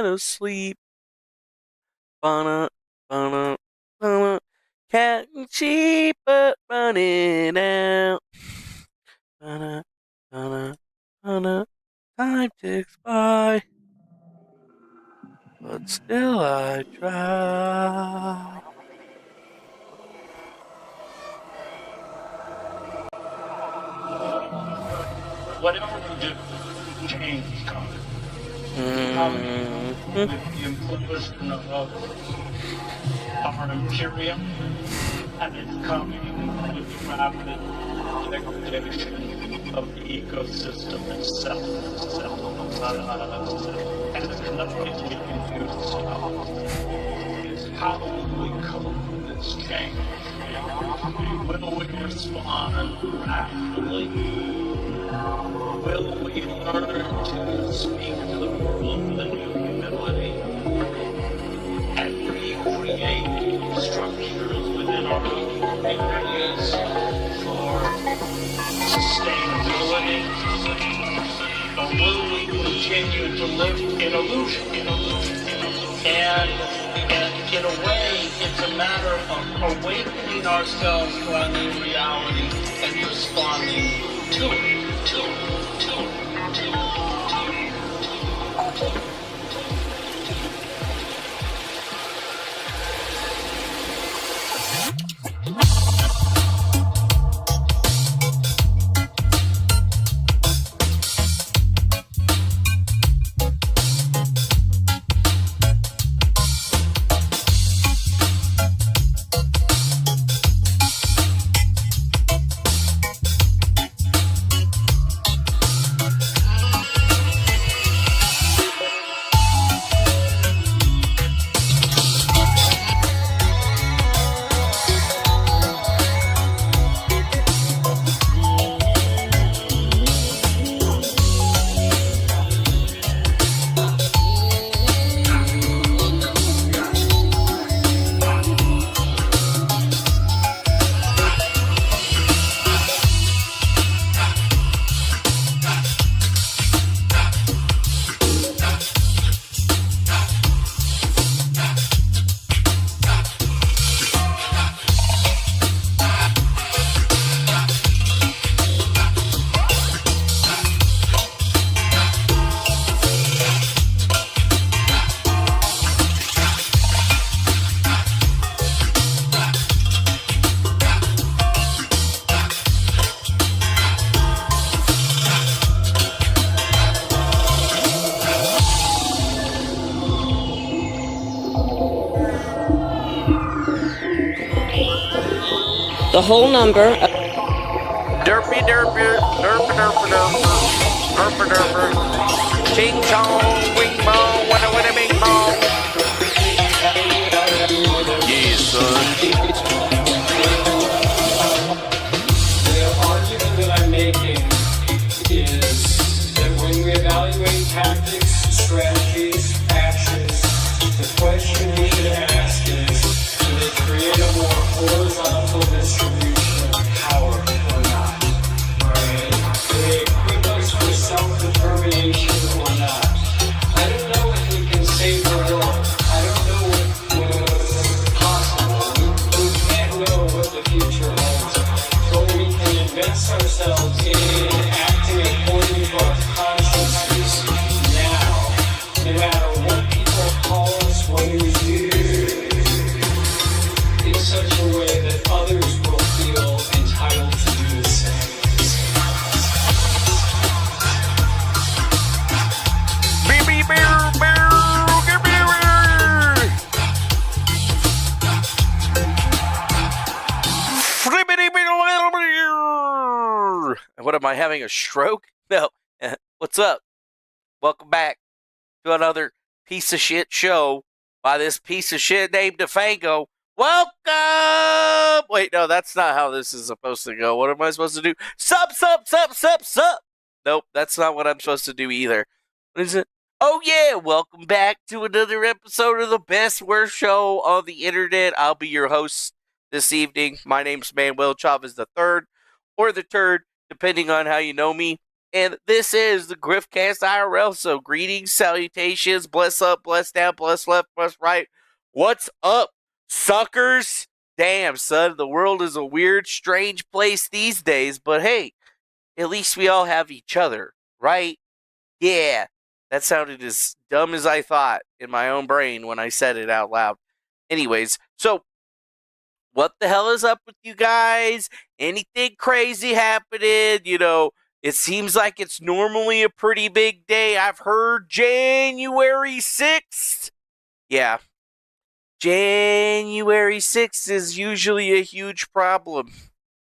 trying to sleep. Bana, bana, bana. Counting sheep, but running out. Bana, bana, bana. Time ticks by, but still I try. Whatever we do, change is coming. With the implosion of our imperium, and it's coming with the rapid degradation of the ecosystem itself. And there's nothing we can do to stop it. It's how we cope with this change. Will we respond rationally? Will we learn to speak to the world with a new humility and recreate structures within our own communities for sustainability? Or will we continue to live in illusion? And in a way, it's a matter of awakening ourselves to our new reality and responding to it. The whole number. Derpy derpy, derpy derpy derpy, derpy derpy. Ching chong, wing bong, wada bing bong. Yeah, son. The argument that I'm making is that when we evaluate tactics, strategies, actions, the question we should ask is, do they create a more horizontal distribution of power or not? Right? Do they equip us for self-determination or not? I don't know if we can save the world. I don't know what's possible. We can't know what the future holds. But we can invest ourselves in acting according to our consciences now, no matter what people call us when we do, in such a way that others will feel entitled to do the same. What am I having a stroke? No. What's up? Welcome back to another piece of shit show by this piece of shit named Defango. Welcome! Wait, no, that's not how this is supposed to go. What am I supposed to do? Sup. Nope, that's not what I'm supposed to do either. What is it? Oh yeah, welcome back to another episode of the best worst show on the internet. I'll be your host this evening. My name's Manuel Chavez III, or the Turd, depending on how you know me. and this is the Griftcast IRL. So greetings, salutations, bless up, bless down, bless left, bless right. What's up, suckers? Damn, son, the world is a weird, strange place these days, but hey, at least we all have each other, right? Yeah, that sounded as dumb as I thought in my own brain when I said it out loud. Anyways, so what the hell is up with you guys? Anything crazy happening? You know, it seems like it's normally a pretty big day. I've heard January 6th. Yeah, January 6th is usually a huge problem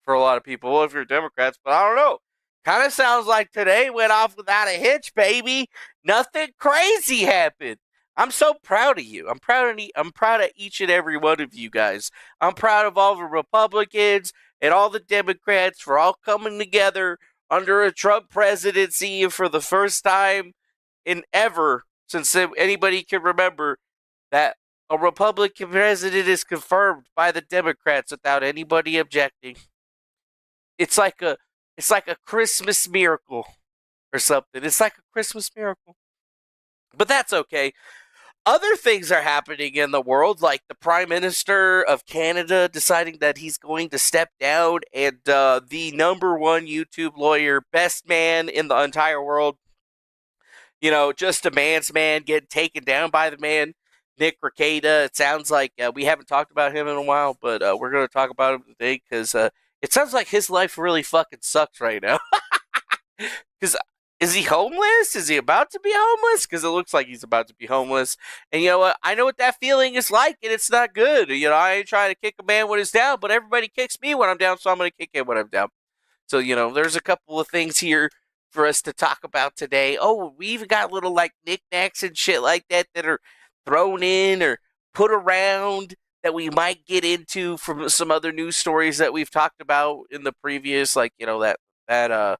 for a lot of people. Well, if you're Democrats, but I don't know. Kind of sounds like today went off without a hitch, baby. Nothing crazy happened. I'm so proud of you. I'm proud of each and every one of you guys. I'm proud of all the Republicans and all the Democrats for all coming together under a Trump presidency for the first time in ever since anybody can remember that a Republican president is confirmed by the Democrats without anybody objecting. It's like a Christmas miracle or something. It's like a Christmas miracle. But that's okay. Other things are happening in the world, like the Prime Minister of Canada deciding that he's going to step down, and the number one YouTube lawyer, best man in the entire world, you know, just a man's man, getting taken down by the man, Nick Rekieta. It sounds like we haven't talked about him in a while, but we're going to talk about him today because it sounds like his life really fucking sucks right now. Because is he homeless? Is he about to be homeless? Because it looks like he's about to be homeless. And you know what? I know what that feeling is like, and it's not good. You know, I ain't trying to kick a man when he's down, but everybody kicks me when I'm down, so I'm going to kick him when I'm down. So, you know, there's a couple of things here for us to talk about today. Oh, we even got little, like, knickknacks and shit like that that are thrown in or put around that we might get into from some other news stories that we've talked about in the previous, like, you know, that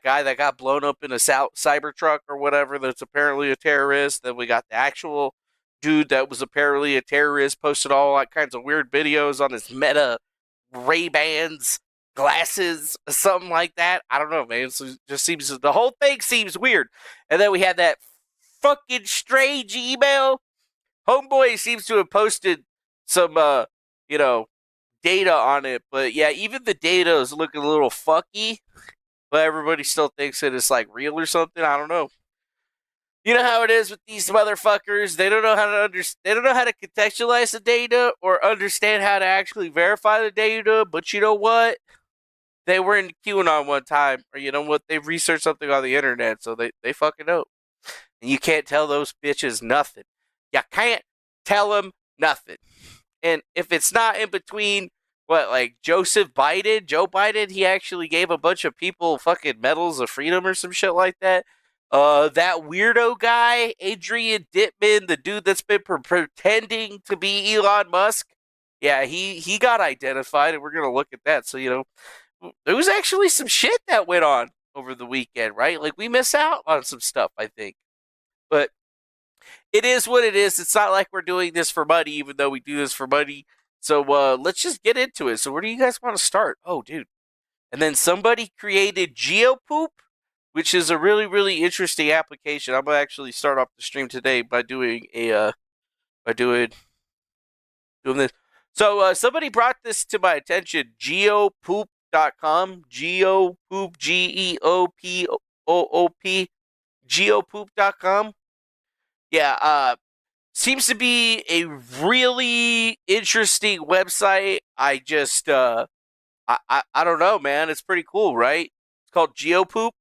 guy that got blown up in a Cybertruck or whatever that's apparently a terrorist. Then we got the actual dude that was apparently a terrorist, posted all like kinds of weird videos on his Meta Ray-Bans glasses, something like that. I don't know, man. So it just seems, the whole thing seems weird. And then we had that fucking strange email. Homeboy seems to have posted some, you know, data on it. But yeah, even the data is looking a little fucky. But everybody still thinks that it's like real or something. I don't know. You know how it is with these motherfuckers. They don't know how to they don't know how to contextualize the data or understand how to actually verify the data. But you know what? They were in QAnon one time, or you know what? They've researched something on the internet, so they fucking know. And you can't tell those bitches nothing. You can't tell them nothing. And if it's not in between, what, like Joe Biden, he actually gave a bunch of people fucking medals of freedom or some shit like that. That weirdo guy, Adrien Ditman, the dude that's been pretending to be Elon Musk, yeah, he got identified, and we're going to look at that. So, you know, there was actually some shit that went on over the weekend, right? Like, we miss out on some stuff, I think. But it is what it is. It's not like we're doing this for money, even though we do this for money. So let's just get into it. So where do you guys want to start? Oh, dude. And then somebody created Geo Poop, which is a really, really interesting application. I'm going to actually start off the stream today by doing doing this. So somebody brought this to my attention, geopoop.com, Geopoop, Geopoop, geopoop.com. Yeah, seems to be a really interesting website. I just, I don't know, man. It's pretty cool, right? It's called Geo Poop,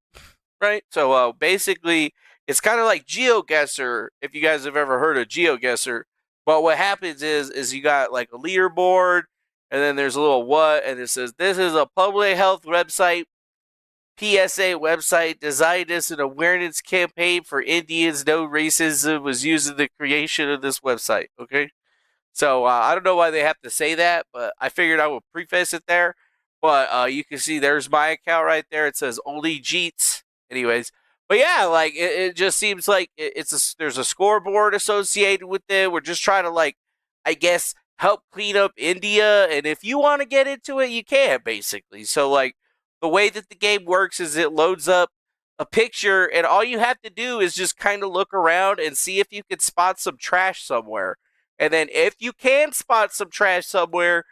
right? So, basically, it's kind of like GeoGuessr, if you guys have ever heard of GeoGuessr. But what happens is you got like a leaderboard, and then there's a little what, and it says, this is a public health website, PSA website designed as an awareness campaign for Indians. No racism was used in the creation of this website. Okay, so I don't know why they have to say that, but I figured I would preface it there. But you can see there's my account right there. It says only Jeets. Anyways, but yeah, like it just seems like there's a scoreboard associated with it. We're just trying to, like, I guess, help clean up India, and if you want to get into it, you can, basically. So, like, the way that the game works is it loads up a picture, and all you have to do is just kind of look around and see if you can spot some trash somewhere. And then if you can spot some trash somewhere,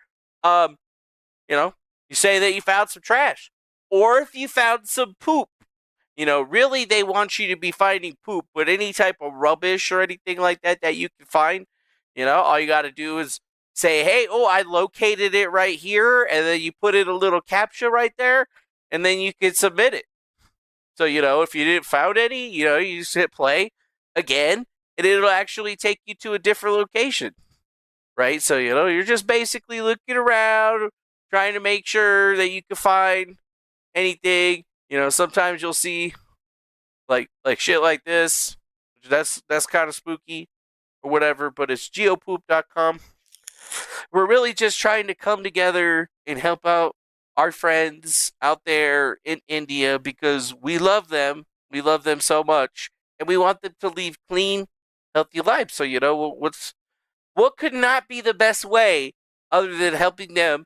you know, you say that you found some trash. Or if you found some poop, really they want you to be finding poop, but any type of rubbish or anything like that that you can find, all you got to do is say, hey, I located it right here, and then you put in a little captcha right there, and then you can submit it. So, if you didn't found any, you just hit play again, and it'll actually take you to a different location, right? So, you're just basically looking around, trying to make sure that you can find anything. Sometimes you'll see like shit like this. That's kind of spooky or whatever, but it's geopoop.com. We're really just trying to come together and help out our friends out there in India because we love them. We love them so much, and we want them to live clean, healthy lives. So, what could not be the best way other than helping them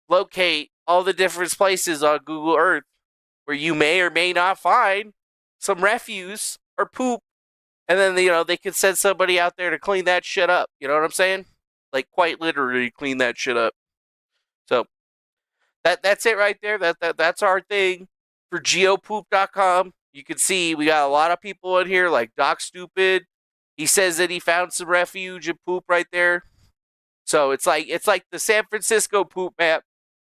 locate all the different places on Google Earth where you may or may not find some refuse or poop, and then they could send somebody out there to clean that shit up. You know what I'm saying? Like quite literally clean that shit up. So that's it right there. That's our thing for geopoop.com. You can see we got a lot of people in here like Doc Stupid. He says that he found some refuge and poop right there. So it's like the San Francisco poop map,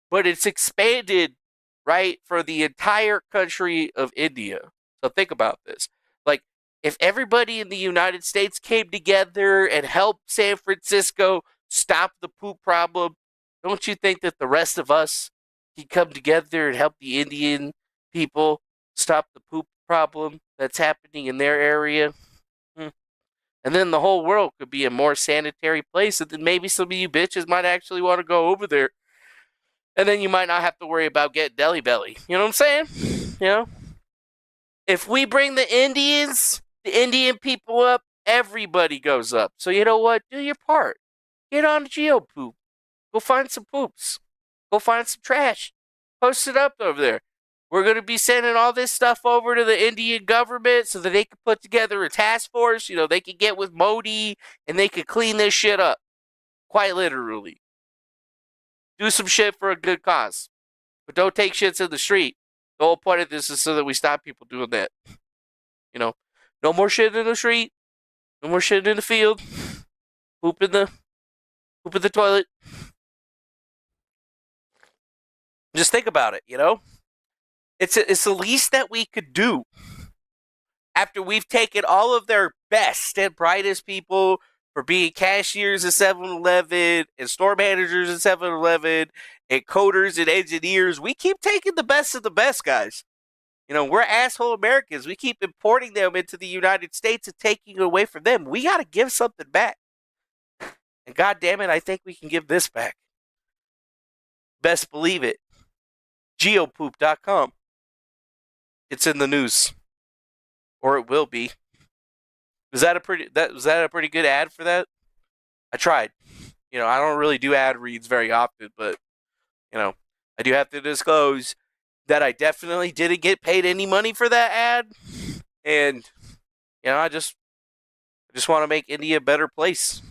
but it's expanded, right, for the entire country of India. So think about this. Like, if everybody in the United States came together and helped San Francisco stop the poop problem, don't you think that the rest of us can come together and help the Indian people stop the poop problem that's happening in their area? And then the whole world could be a more sanitary place, and then maybe some of you bitches might actually want to go over there. And then you might not have to worry about getting deli belly. You know what I'm saying? If we bring the Indian people up, everybody goes up. So you know what? Do your part. Get on Geo Poop. Go find some poops. Go find some trash. Post it up over there. We're going to be sending all this stuff over to the Indian government so that they can put together a task force. They can get with Modi and they can clean this shit up. Quite literally. Do some shit for a good cause. But don't take shits in the street. The whole point of this is so that we stop people doing that. No more shit in the street. No more shit in the field. Poop in the toilet. Just think about it, It's the least that we could do. After we've taken all of their best and brightest people for being cashiers at 7-Eleven and store managers at 7-Eleven and coders and engineers, we keep taking the best of the best, guys. We're asshole Americans. We keep importing them into the United States and taking it away from them. We got to give something back. And God damn it, I think we can give this back. Best believe it. Geopoop.com. It's in the news. Or it will be. Was that a pretty good ad for that? I tried. I don't really do ad reads very often, but I do have to disclose that I definitely didn't get paid any money for that ad. And I just want to make India a better place.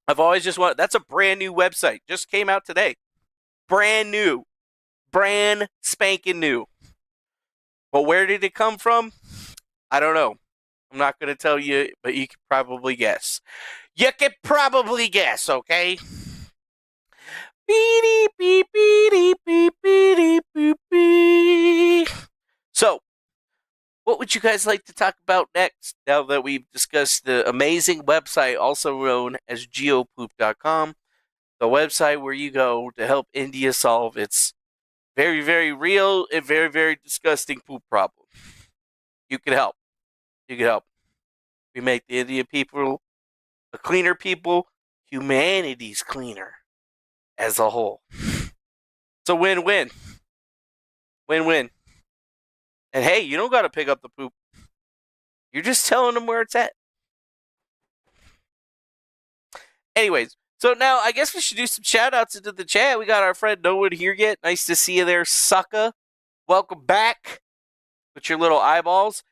I've always just wanted. That's a brand new website. Just came out today. Brand new. Brand spanking new. But where did it come from? I don't know. I'm not going to tell you, but you can probably guess. You can probably guess, okay? So, what would you guys like to talk about next now that we've discussed the amazing website also known as geopoop.com, the website where you go to help India solve its very, very real and very, very disgusting poop problem. You can help. You can help. We make the Indian people a cleaner people. Humanity's cleaner as a whole. It's a win-win. Win-win. And hey, you don't got to pick up the poop. You're just telling them where it's at. Anyways, so now I guess we should do some shout-outs into the chat. We got our friend No One here yet. Nice to see you there, sucker. Welcome back with your little eyeballs.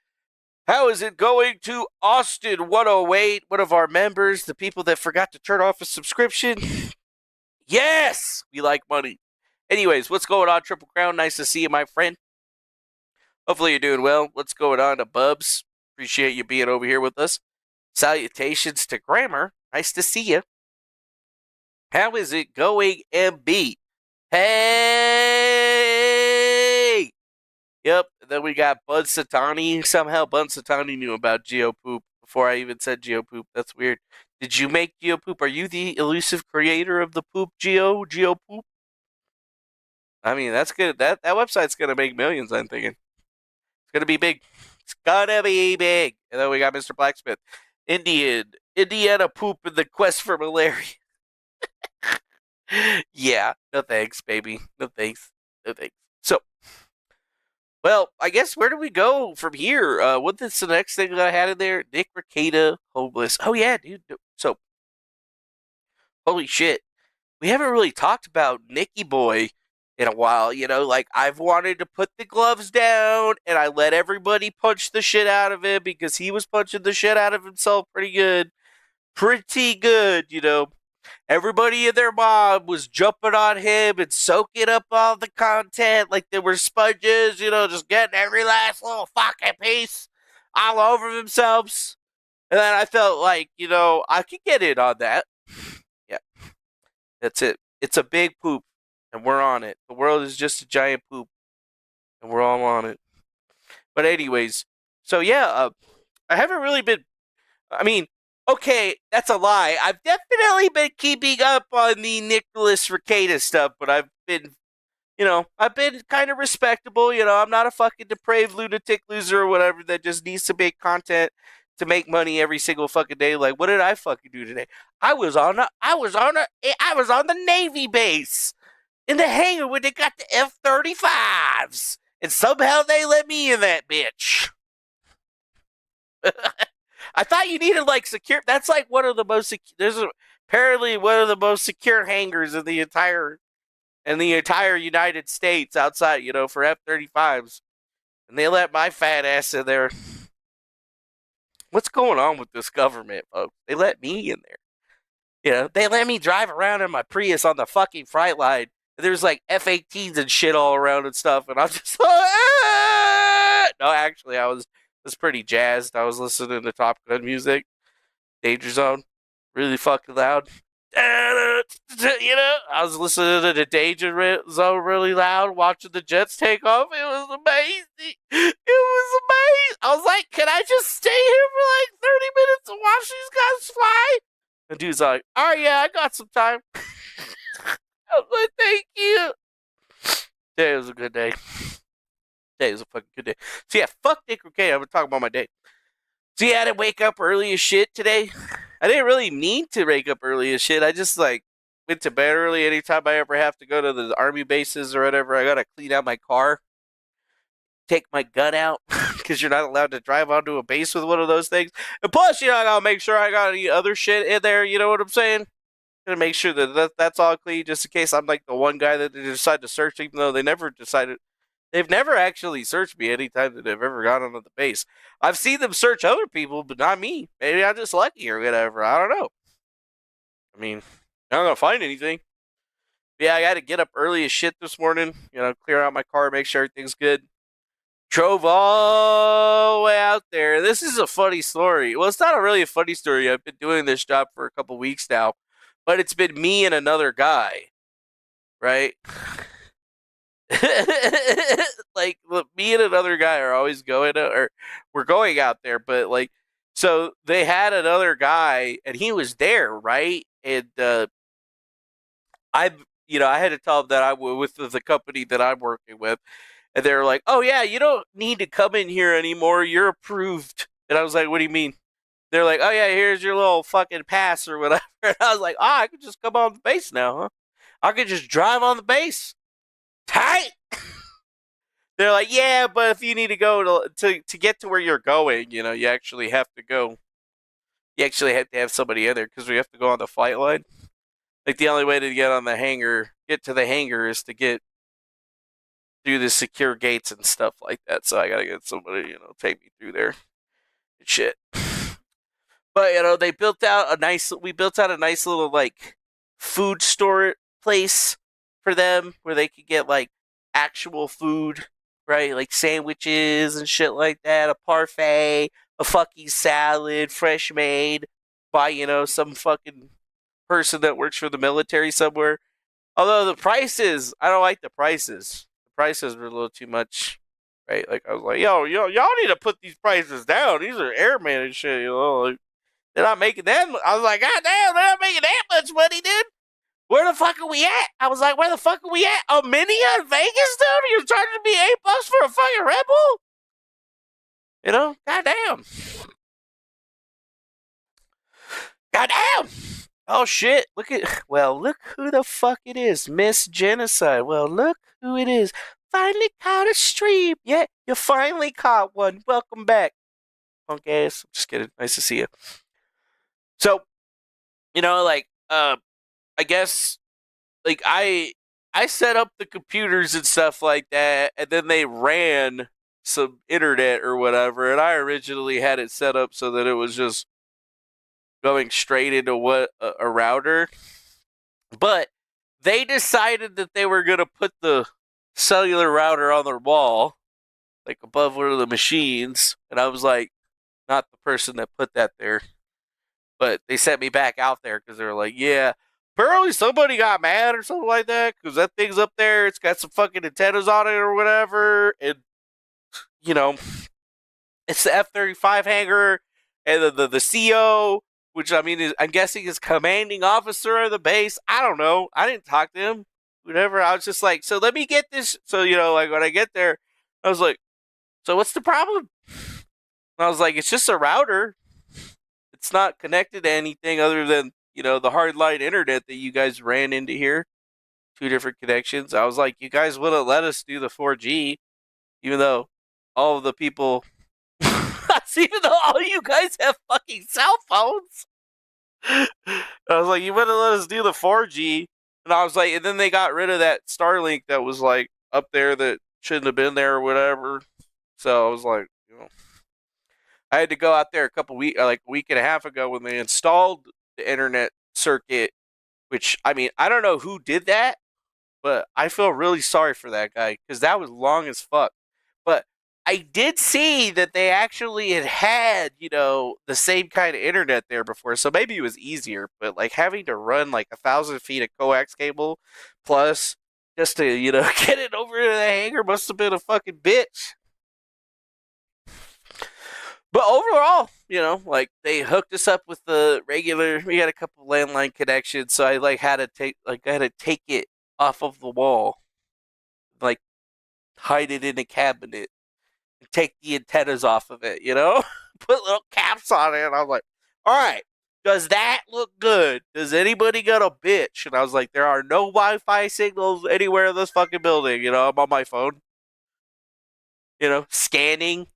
How is it going to Austin 108, one of our members, the people that forgot to turn off a subscription? Yes, we like money. Anyways, what's going on, Triple Crown? Nice to see you, my friend. Hopefully you're doing well. What's going on to Bubs? Appreciate you being over here with us. Salutations to Grammar. Nice to see you. How is it going, MB? Hey! Yep, then we got Bud Satani. Somehow Bud Satani knew about Geo Poop before I even said Geo Poop. That's weird. Did you make Geo Poop? Are you the elusive creator of the poop, Geo Poop? I mean, that's good. That website's going to make millions, I'm thinking. It's going to be big. It's going to be big. And then we got Mr. Blacksmith. Indiana Poop in the quest for malaria. Yeah, no thanks, baby. No thanks. No thanks. So, well, I guess where do we go from here? What's the next thing that I had in there? Nick Rekieta, homeless. Oh, yeah, dude. So, holy shit. We haven't really talked about Nicky Boy in a while. You know, like, I've wanted to put the gloves down, and I let everybody punch the shit out of him because he was punching the shit out of himself pretty good. Pretty good, you know. Everybody in their mob was jumping on him and soaking up all the content like they were sponges, you know, just getting every last little fucking piece all over themselves. And then I felt like, you know, I could get in on that. Yeah, that's it. It's a big poop, and we're on it. The world is just a giant poop, and we're all on it. But anyways, so yeah, I haven't really been, I mean, okay, that's a lie. I've definitely been keeping up on the Nicholas Rekieta stuff, but I've been, you know, I've been kind of respectable. You know, I'm not a fucking depraved lunatic loser or whatever that just needs to make content to make money every single fucking day. Like, what did I fucking do today? I was on the Navy base in the hangar when they got the F-35s, and somehow they let me in that bitch. I thought you needed like secure. That's like one of the most. Apparently one of the most secure hangars in the entire United States outside, you know, for F-35s, and they let my fat ass in there. What's going on with this government, folks? They let me in there. You know, they let me drive around in my Prius on the fucking freight line. There's like F-18s and shit all around and stuff, and I'm just like, ah! No, actually, I was pretty jazzed. I was listening to Top Gun music, Danger Zone, really fucking loud. You know, I was listening to the Danger Zone really loud, watching the jets take off. It was amazing. It was amazing. I was like, can I just stay here for like 30 minutes and watch these guys fly? And dude's like, oh yeah, I got some time. I was like, thank you. Today was a good day. Today was a fucking good day. So yeah, fuck Nick Rekieta. I'm gonna talk about my day. So yeah, I didn't wake up early as shit today. I didn't really mean to wake up early as shit. I just like went to bed early. Anytime I ever have to go to the army bases or whatever, I gotta clean out my car, take my gun out, because you're not allowed to drive onto a base with one of those things. And plus, you know, I gotta make sure I got any other shit in there. You know what I'm saying? Gonna make sure that's all clean, just in case I'm like the one guy that they decide to search, even though they never decided. They've never actually searched me any time that they've ever gone onto the base. I've seen them search other people, but not me. Maybe I'm just lucky or whatever. I don't know. I mean, I'm not gonna find anything. But yeah, I got to get up early as shit this morning. You know, clear out my car, make sure everything's good. Drove all the way out there. This is a funny story. Well, it's not really a funny story. I've been doing this job for a couple weeks now, but it's been me and another guy, right? Like, look, me and another guy are always or we're going out there, but like, so they had another guy and he was there, right? And I had to tell them that I'm with the company that I'm working with, and they were like, oh yeah, you don't need to come in here anymore, you're approved. And I was like, what do you mean? They're like, oh yeah, here's your little fucking pass or whatever. And I was like, oh, I could just come on the base now, huh? I could just drive on the base. Tight. They're like, yeah, but if you need to go to get to where you're going, you know, you actually have to go. You actually have to have somebody in there because we have to go on the flight line. Like, the only way to get to the hangar is to through the secure gates and stuff like that. So I gotta get somebody, take me through there and shit. But we built out a nice little like food store place for them where they could get like actual food, right? Like sandwiches and shit like that, a parfait, a fucking salad, fresh made by, some fucking person that works for the military somewhere. Although the prices, I don't like the prices. The prices were a little too much, right? Like I was like, y'all need to put these prices down. These are airmen and shit, like, they're not making that. I was like, God damn, they're not making that much money, dude. Where the fuck are we at? I was like, where the fuck are we at? A mini in Vegas, dude? You're charging me $8 for a fucking Red Bull? Goddamn. Goddamn. Oh shit! Look who the fuck it is, Miss Genocide. Well, look who it is. Finally caught a stream. Yeah, you finally caught one. Welcome back, punk ass. Just kidding. Nice to see you. So, I guess, like, I set up the computers and stuff like that, and then they ran some internet or whatever, and I originally had it set up so that it was just going straight into a router. But they decided that they were going to put the cellular router on their wall, like above one of the machines, and I was like, not the person that put that there. But they sent me back out there because they were like, yeah, apparently somebody got mad or something like that because that thing's up there. It's got some fucking antennas on it or whatever. And, it's the F-35 hangar and the CO, which, I mean, I'm guessing is commanding officer of the base. I don't know. I didn't talk to him. Whatever. I was just like, so let me get this. So, like when I get there, I was like, so what's the problem? And I was like, it's just a router. It's not connected to anything other than, the hardline internet that you guys ran into here. 2 different connections. I was like, you guys wouldn't let us do the 4G, even though all of the people, even though all you guys have fucking cell phones. I was like, you wouldn't let us do the 4G. And I was like, and then they got rid of that Starlink that was like up there that shouldn't have been there or whatever. So I was like, I had to go out there a week and a half ago when they installed the internet circuit, which, I mean, I don't know who did that, but I feel really sorry for that guy because that was long as fuck. But I did see that they actually had, the same kind of internet there before, so maybe it was easier, but like having to run like 1,000 feet of coax cable plus just to, get it over to the hangar must have been a fucking bitch. But overall, like they hooked us up with the regular. We had a couple landline connections, so I had to take it off of the wall, like hide it in a cabinet, and take the antennas off of it. Put little caps on it, and I was like, "All right, does that look good? Does anybody got a bitch?" And I was like, "There are no Wi-Fi signals anywhere in this fucking building." I'm on my phone, scanning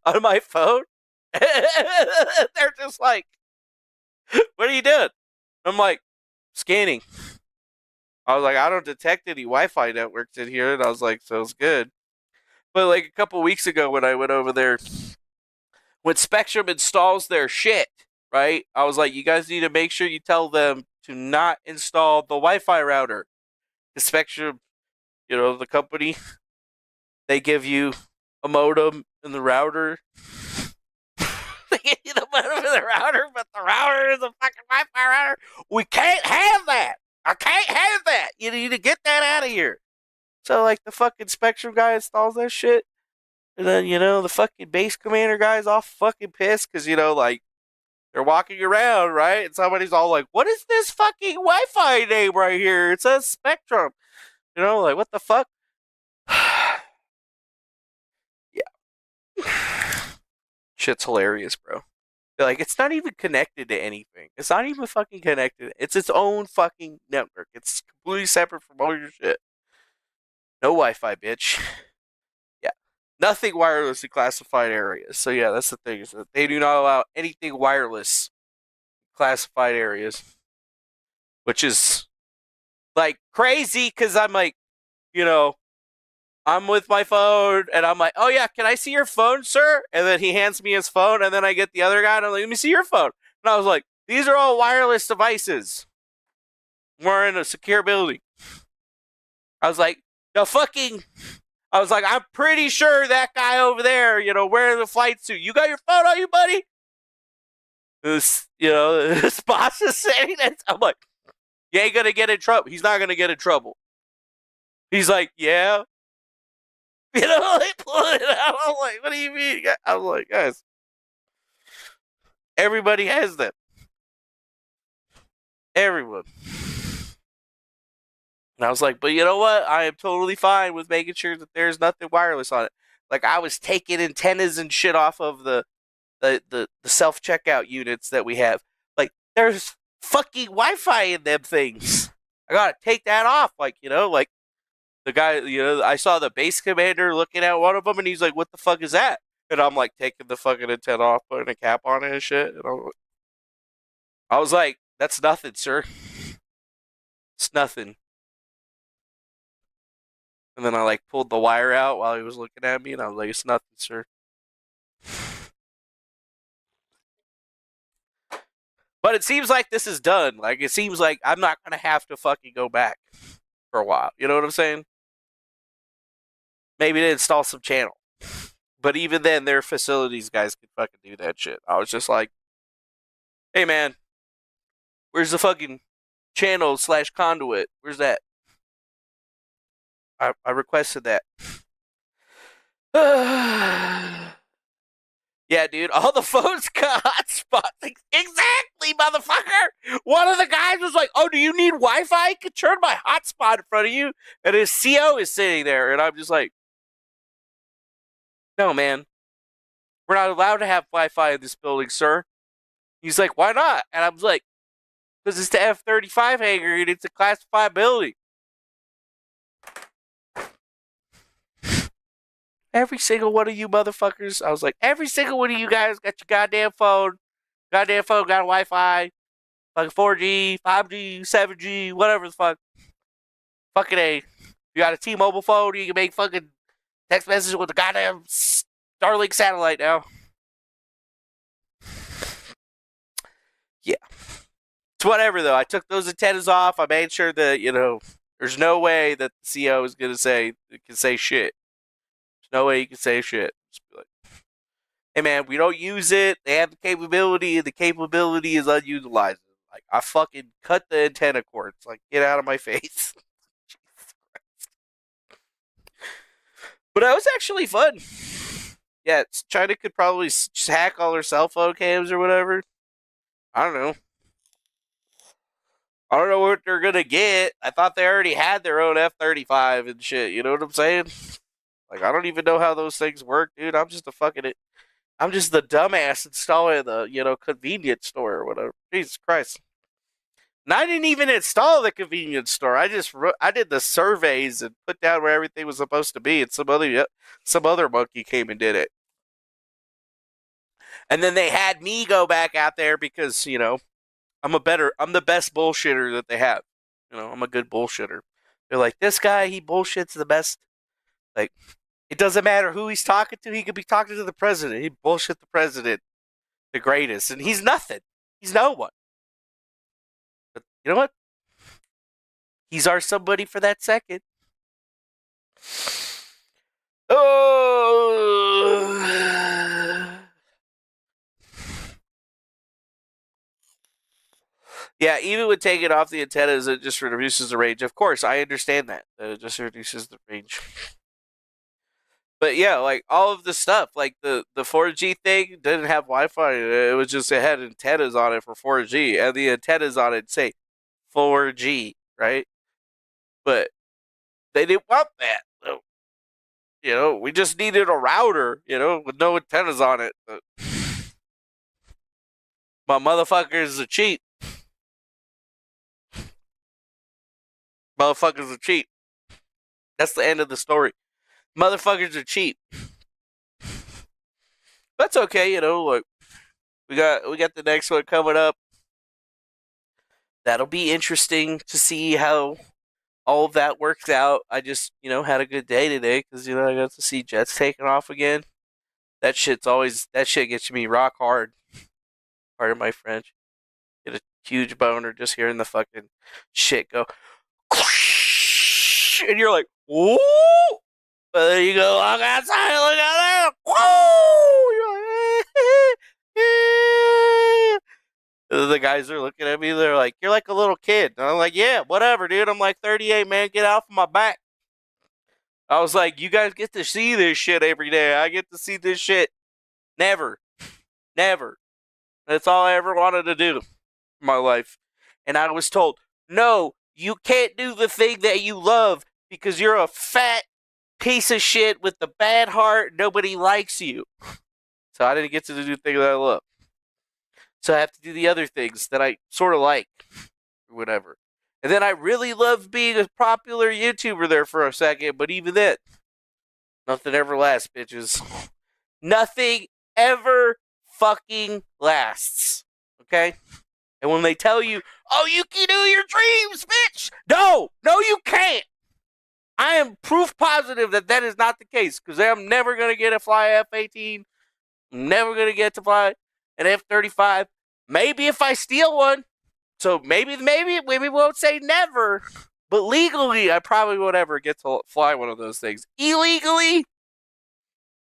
on my phone. They're just like, what are you doing? I'm like, scanning. I was like, I don't detect any Wi-Fi networks in here. And I was like, so it's good. But like a couple weeks ago when I went over there, when Spectrum installs their shit, right? I was like, you guys need to make sure you tell them to not install the Wi-Fi router. The Spectrum, the company, they give you a modem and the router. They give you the modem and the router, but the router is a fucking Wi-Fi router. We can't have that. I can't have that. You need to get that out of here. So, like, the fucking Spectrum guy installs that shit. And then, the fucking base commander guy's all fucking pissed because, like, they're walking around, right? And somebody's all like, what is this fucking Wi-Fi name right here? It says Spectrum. Like, what the fuck? Yeah. Shit's hilarious, bro. They're like, it's not even connected to anything. It's not even fucking connected. It's its own fucking network. It's completely separate from all your shit. No Wi-Fi, bitch. Yeah. Nothing wireless in classified areas. So yeah, that's the thing. Is that they do not allow anything wireless in classified areas. Which is like crazy because I'm like, I'm with my phone, and I'm like, oh yeah, can I see your phone, sir? And then he hands me his phone, and then I get the other guy, and I'm like, let me see your phone. And I was like, these are all wireless devices. We're in a secure building. I was like, I'm pretty sure that guy over there, wearing the flight suit. You got your phone on you, buddy? This boss is saying that. I'm like, you ain't gonna get in trouble. He's not gonna get in trouble. He's like, yeah. Like, pull it out. I'm like, what do you mean? I was like, guys, everybody has them. Everyone. And I was like, but you know what? I am totally fine with making sure that there's nothing wireless on it. Like, I was taking antennas and shit off of the self-checkout units that we have. Like, there's fucking Wi-Fi in them things. I gotta take that off. Like, like the guy, I saw the base commander looking at one of them, and he's like, what the fuck is that? And I'm like, taking the fucking antenna off, putting a cap on it and shit. And I was like, that's nothing, sir. It's nothing. And then I like pulled the wire out while he was looking at me, and I was like, it's nothing, sir. But it seems like this is done. Like, it seems like I'm not going to have to fucking go back for a while. You know what I'm saying? Maybe to install some channel. But even then, their facilities guys can fucking do that shit. I was just like, hey, man, where's the fucking channel/conduit? Where's that? I requested that. Yeah, dude, all the phones got hotspots. Exactly, motherfucker! One of the guys was like, oh, do you need Wi-Fi? I could turn my hotspot in front of you. And his CO is sitting there, and I'm just like, no, man. We're not allowed to have Wi-Fi in this building, sir. He's like, why not? And I was like, because it's the F-35 hangar, and it's a classified building. Every single one of you motherfuckers, I was like, every single one of you guys got your goddamn phone got Wi-Fi, fucking 4G, 5G, 7G, whatever the fuck. Fucking A. You got a T-Mobile phone, you can make fucking text messages with the goddamn Starlink satellite now. Yeah. It's whatever, though. I took those antennas off. I made sure that, there's no way that the CO is going to can say shit. There's no way you can say shit. Just be like, hey, man, we don't use it. They have the capability, and the capability is unutilized. Like, I fucking cut the antenna cords. Like, get out of my face. Jesus Christ. But that was actually fun. Yeah, China could probably just hack all their cell phone cams or whatever. I don't know. I don't know what they're going to get. I thought they already had their own F-35 and shit. You know what I'm saying? Like, I don't even know how those things work, dude. I'm just the dumbass installing the, convenience store or whatever. Jesus Christ. And I didn't even install the convenience store. I did the surveys and put down where everything was supposed to be, and some other monkey came and did it. And then they had me go back out there because, I'm the best bullshitter that they have. I'm a good bullshitter. They're like, this guy, he bullshits the best. Like, it doesn't matter who he's talking to. He could be talking to the president. He bullshit the president the greatest. And he's nothing. He's no one. But you know what? He's our somebody for that second. Oh. Yeah, even with taking off the antennas, it just reduces the range. Of course, I understand that. It just reduces the range. But yeah, like all of the stuff, like the 4G thing didn't have Wi-Fi. It had antennas on it for 4G, and the antennas on it say 4G, right? But they didn't want that. So, we just needed a router, with no antennas on it. But motherfuckers are cheap. Motherfuckers are cheap. That's the end of the story. Motherfuckers are cheap. That's okay, look. We got the next one coming up. That'll be interesting to see how all of that worked out. I just, had a good day today because, I got to see jets taking off again. That shit gets me rock hard. Pardon my French. Get a huge boner just hearing the fucking shit go. And you're like, whoa! But there you go, look outside, look out there! Whoa! You're like, the guys are looking at me, they're like, you're like a little kid. And I'm like, yeah, whatever, dude. I'm like 38, man, get off of my back. I was like, you guys get to see this shit every day. I get to see this shit never. Never. That's all I ever wanted to do in my life. And I was told, no, you can't do the thing that you love because you're a fat piece of shit with a bad heart. Nobody likes you. So I didn't get to do the thing that I love. So I have to do the other things that I sort of like. Or whatever. And then I really loved being a popular YouTuber there for a second. But even then, nothing ever lasts, bitches. Nothing ever fucking lasts. Okay? And when they tell you, oh, you can do your dreams, bitch. No, you can't. I am proof positive that is not the case. Because I'm never going to get a fly F-18. I'm never going to get to fly an F-35. Maybe if I steal one. So maybe we won't say never. But legally, I probably won't ever get to fly one of those things. Illegally,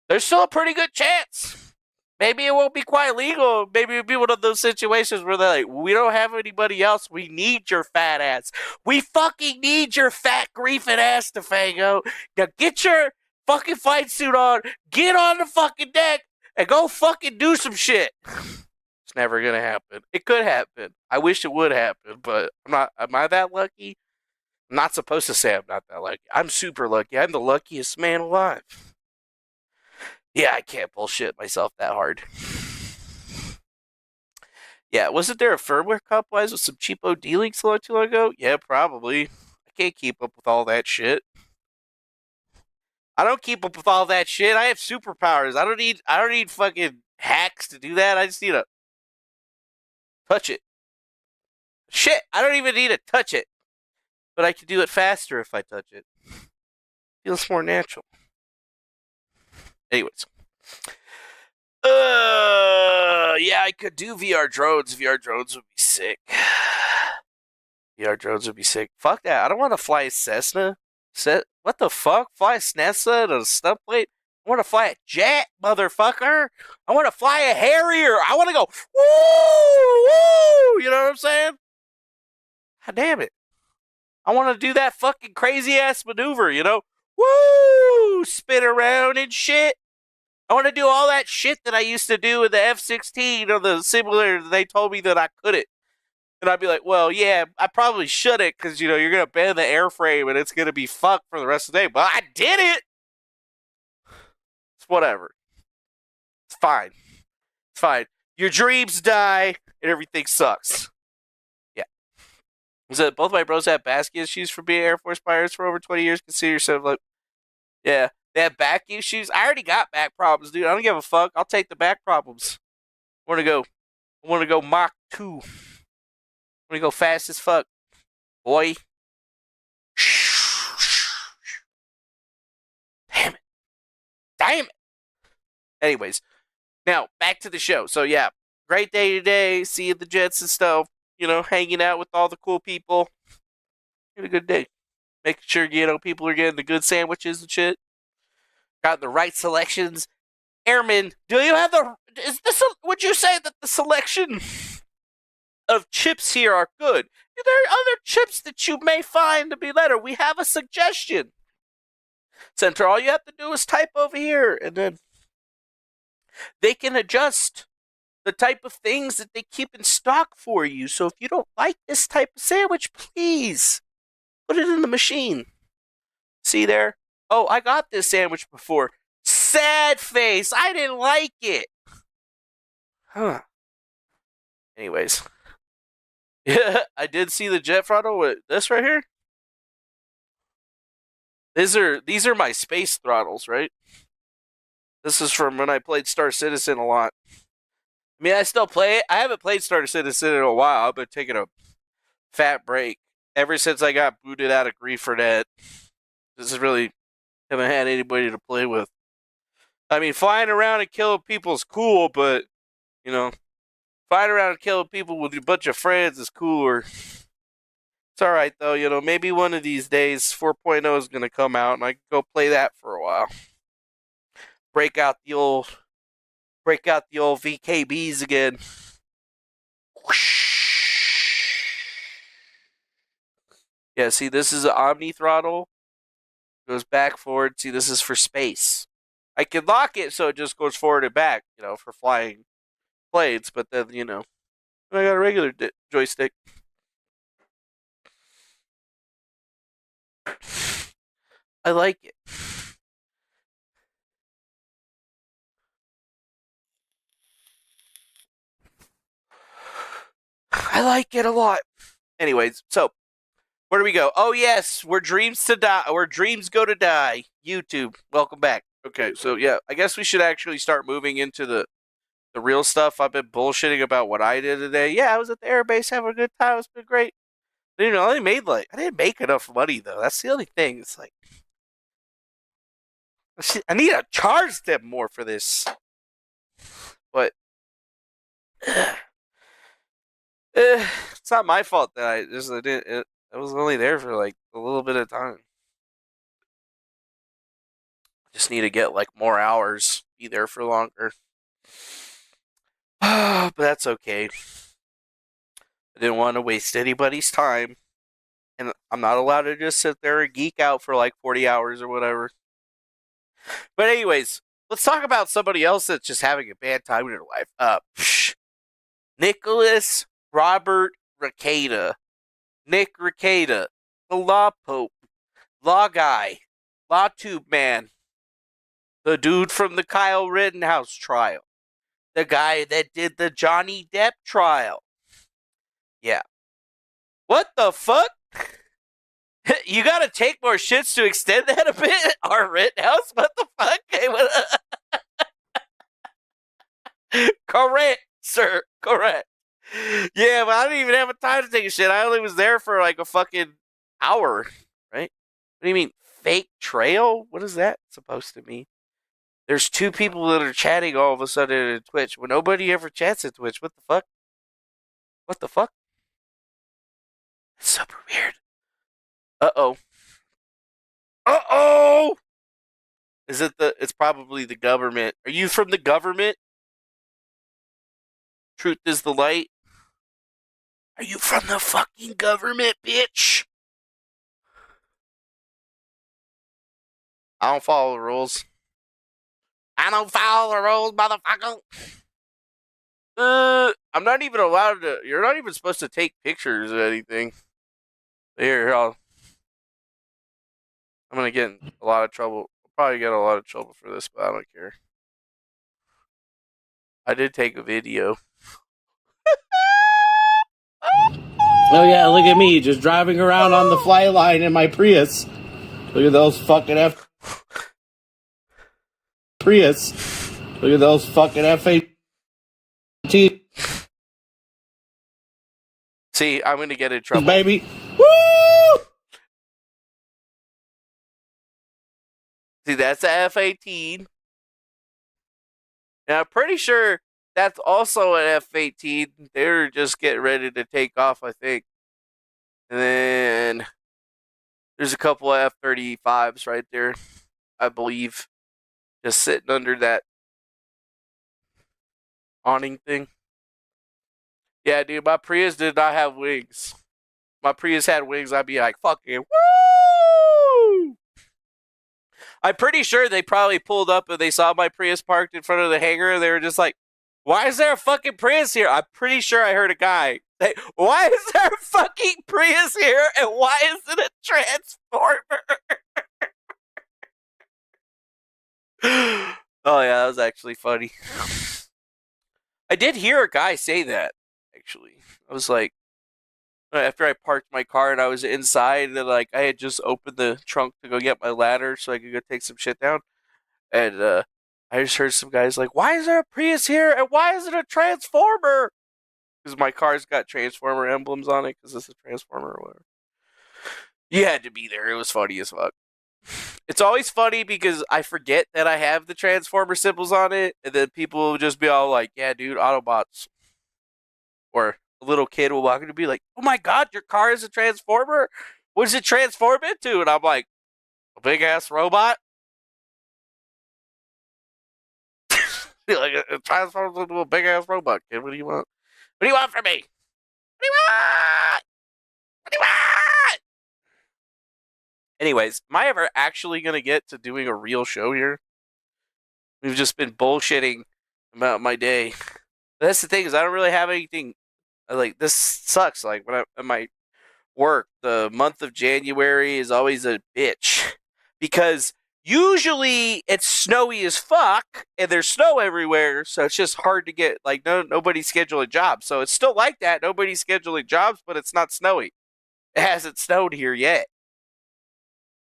there's still a pretty good chance. Maybe it won't be quite legal. Maybe it'll be one of those situations where they're like, we don't have anybody else. We need your fat ass. We fucking need your fat griefing ass, Defango. Now get your fucking flight suit on, get on the fucking deck, and go fucking do some shit. It's never gonna happen. It could happen. I wish it would happen, but I'm not. Am I that lucky? I'm not supposed to say I'm not that lucky. I'm super lucky. I'm the luckiest man alive. Yeah, I can't bullshit myself that hard. Yeah, wasn't there a firmware compromise with some cheapo D-Links not too long ago? Yeah, probably. I can't keep up with all that shit. I don't keep up with all that shit. I have superpowers. I don't need fucking hacks to do that. I just need to touch it. Shit, I don't even need to touch it. But I can do it faster if I touch it. Feels more natural. Anyways. Yeah, I could do VR drones. VR drones would be sick. VR drones would be sick. Fuck that. I don't want to fly a Cessna. What the fuck? Fly a Cessna and a stub plate? I want to fly a jet, motherfucker. I want to fly a Harrier. I want to go, woo, woo. You know what I'm saying? God damn it. I want to do that fucking crazy ass maneuver, Woo! Spin around and shit. I want to do all that shit that I used to do in the F-16 or the simulator that they told me that I couldn't. And I'd be like, well, yeah, I probably shouldn't because, you're going to bend the airframe and it's going to be fucked for the rest of the day. But I did it! It's whatever. It's fine. It's fine. Your dreams die and everything sucks. Yeah. So both my bros have basket issues for being Air Force pilots for over 20 years. Consider yourself like, yeah. They have back issues. I already got back problems, dude. I don't give a fuck. I'll take the back problems. I want to go Mach 2. I want to go fast as fuck. Boy. Damn it. Damn it. Anyways. Now, back to the show. So, yeah. Great day today. Seeing the jets and stuff. Hanging out with all the cool people. Had a good day. Making sure, people are getting the good sandwiches and shit. Got the right selections. Airmen, would you say that the selection of chips here are good? There are other chips that you may find to be better. We have a suggestion. Center, all you have to do is type over here, and then they can adjust the type of things that they keep in stock for you. So if you don't like this type of sandwich, please put it in the machine. See there? Oh, I got this sandwich before. Sad face. I didn't like it. Huh. Anyways. Yeah, I did see the jet throttle with this right here. These are my space throttles, right? This is from when I played Star Citizen a lot. I mean, I still play it. I haven't played Star Citizen in a while. I've been taking a fat break. ever since I got booted out of Griftcast, this is really haven't had anybody to play with. I mean, flying around and killing people is cool, but you know, flying around and killing people with a bunch of friends is cooler. It's all right though, you know. Maybe one of these days, 4.0 is gonna come out, and I can go play that for a while. Break out the old VKBs again. Yeah, see, this is an Omni throttle. Goes back, forward. See, this is for space. I can lock it so it just goes forward and back, you know, for flying planes. But then, you know, I got a regular joystick. I like it. I like it a lot. Anyways, so where do we go? Oh yes, where dreams go to die. YouTube, welcome back. Okay, so yeah, I guess we should actually start moving into the real stuff. I've been bullshitting about what I did today. Yeah, I was at the airbase having a good time. It's been great. You know, I didn't make enough money though. That's the only thing. It's like I need to charge them more for this. But it's not my fault that I was only there for like a little bit of time. Just need to get like more hours, be there for longer. But that's okay. I didn't want to waste anybody's time. And I'm not allowed to just sit there and geek out for like 40 hours or whatever. But anyways, let's talk about somebody else that's just having a bad time in their life. Nicholas Robert Rekieta. Nick Rekieta. The Law Pope. Law Guy. Law Tube Man. The dude from the Kyle Rittenhouse trial. The guy that did the Johnny Depp trial. Yeah. What the fuck? You gotta take more shits to extend that a bit? Our Rittenhouse? What the fuck? Correct, sir. Correct. Yeah, but I didn't even have time to take a shit. I only was there for like a fucking hour, right? What do you mean, fake trail? What is that supposed to mean? There's two people that are chatting all of a sudden at Twitch when nobody ever chats at Twitch. What the fuck? What the fuck? That's super weird. Uh-oh. Uh-oh! It's probably the government. Are you from the government? Truth is the light. Are you from the fucking government, bitch? I don't follow the rules. I don't follow the rules, motherfucker. I'm not even allowed to. You're not even supposed to take pictures or anything. Here, I'm gonna get in a lot of trouble. I'll probably get a lot of trouble for this, but I don't care. I did take a video. Oh yeah, look at me, just driving around on the fly line in my Prius. Look at those fucking Prius. Look at those fucking F-18. See, I'm gonna get in trouble. Baby. Woo! See, that's a F-18. And I'm pretty sure that's also an F-18. They're just getting ready to take off, I think. And then there's a couple of F-35s right there, I believe. Just sitting under that awning thing. Yeah, dude, my Prius did not have wings. My Prius had wings, I'd be like, fucking woo! I'm pretty sure they probably pulled up and they saw my Prius parked in front of the hangar and they were just like, why is there a fucking Prius here? I'm pretty sure I heard a guy say, why is there a fucking Prius here and why is it a transformer? Oh yeah, that was actually funny. I did hear a guy say that, actually. I was like, after I parked my car and I was inside and like I had just opened the trunk to go get my ladder so I could go take some shit down. And I just heard some guys like, why is there a Prius here and why is it a transformer? Because my car's got transformer emblems on it because it's a transformer or whatever. You had to be there. It was funny as fuck. It's always funny because I forget that I have the Transformer symbols on it, and then people will just be all like, yeah, dude, Autobots. Or a little kid will walk in and be like, oh my god, your car is a Transformer? What does it transform into? And I'm like, a big-ass robot? Like, it transforms into a big-ass robot, kid. What do you want? What do you want from me? What do you want? What do you want? Anyways, am I ever actually going to get to doing a real show here? We've just been bullshitting about my day. That's the thing, is I don't really have anything. Like, this sucks. Like, when I my work, the month of January is always a bitch. Because usually it's snowy as fuck, and there's snow everywhere, so it's just hard to get, like, nobody's scheduling jobs. So it's still like that. Nobody's scheduling jobs, but it's not snowy. It hasn't snowed here yet.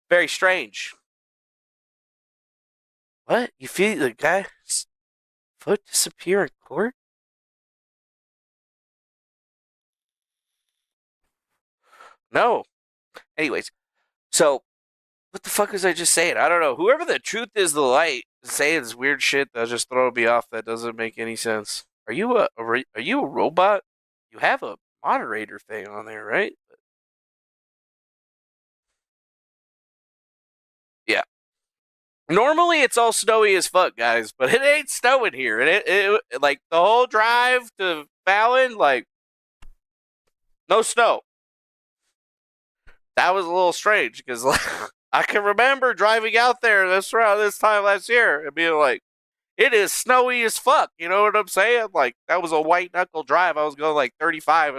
Very strange. What? You feel the guy's foot disappear in court? No. Anyways, so what the fuck was I just saying? I don't know. Whoever the truth is, the light is saying this weird shit that just throw me off. That doesn't make any sense. Are you a robot? You have a moderator thing on there, right? Yeah. Normally it's all snowy as fuck, guys, but it ain't snowing here. And it like the whole drive to Fallon, like no snow. That was a little strange because like, I can remember driving out there this time last year and being like, it is snowy as fuck. You know what I'm saying? Like, that was a white knuckle drive. I was going like 35.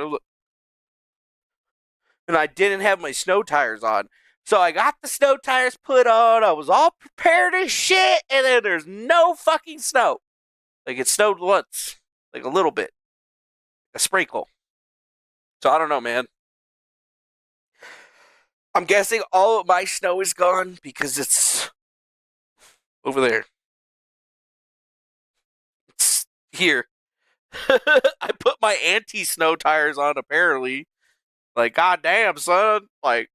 And I didn't have my snow tires on. So I got the snow tires put on. I was all prepared as shit. And then there's no fucking snow. Like, it snowed once. Like, a little bit. A sprinkle. So I don't know, man. I'm guessing all of my snow is gone because it's over there. It's here. I put my anti-snow tires on, apparently. Like, goddamn, son. Like,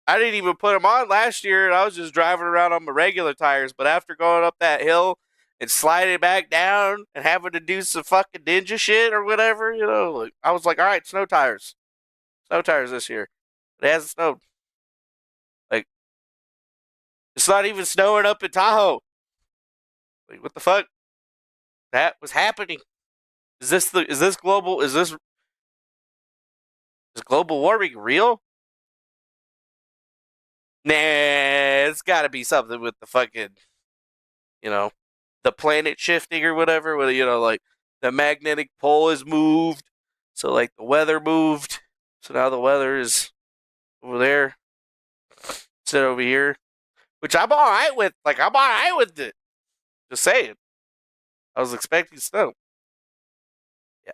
I didn't even put them on last year, and I was just driving around on my regular tires. But after going up that hill and sliding back down and having to do some fucking ninja shit or whatever, you know, like, I was like, all right, snow tires. Snow tires this year. It hasn't snowed. Like, it's not even snowing up in Tahoe. Like, what the fuck? That was happening. Is global warming real? Nah, it's gotta be something with the fucking, you know, the planet shifting or whatever, where, you know, like, the magnetic pole is moved, so, like, the weather moved, so now the weather is over there, instead of over here, which I'm alright with. Like, I'm alright with it. Just saying. I was expecting snow. Yeah.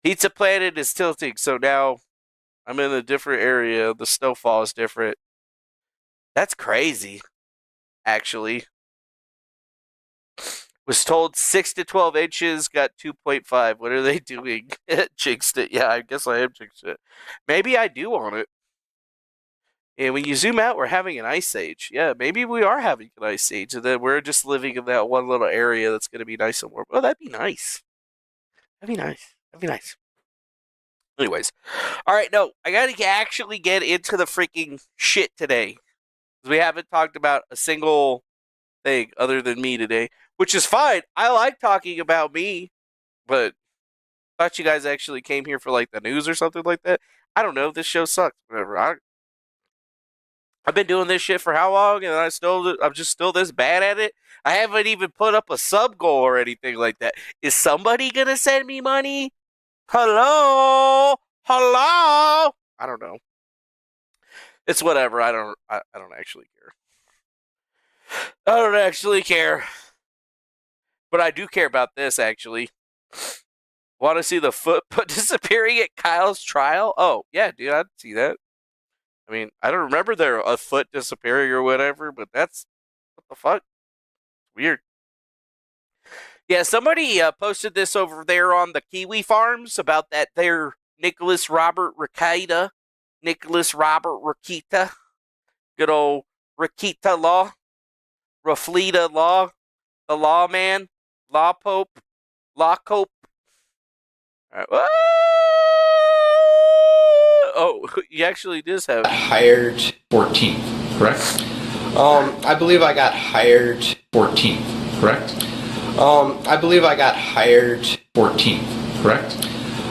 Pizza Planet is tilting, so now I'm in a different area. The snowfall is different. That's crazy, actually. Was told 6 to 12 inches, got 2.5. What are they doing? Jinxed it. Yeah, I guess I am jinxed it. Maybe I do want it. And when you zoom out, we're having an ice age. Yeah, maybe we are having an ice age, and then we're just living in that one little area that's going to be nice and warm. Oh, that'd be nice. That'd be nice. That'd be nice. Anyways. All right, no, I got to actually get into the freaking shit today. We haven't talked about a single thing other than me today, which is fine. I like talking about me, but I thought you guys actually came here for, like, the news or something like that. I don't know. This show sucks. Whatever. I've been doing this shit for how long, and I'm just still this bad at it? I haven't even put up a sub goal or anything like that. Is somebody gonna send me money? Hello? I don't know. It's whatever. I don't actually care. I don't actually care. But I do care about this, actually. Want to see the foot disappearing at Kyle's trial? Oh, yeah, dude, I'd see that. I mean, I don't remember a foot disappearing or whatever, but that's, what the fuck? Weird. Yeah, somebody posted this over there on the Kiwi Farms about that there Nicholas Robert Rekieta Nicholas Robert Rekieta. Good old Rekieta Law. Raflita Law. The Lawman. Law Pope. Law Cope. All right. Oh, he actually does have. Hired 14th, correct? I believe I got hired 14th, correct? I believe I got hired 14th, correct?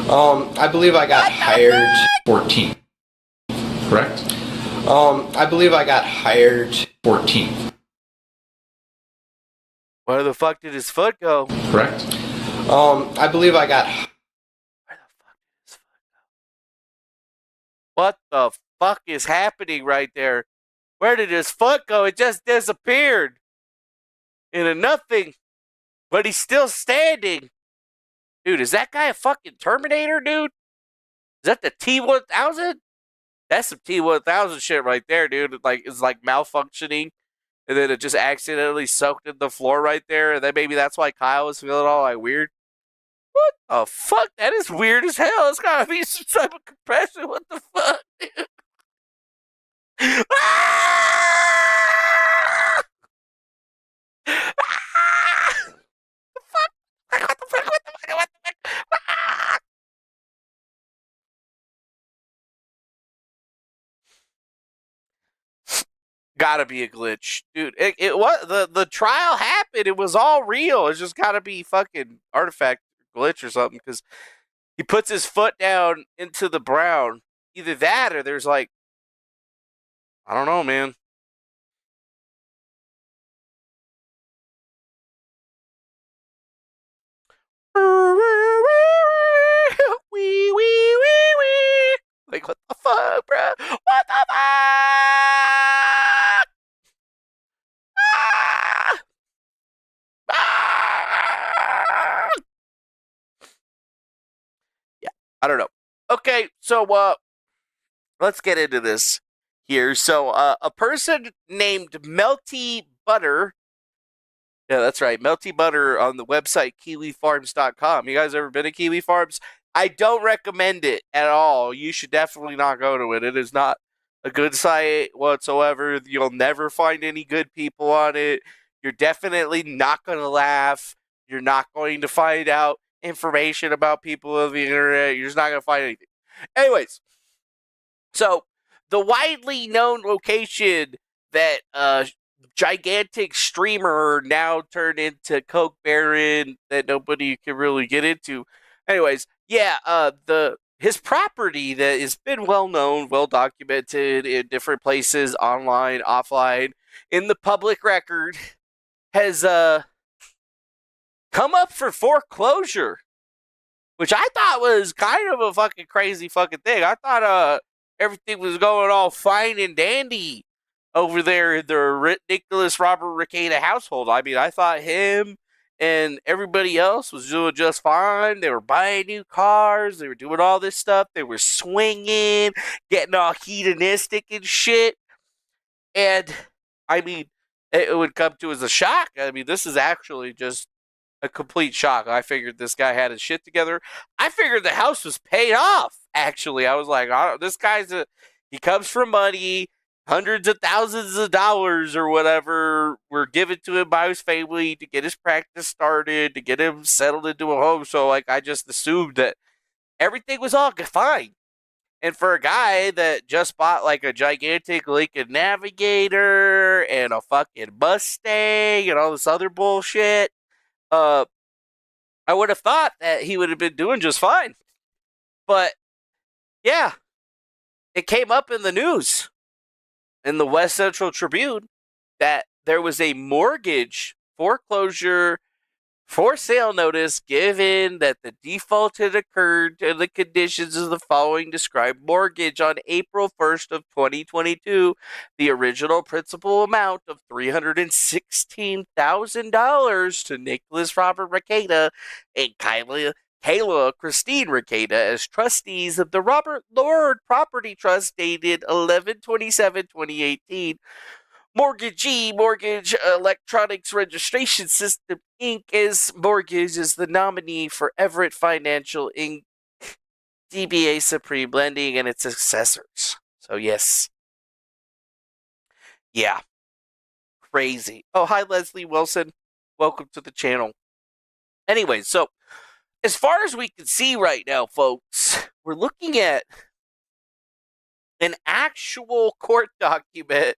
I believe I got hired 14th, correct? I believe I got hired 14th. Where the fuck did his foot go? Correct? I believe I got... Where the fuck did his foot go? What the fuck is happening right there? Where did his foot go? It just disappeared into nothing. But he's still standing. Dude, is that guy a fucking Terminator, dude? Is that the T-1000? That's some T-1000 shit right there, dude. It's like malfunctioning. And then it just accidentally soaked in the floor right there. And then maybe that's why Kyle was feeling all like weird. What the fuck? That is weird as hell. It's gotta be some type of compression. What the fuck, dude? Ah! Ah! The fuck? What the fuck? What the fuck? What the fuck? Ah! Gotta be a glitch, dude. It was the trial happened. It was all real. It's just gotta be fucking artifact glitch or something, because he puts his foot down into the brown. Either that or there's like, I don't know, man. Like, what the fuck, bro? What the fuck? Ah! Ah! Yeah, I don't know. Okay, so let's get into this here. So a person named Melty Butter. Yeah, that's right. Melty Butter on the website kiwifarms.com. You guys ever been to Kiwi Farms? I don't recommend it at all. You should definitely not go to it. It is not a good site whatsoever. You'll never find any good people on it. You're definitely not going to laugh. You're not going to find out information about people on the internet. You're just not going to find anything. Anyways, so the widely known location that gigantic streamer now turned into Coke Baron that nobody can really get into. Anyways, yeah, his property that has been well known, well documented in different places, online, offline, in the public record, has come up for foreclosure, which I thought was kind of a fucking crazy fucking thing. I thought everything was going all fine and dandy over there in the Nicholas Robert Rekieta household. I mean, I thought him and everybody else was doing just fine. They were buying new cars. They were doing all this stuff. They were swinging, getting all hedonistic and shit. And, I mean, it would come to as a shock. I mean, this is actually just a complete shock. I figured this guy had his shit together. I figured the house was paid off, actually. I was like, this guy's he comes from money. Hundreds of thousands of dollars or whatever were given to him by his family to get his practice started, to get him settled into a home. So, like, I just assumed that everything was all fine. And for a guy that just bought, like, a gigantic Lincoln Navigator and a fucking Mustang and all this other bullshit, I would have thought that he would have been doing just fine. But, yeah, it came up in the news. In the West Central Tribune, that there was a mortgage foreclosure for sale notice given that the default had occurred and the conditions of the following described mortgage on April 1st of 2022. The original principal amount of $316,000 to Nicholas Robert Rekieta and Kayla Christine Rekieta as trustees of the Robert Lord Property Trust dated 11/27/2018. Mortgagee Mortgage Electronics Registration System Inc. as mortgage is the nominee for Everett Financial Inc., DBA Supreme Lending, and its successors. So, yes. Yeah. Crazy. Oh, hi, Leslie Wilson. Welcome to the channel. Anyway, so as far as we can see right now, folks, we're looking at an actual court document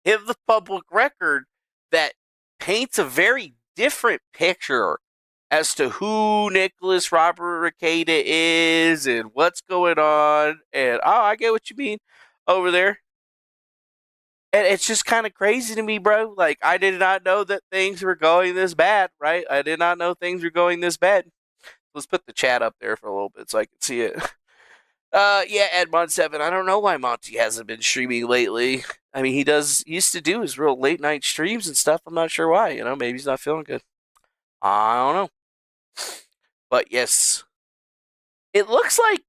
in the public record that paints a very different picture as to who Nicholas Robert Rekieta is and what's going on. And, oh, I get what you mean over there. And it's just kind of crazy to me, bro. Like, I did not know that things were going this bad, right? I did not know things were going this bad. Let's put the chat up there for a little bit so I can see it. Yeah, Edmond7. I don't know why Monty hasn't been streaming lately. I mean, he used to do his real late night streams and stuff. I'm not sure why. Maybe he's not feeling good. I don't know. But yes, it looks like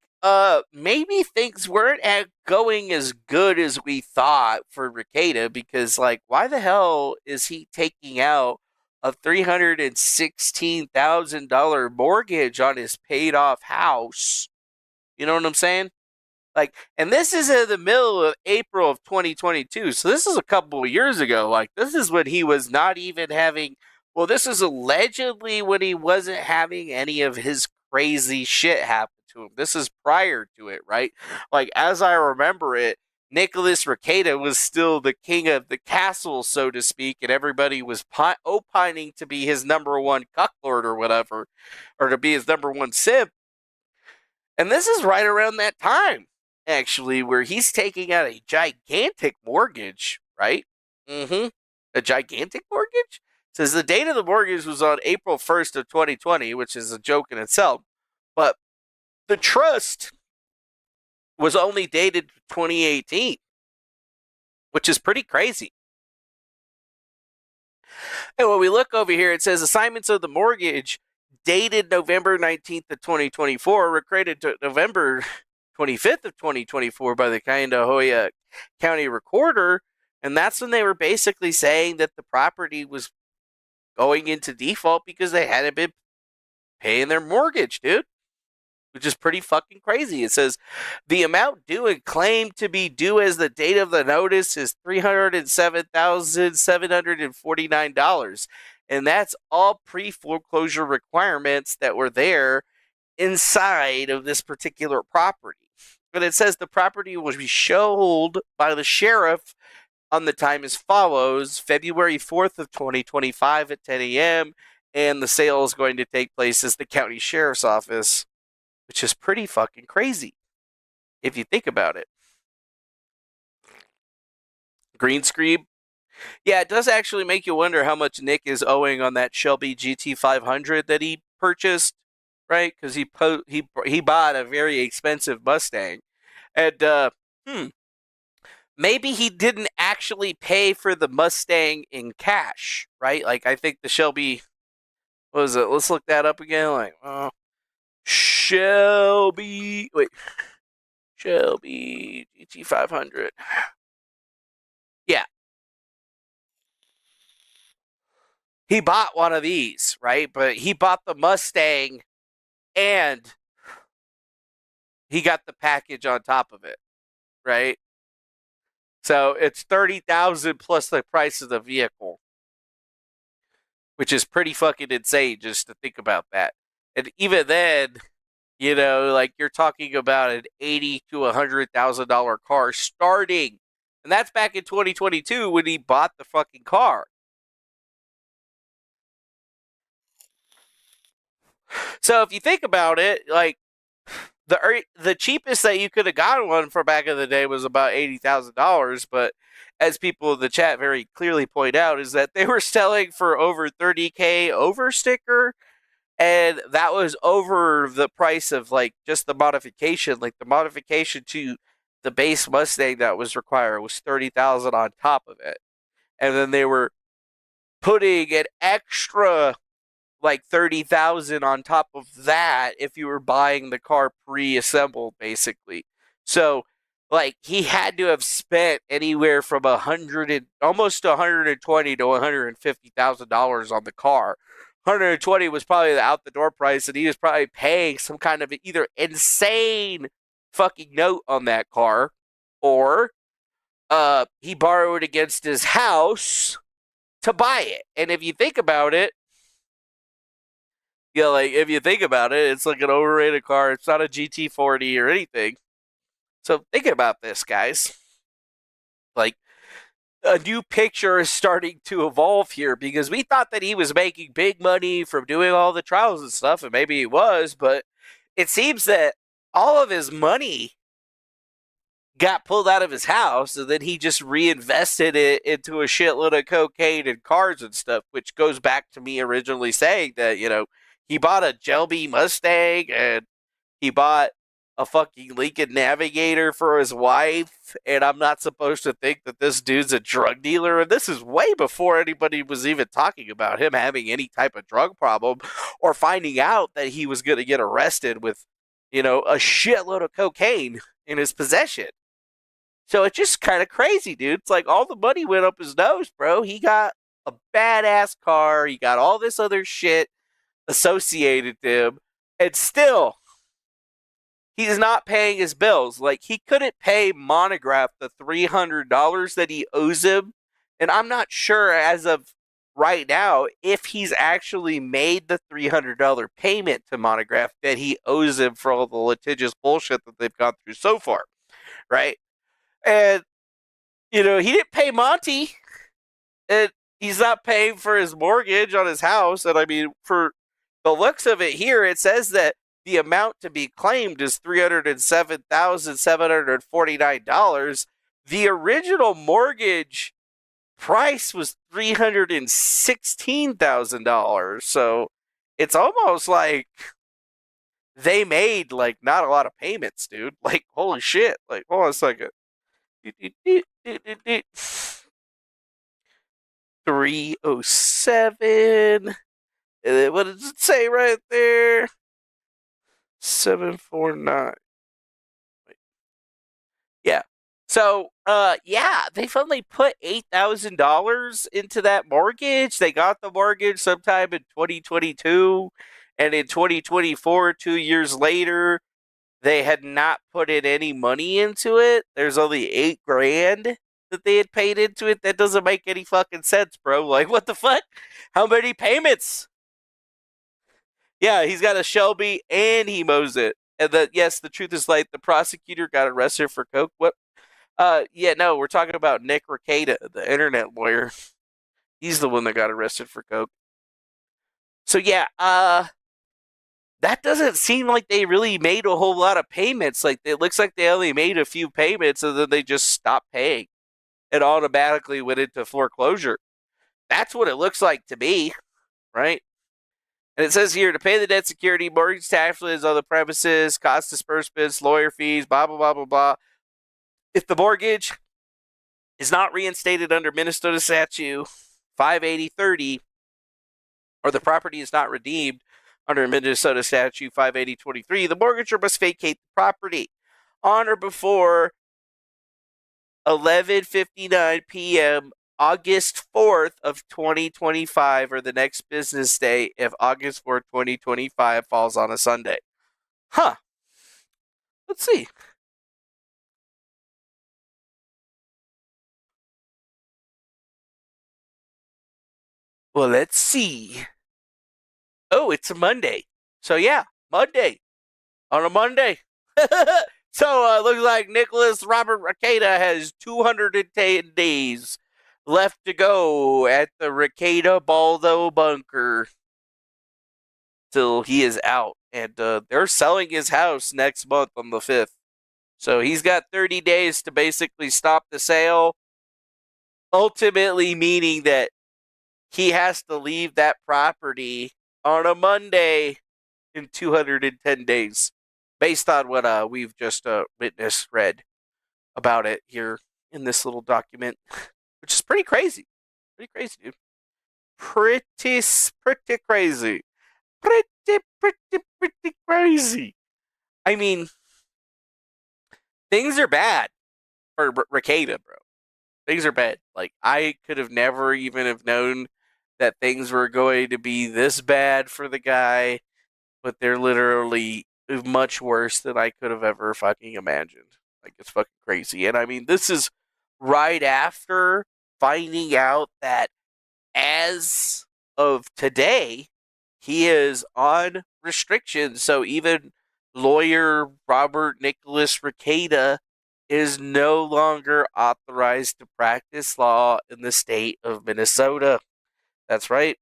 maybe things weren't going as good as we thought for Rekieta, because like, why the hell is he taking out a $316,000 mortgage on his paid off house? You know what I'm saying? Like, and this is in the middle of April of 2022. So this is a couple of years ago. Like, this is when he was not even having, well, this is allegedly when he wasn't having any of his crazy shit happen to him. This is prior to it, right? Like, as I remember it, Nicholas Rekieta was still the king of the castle, so to speak, and everybody was opining to be his number one cucklord or whatever, or to be his number one simp. And this is right around that time, actually, where he's taking out a gigantic mortgage, right? A gigantic mortgage? It says the date of the mortgage was on April 1st of 2020, which is a joke in itself. But the trust was only dated 2018, which is pretty crazy. And when we look over here, it says assignments of the mortgage dated November 19th of 2024, recorded to November 25th of 2024 by the Cuyahoga County Recorder, and that's when they were basically saying that the property was going into default because they hadn't been paying their mortgage, dude. Which is pretty fucking crazy. It says the amount due and claimed to be due as the date of the notice is $307,749. And that's all pre-foreclosure requirements that were there inside of this particular property. But it says the property will be sold by the sheriff on the time as follows: February 4th of 2025 at 10 a.m. And the sale is going to take place at the county sheriff's office, which is pretty fucking crazy if you think about it. Green screen. Yeah, it does actually make you wonder how much Nick is owing on that Shelby GT500 that he purchased, right? Because he bought a very expensive Mustang, and maybe he didn't actually pay for the Mustang in cash, right? Like, I think the Shelby, what was it? Let's look that up again. Like, Shelby GT500. Yeah. He bought one of these, right? But he bought the Mustang and he got the package on top of it, right? So it's $30,000 plus the price of the vehicle, which is pretty fucking insane just to think about that. And even then, like, you're talking about an $80,000 to $100,000 car starting, and that's back in 2022 when he bought the fucking car. So if you think about it, like, the cheapest that you could have gotten one for back in the day was about $80,000, but as people in the chat very clearly point out, is that they were selling for over $30,000 over sticker, and that was over the price of, like, just the modification. Like, the modification to the base Mustang that was required was $30,000 on top of it, and then they were putting an extra like $30,000 on top of that if you were buying the car pre-assembled, basically. So, like, he had to have spent anywhere from almost $120,000 to $150,000 on the car. $120,000 was probably the out the door price, and he was probably paying some kind of either insane fucking note on that car, or he borrowed against his house to buy it. And if you think about it, it's like an overrated car. It's not a GT40 or anything. So think about this, guys. Like, a new picture is starting to evolve here, because we thought that he was making big money from doing all the trials and stuff, and maybe he was, but it seems that all of his money got pulled out of his house, and then he just reinvested it into a shitload of cocaine and cars and stuff, which goes back to me originally saying that, he bought a Shelby Mustang, and he bought a fucking Lincoln Navigator for his wife, and I'm not supposed to think that this dude's a drug dealer. And this is way before anybody was even talking about him having any type of drug problem, or finding out that he was going to get arrested with, a shitload of cocaine in his possession. So it's just kind of crazy, dude. It's like all the money went up his nose, bro. He got a badass car. He got all this other shit associated to him, and still he's not paying his bills. Like, he couldn't pay Monograph the $300 that he owes him. And I'm not sure as of right now if he's actually made the $300 payment to Monograph that he owes him for all the litigious bullshit that they've gone through so far. Right? And, he didn't pay Monty. And he's not paying for his mortgage on his house. And I mean, for the looks of it here, it says that the amount to be claimed is $307,749. The original mortgage price was $316,000. So it's almost like they made like not a lot of payments, dude. Like, holy shit. Like, hold on a second. 307. And then what does it say right there? 749. Wait. Yeah. So, they finally put $8,000 into that mortgage. They got the mortgage sometime in 2022, and in 2024, 2 years later, they had not put in any money into it. There's only $8,000 that they had paid into it. That doesn't make any fucking sense, bro. Like, what the fuck? How many payments? Yeah, he's got a Shelby and he mows it. And yes, the truth is, like, the prosecutor got arrested for coke. What? No, we're talking about Nick Rekieta, the internet lawyer. He's the one that got arrested for coke. So yeah, that doesn't seem like they really made a whole lot of payments. Like, it looks like they only made a few payments and then they just stopped paying. It automatically went into foreclosure. That's what it looks like to me, right? And it says here, to pay the debt security, mortgage taxes on the premises, cost disbursements, lawyer fees, blah, blah, blah, blah, blah. If the mortgage is not reinstated under Minnesota Statute 58030, or the property is not redeemed under Minnesota Statute 58023, the mortgager must vacate the property on or before 11:59 p.m. August 4th of 2025, or the next business day if August 4th, 2025 falls on a Sunday. Huh. Let's see. Well, let's see. Oh, it's a Monday. So yeah, Monday. On a Monday. So it looks like Nicholas Robert Rekieta has 210 days left to go at the Rekieta Baldo bunker till he is out. And they're selling his house next month on the 5th. So he's got 30 days to basically stop the sale, ultimately meaning that he has to leave that property on a Monday in 210 days, based on what we've just read about it here in this little document, which is pretty crazy. Pretty crazy, dude. Pretty crazy. Pretty crazy. I mean, things are bad for Rekieta, bro. Things are bad. Like, I could have never even have known that things were going to be this bad for the guy, but they're literally much worse than I could have ever fucking imagined. Like, it's fucking crazy. And I mean, this is right after finding out that as of today, he is on restrictions. So even lawyer Robert Nicholas Rekieta is no longer authorized to practice law in the state of Minnesota. That's right.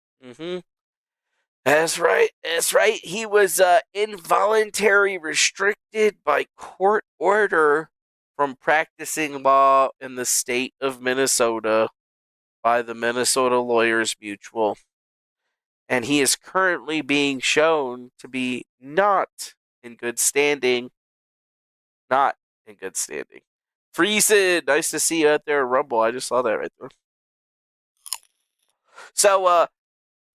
That's right. That's right. He was involuntary restricted by court order from practicing law in the state of Minnesota by the Minnesota Lawyers Mutual. And he is currently being shown to be not in good standing. Not in good standing. Friesen, nice to see you out there, Rumble. I just saw that right there. So,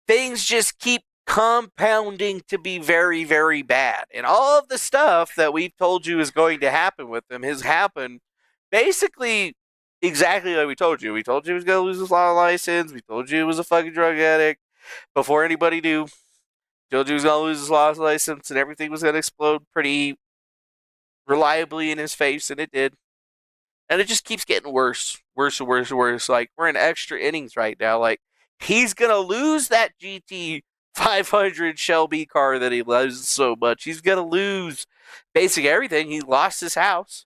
things just keep compounding to be very, very bad. And all of the stuff that we've told you is going to happen with him has happened basically exactly like we told you. We told you he was going to lose his law license. We told you he was a fucking drug addict. Before anybody knew, told you he was going to lose his law license and everything was going to explode pretty reliably in his face, and it did. And it just keeps getting worse. Worse and worse and worse. Like, we're in extra innings right now. Like, he's going to lose that GT 500 Shelby car that he loves so much. He's going to lose basically everything. He lost his house.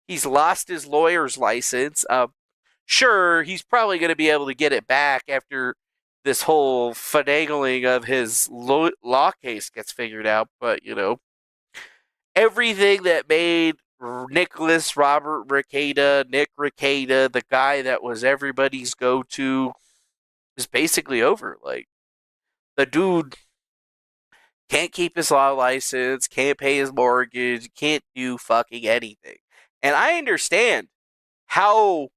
He's lost his lawyer's license. Sure, he's probably going to be able to get it back after this whole finagling of his law case gets figured out. But, you know, everything that made Nicholas Robert Rekieta, Nick Rekieta, the guy that was everybody's go-to, is basically over. Like, the dude can't keep his law license, can't pay his mortgage, can't do fucking anything. And I understand how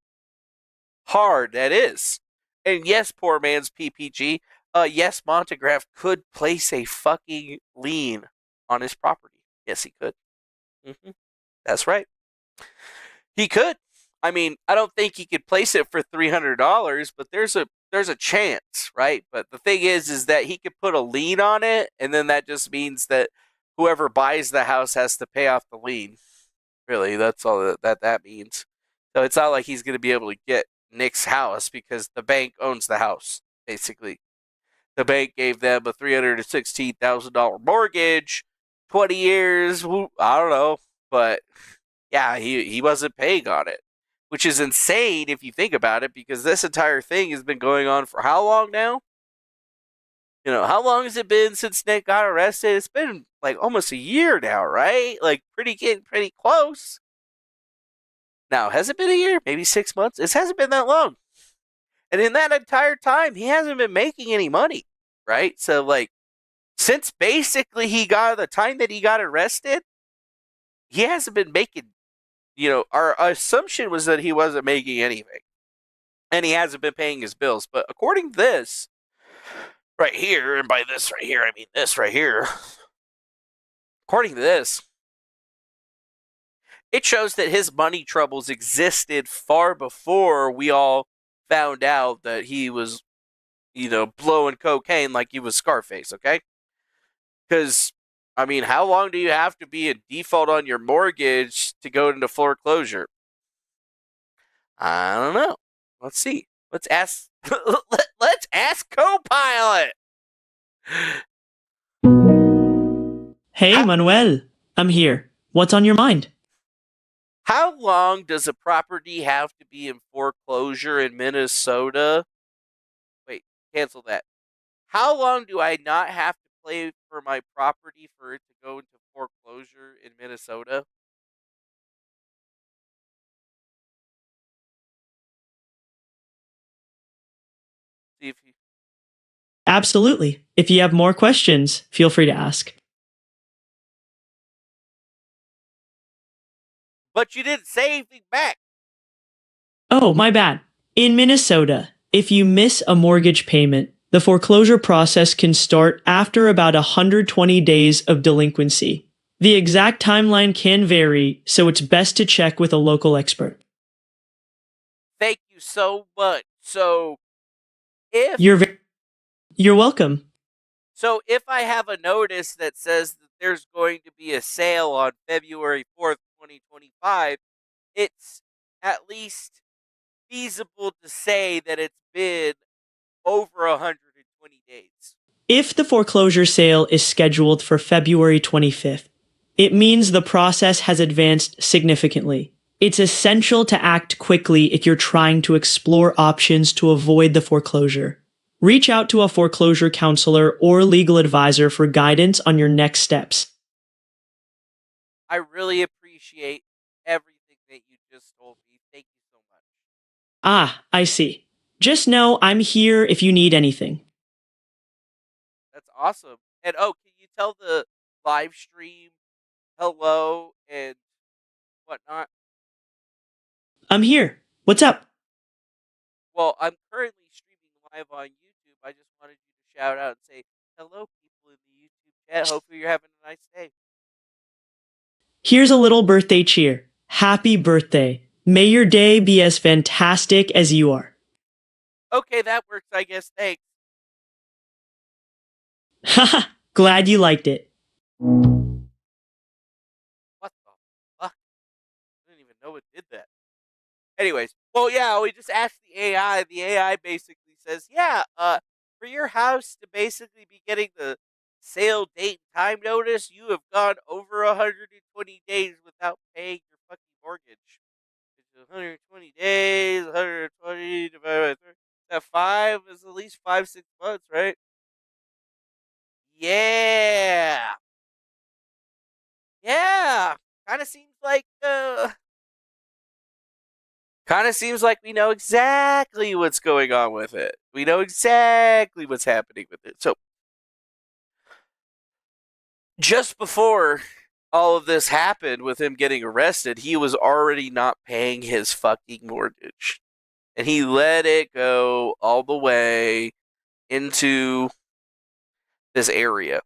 hard that is. And yes, poor man's PPG. Yes, Montegraph could place a fucking lien on his property. Yes, he could. That's right. He could. I mean, I don't think he could place it for $300, but there's a chance, right? But the thing is that he could put a lien on it, and then that just means that whoever buys the house has to pay off the lien. Really, that's all that means. So it's not like he's going to be able to get Nick's house because the bank owns the house, basically. The bank gave them a $316,000 mortgage, 20 years, I don't know. But, yeah, he wasn't paying on it, which is insane if you think about it, because this entire thing has been going on for how long now? You know, how long has it been since Nick got arrested? It's been, like, almost a year now, right? Like, getting pretty close. Now, has it been a year? Maybe 6 months? It hasn't been that long. And in that entire time, he hasn't been making any money, right? So, like, since basically the time that he got arrested, he hasn't been making, you know, our assumption was that he wasn't making anything. And he hasn't been paying his bills. But according to this, right here, and by this right here, I mean this right here. According to this, it shows that his money troubles existed far before we all found out that he was, you know, blowing cocaine like he was Scarface, okay? Because, I mean, how long do you have to be in default on your mortgage to go into foreclosure? I don't know. Let's see. Let's ask. Let's ask Copilot. Hey, Manuel. I'm here. What's on your mind? How long does a property have to be in foreclosure in Minnesota? Wait, cancel that. How long do I not have to pay for my property for it to go into foreclosure in Minnesota? See if you. Absolutely. If you have more questions, feel free to ask. But you didn't say anything back. Oh, my bad. In Minnesota, if you miss a mortgage payment, the foreclosure process can start after about 120 days of delinquency. The exact timeline can vary, so it's best to check with a local expert. Thank you so much. So, if You're welcome. So if I have a notice that says that there's going to be a sale on February 4th, 2025, it's at least feasible to say that it's been over 120 days. If the foreclosure sale is scheduled for February 25th, it means the process has advanced significantly. It's essential to act quickly if you're trying to explore options to avoid the foreclosure. Reach out to a foreclosure counselor or legal advisor for guidance on your next steps. I really appreciate everything that you just told me. Thank you so much. Ah, I see. Just know I'm here if you need anything. That's awesome. And oh, can you tell the live stream hello and whatnot? I'm here. What's up? Well, I'm currently streaming live on YouTube. I just wanted you to shout out and say hello, people in the YouTube chat. Hopefully, you're having a nice day. Here's a little birthday cheer. Happy birthday. May your day be as fantastic as you are. Okay, that works, I guess. Thanks. Haha, glad you liked it. What the fuck? I didn't even know it did that. Anyways, well, yeah, we just asked the AI. The AI basically says, yeah, for your house to basically be getting the sale date and time notice, you have gone over 120 days without paying your fucking mortgage. It's 120 days, 120 divided by 3. That 5 is at least 5-6 months, right? Yeah. Yeah. Kind of seems like we know exactly what's going on with it. We know exactly what's happening with it. So, just before all of this happened with him getting arrested, he was already not paying his fucking mortgage. And he let it go all the way into this area.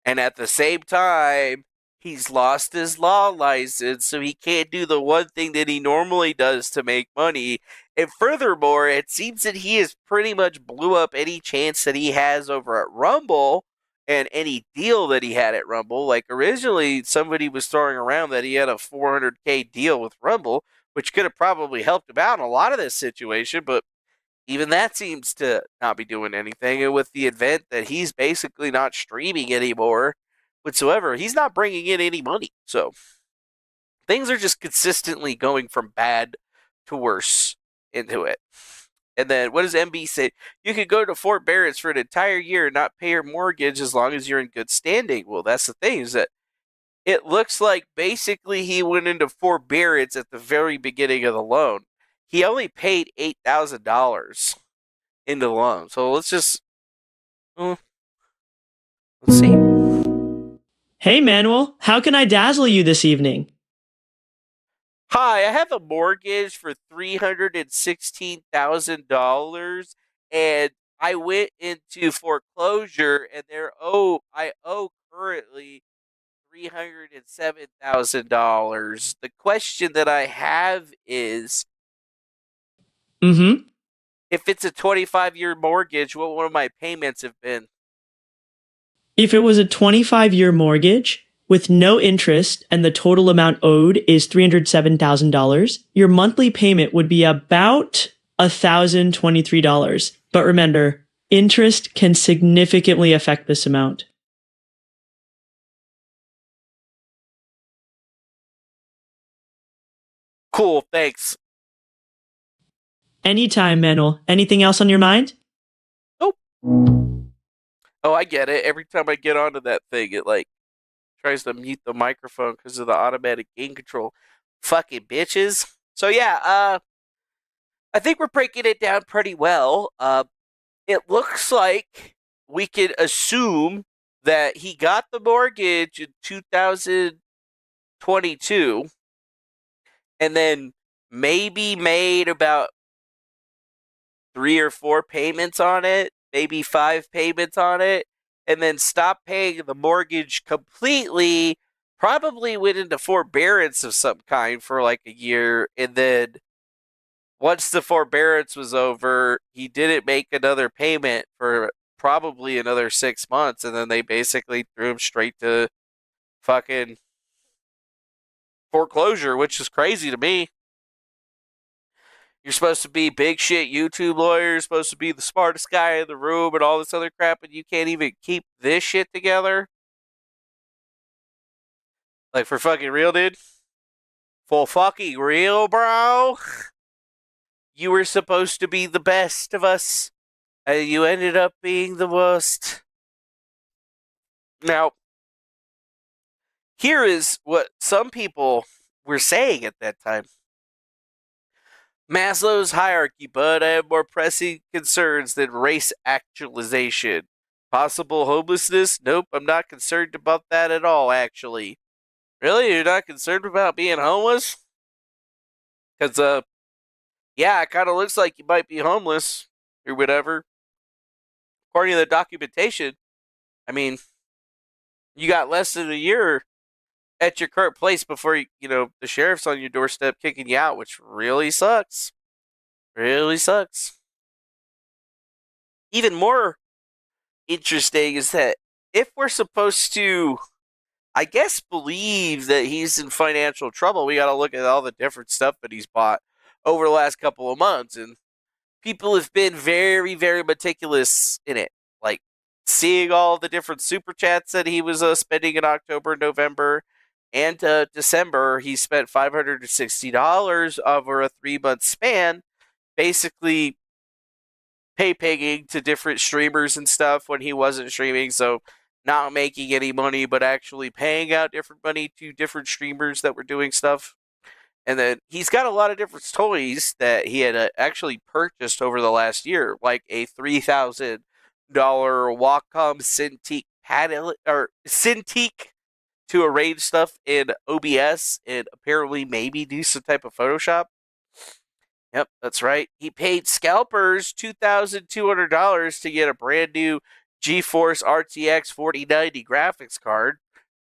And at the same time, he's lost his law license, so he can't do the one thing that he normally does to make money. And furthermore, it seems that he has pretty much blew up any chance that he has over at Rumble and any deal that he had at Rumble. Like, originally, somebody was throwing around that he had a $400K deal with Rumble, which could have probably helped him out in a lot of this situation, but even that seems to not be doing anything. And with the event that he's basically not streaming anymore whatsoever, he's not bringing in any money. So things are just consistently going from bad to worse into it. And then what does MB say? You could go to Fort Barrett's for an entire year and not pay your mortgage as long as you're in good standing. Well, that's the thing, is that it looks like basically he went into Fort Barrett's at the very beginning of the loan. He only paid $8,000 into the loan. So let's just let's see. Hey, Manuel, how can I dazzle you this evening? Hi, I have a mortgage for $316,000, and I went into foreclosure, and I owe currently $307,000. The question that I have is, if it's a 25-year mortgage, what would my payments have been? If it was a 25-year mortgage with no interest and the total amount owed is $307,000, your monthly payment would be about $1,023. But remember, interest can significantly affect this amount. Cool, thanks. Anytime, Manuel. Anything else on your mind? Nope. Oh, I get it. Every time I get onto that thing, it tries to mute the microphone because of the automatic gain control. Fucking bitches. So yeah, I think we're breaking it down pretty well. It looks like we could assume that he got the mortgage in 2022 and then maybe made about 3 or 4 payments on it, maybe 5 payments on it, and then stopped paying the mortgage completely, probably went into forbearance of some kind for like a year, and then once the forbearance was over, he didn't make another payment for probably another 6 months, and then they basically threw him straight to fucking foreclosure, which is crazy to me. You're supposed to be big shit YouTube lawyer. You're supposed to be the smartest guy in the room and all this other crap, and you can't even keep this shit together? Like, for fucking real, dude? For fucking real, bro? You were supposed to be the best of us, and you ended up being the worst. Now, here is what some people were saying at that time. Maslow's hierarchy, but I have more pressing concerns than race actualization. Possible homelessness? Nope, I'm not concerned about that at all, actually. Really? You're not concerned about being homeless? Because, yeah, it kind of looks like you might be homeless or whatever. According to the documentation, I mean, you got less than a year at your current place before, the sheriff's on your doorstep kicking you out, which really sucks. Really sucks. Even more interesting is that if we're supposed to, I guess, believe that he's in financial trouble, we got to look at all the different stuff that he's bought over the last couple of months. And people have been very, very meticulous in it. Like, seeing all the different super chats that he was spending in October, November, and December. He spent $560 over a 3-month span, basically pay-pigging to different streamers and stuff when he wasn't streaming, so not making any money, but actually paying out different money to different streamers that were doing stuff. And then he's got a lot of different toys that he had actually purchased over the last year, like a $3,000 Wacom Cintiq to arrange stuff in OBS and apparently maybe do some type of Photoshop. Yep, that's right. He paid scalpers $2,200 to get a brand new GeForce RTX 4090 graphics card.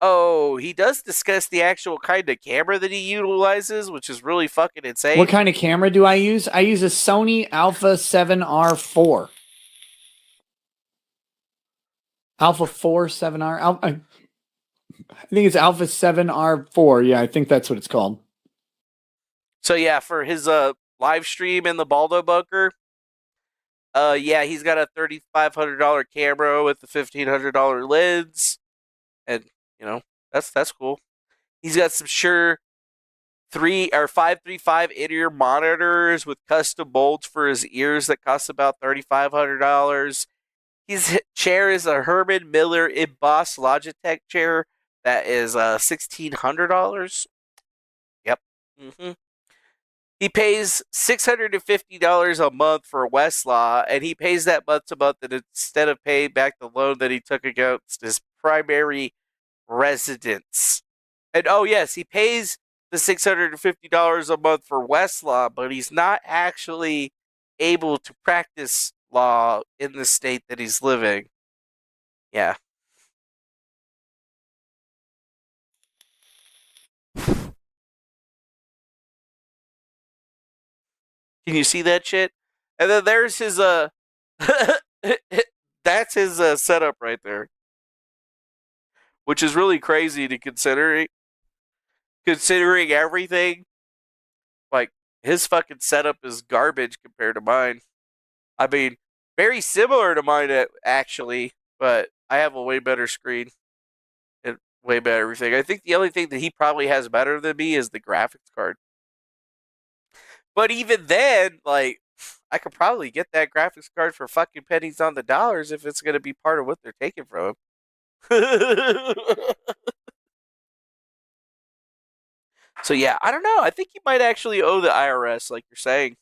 Oh, he does discuss the actual kind of camera that he utilizes, which is really fucking insane. What kind of camera do I use? I use a Sony Alpha 7R4. Alpha 4 7R. I think it's Alpha 7R4. Yeah, I think that's what it's called. So yeah, for his live stream in the Baldo bunker, yeah, he's got a $3,500 camera with a $1,500 lens, and that's cool. He's got some Shure 535 in-ear monitors with custom molds for his ears that cost about $3,500. His chair is a Herman Miller embossed Logitech chair that is $1,600. Yep. He pays $650 a month for Westlaw, and he pays that month to month instead of paying back the loan that he took against his primary residence. And oh yes, he pays the $650 a month for Westlaw, but he's not actually able to practice law in the state that he's living. Yeah. Can you see that shit? And then there's his that's his setup right there, which is really crazy to considering everything. Like, his fucking setup is garbage compared to mine. I mean, very similar to mine actually, but I have a way better screen and way better everything. I think the only thing that he probably has better than me is the graphics card. But even then, like, I could probably get that graphics card for fucking pennies on the dollars if it's going to be part of what they're taking from him. So yeah, I don't know. I think you might actually owe the IRS, like you're saying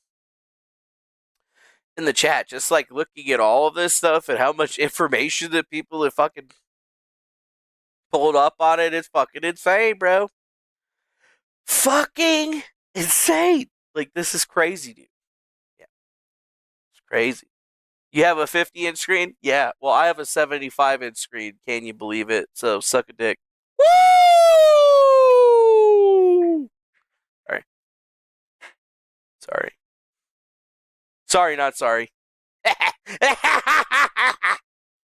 in the chat. Just like looking at all of this stuff and how much information that people have fucking pulled up on it is fucking insane, bro. Fucking insane. Like, this is crazy, dude. Yeah. It's crazy. You have a 50-inch screen? Yeah. Well, I have a 75-inch screen. Can you believe it? So, suck a dick. Woo! Sorry. Sorry. Sorry, not sorry.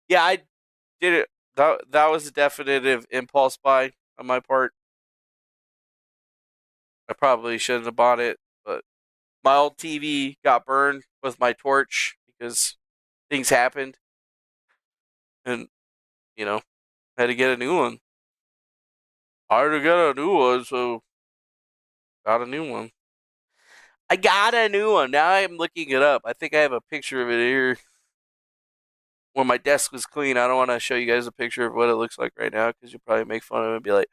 Yeah, I did it. That was a definitive impulse buy on my part. I probably shouldn't have bought it, but my old TV got burned with my torch because things happened. And, you know, had to get a new one. I had to get a new one, so got a new one. I got a new one. Now I'm looking it up. I think I have a picture of it here. When my desk was clean, I don't want to show you guys a picture of what it looks like right now because you'll probably make fun of it and be like,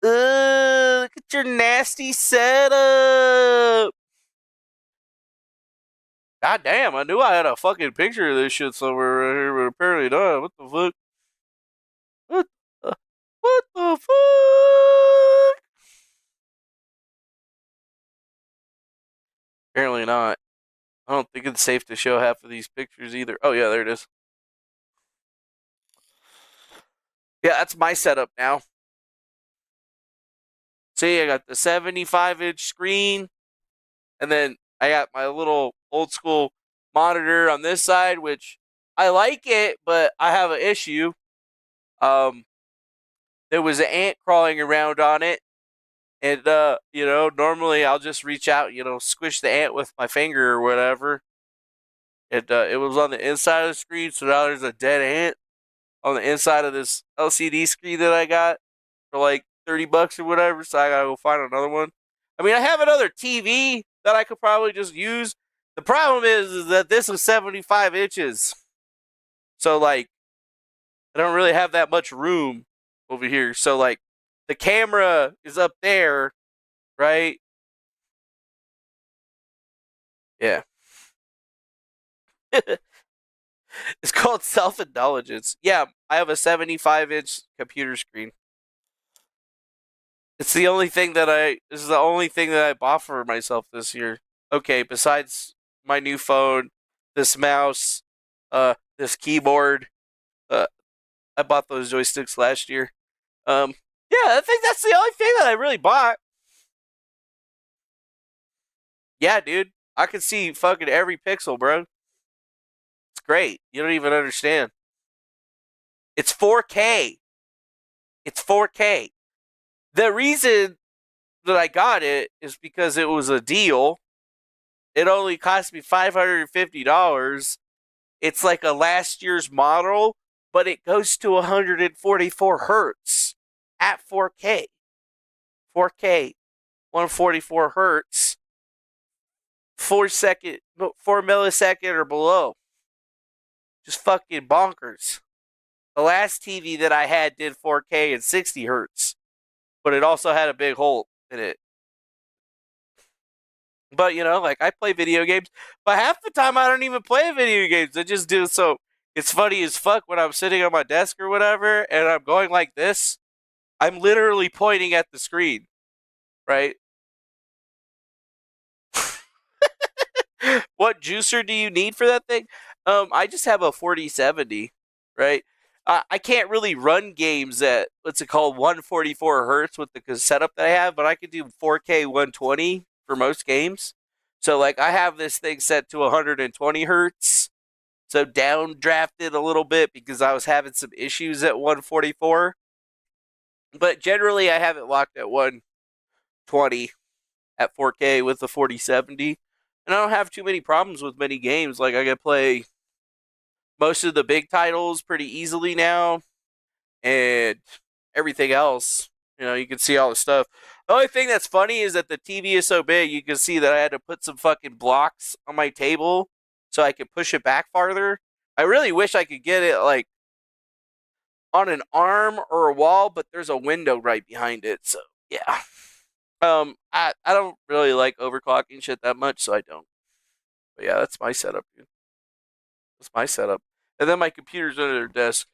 ugh, look at your nasty setup. God damn, I knew I had a fucking picture of this shit somewhere right here, but apparently not. What the fuck? What the fuck? Apparently not. I don't think it's safe to show half of these pictures either. Oh, yeah, there it is. Yeah, that's my setup now. See, I got the 75-inch screen, and then I got my little old school monitor on this side, which I like it, but I have an issue. There was an ant crawling around on it, and normally I'll just reach out, squish the ant with my finger or whatever. And it was on the inside of the screen, so now there's a dead ant on the inside of this LCD screen that I got for like $30 or whatever, so I gotta go find another one. I mean, I have another TV that I could probably just use. The problem is that this is 75 inches. So, like, I don't really have that much room over here. So, like, the camera is up there, right? Yeah. It's called self-indulgence. Yeah, I have a 75-inch computer screen. This is the only thing that I bought for myself this year. Okay, besides my new phone, this mouse, this keyboard, I bought those joysticks last year. Yeah, I think that's the only thing that I really bought. Yeah, dude, I can see fucking every pixel, bro. It's great. You don't even understand. It's 4K. It's 4K. The reason that I got it is because it was a deal. It only cost me $550. It's like a last year's model, but it goes to 144 hertz at 4K. 4K, 144 hertz, 4 millisecond or below. Just fucking bonkers. The last TV that I had did 4K and 60 hertz, but it also had a big hole in it. But, like, I play video games, but half the time I don't even play video games. I just do. So it's funny as fuck when I'm sitting on my desk or whatever, and I'm going like this. I'm literally pointing at the screen, right? What juicer do you need for that thing? I just have a 4070, right? I can't really run games at, what's it called, 144 hertz with the setup that I have, but I can do 4K 120 for most games. So, like, I have this thing set to 120 hertz. So, downdrafted a little bit because I was having some issues at 144. But generally, I have it locked at 120 at 4K with the 4070. And I don't have too many problems with many games. Like, I can play most of the big titles pretty easily now. And everything else, you can see all the stuff. The only thing that's funny is that the TV is so big, you can see that I had to put some fucking blocks on my table so I could push it back farther. I really wish I could get it, like, on an arm or a wall, but there's a window right behind it, so, yeah. I don't really like overclocking shit that much, so I don't. But yeah, that's my setup, dude. That's my setup. And then my computer's under their desk.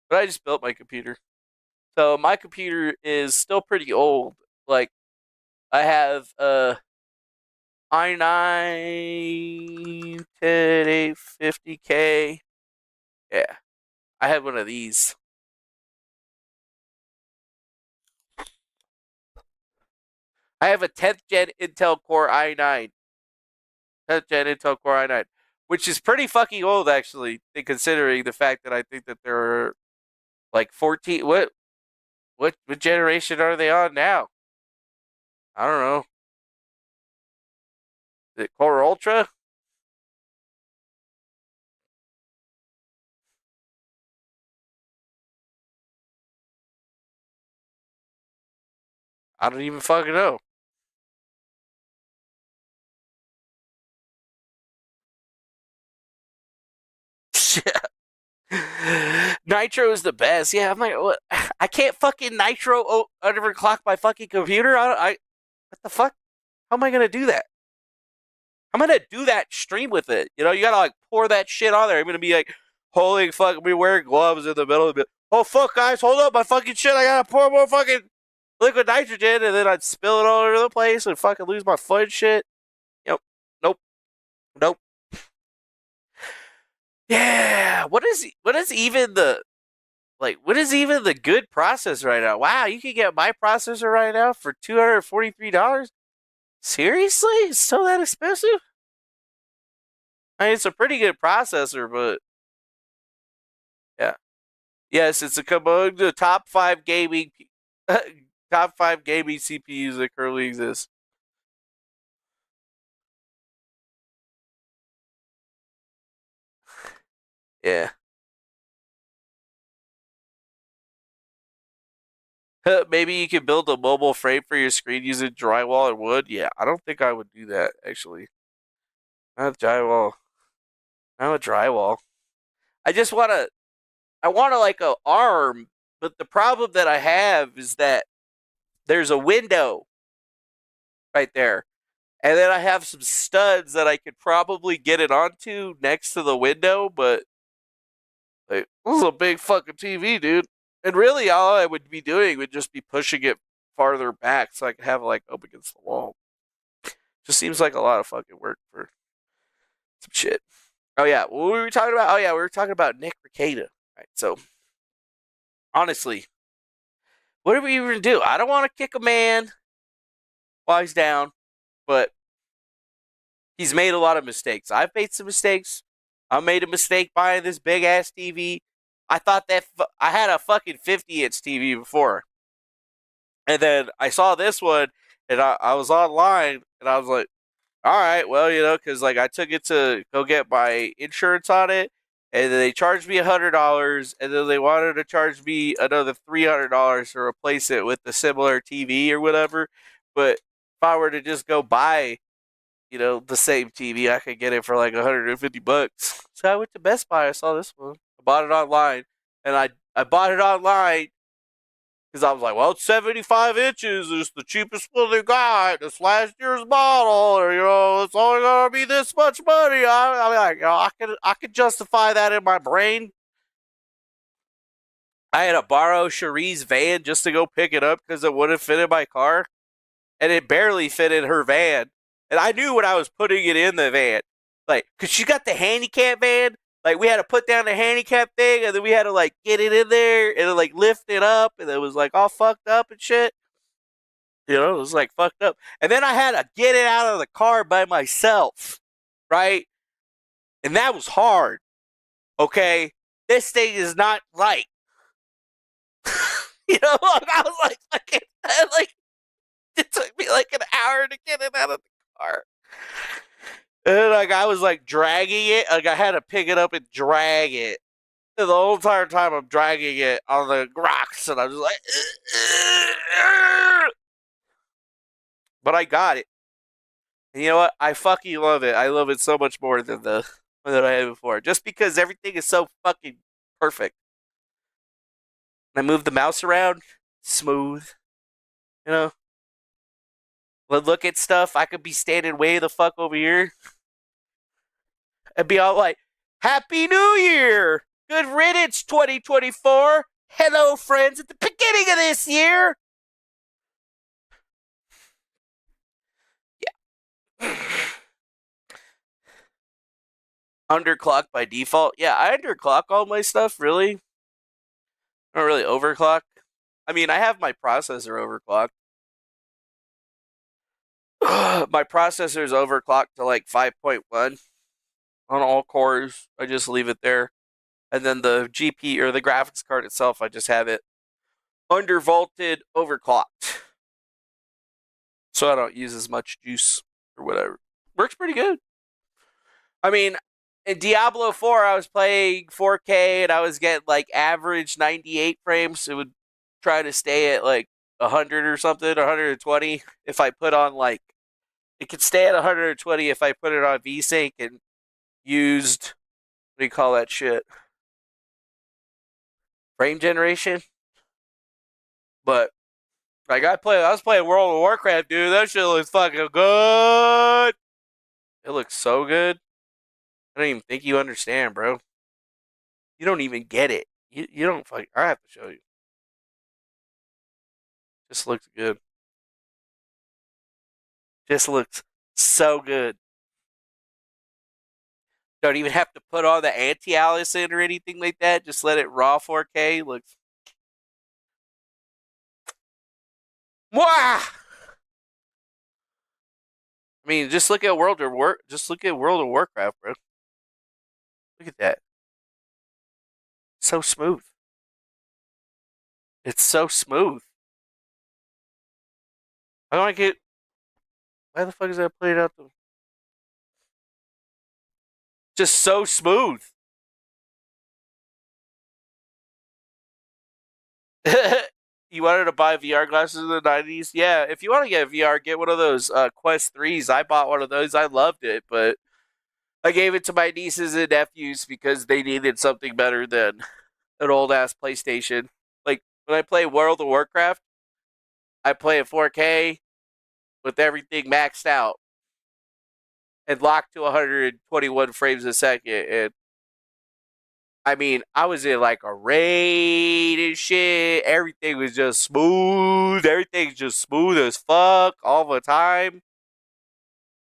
But I just built my computer. So my computer is still pretty old. Like, I have i9 10850K. Yeah. I have one of these. I have a 10th gen Intel Core i9. 10th gen Intel Core i9. Which is pretty fucking old, actually, considering the fact that I think that there are like 14. What generation are they on now? I don't know. The Core Ultra? I don't even fucking know. Nitro is the best. Yeah, I'm like, what? I can't fucking nitro overclock my fucking computer. What the fuck? How am I gonna do that? I'm gonna do that stream with it. You know, you gotta like pour that shit on there. I'm gonna be like, holy fuck, be wearing gloves in the middle of it. Oh fuck, guys, hold up, my fucking shit. I gotta pour more fucking liquid nitrogen, and then I'd spill it all over the place and fucking lose my foot and shit. Yep. Nope. Nope. Yeah. What is even the good processor right now? Wow, you can get my processor right now for $243. Seriously? It's still that expensive? I mean, it's a pretty good processor, but yeah. Yes, it's among the top 5 gaming CPUs that currently exist. Yeah. Maybe you can build a mobile frame for your screen using drywall and wood. Yeah, I don't think I would do that, actually. Not drywall. Not a drywall. I want like a arm, but the problem that I have is that there's a window right there. And then I have some studs that I could probably get it onto next to the window, but like, this is a big fucking TV, dude. And really, all I would be doing would just be pushing it farther back so I could have it like up against the wall. Just seems like a lot of fucking work for some shit. Oh yeah, what were we talking about? Oh yeah, we were talking about Nick Rekieta. Right, so honestly, what do we even do? I don't want to kick a man while he's down, but he's made a lot of mistakes. I've made some mistakes. I made a mistake buying this big ass TV. I thought that I had a fucking 50-inch TV before. And then I saw this one, and I was online, and I was like, all right, well, you know, because like I took it to go get my insurance on it, and then they charged me $100, and then they wanted to charge me another $300 to replace it with a similar TV or whatever. But if I were to just go buy, you know, the same TV, I could get it for like $150. So I went to Best Buy. I saw this one. I bought it online, and I bought it online because I was like, well, it's 75 inches. It's the cheapest one they got. It's last year's model, or you know, it's only gonna be this much money. I'm like, you know, I could justify that in my brain. I had to borrow Cherie's van just to go pick it up because it wouldn't fit in my car, and it barely fit in her van. And I knew when I was putting it in the van, like, cause she got the handicap van. Like, we had to put down the handicap thing, and then we had to, like, get it in there, and, like, lift it up, and it was, like, all fucked up and shit. You know, it was, like, fucked up. And then I had to get it out of the car by myself, right? And that was hard, okay? This thing is not light. You know, I was like, it took me, like, an hour to get it out of the car. And like I was like dragging it, like I had to pick it up and drag it. And the whole entire time I'm dragging it on the rocks, and I was like, but I got it. And you know what? I fucking love it. I love it so much more than the one that I had before, just because everything is so fucking perfect. And I move the mouse around, smooth. You know, look at stuff. I could be standing way the fuck over here. And be all like, Happy New Year! Good riddance, 2024! Hello, friends, at the beginning of this year! Yeah. Underclock by default? Yeah, I underclock all my stuff, really. I don't really overclock. I mean, I have my processor overclocked. My processor is overclocked to like 5.1. On all cores, I just leave it there. And then the GP or the graphics card itself, I just have it undervolted, overclocked. So I don't use as much juice or whatever. Works pretty good. I mean, in Diablo 4, I was playing 4K and I was getting like average 98 frames. It would try to stay at like 100 or something, 120. If I put on like, it could stay at 120 if I put it on VSync and used, what do you call that shit? Frame generation? But, like, I was playing World of Warcraft, dude. That shit looks fucking good. It looks so good. I don't even think you understand, bro. You don't even get it. You don't fucking. I have to show you. Just looks good. Just looks so good. Don't even have to put all the anti-alias in or anything like that. Just let it raw 4K. Looks. Mwah! I mean, just look at World of Warcraft, bro. Look at that. So smooth. It's so smooth. I don't get. Why the fuck is that played out? Just so smooth. You wanted to buy VR glasses in the 90s? Yeah, if you want to get VR, get one of those Quest 3s. I bought one of those. I loved it, but I gave it to my nieces and nephews because they needed something better than an old-ass PlayStation. Like, when I play World of Warcraft, I play at 4K with everything maxed out and locked to 121 frames a second. And I mean, I was in like a raid and shit. Everything was just smooth. Everything's just smooth as fuck all the time.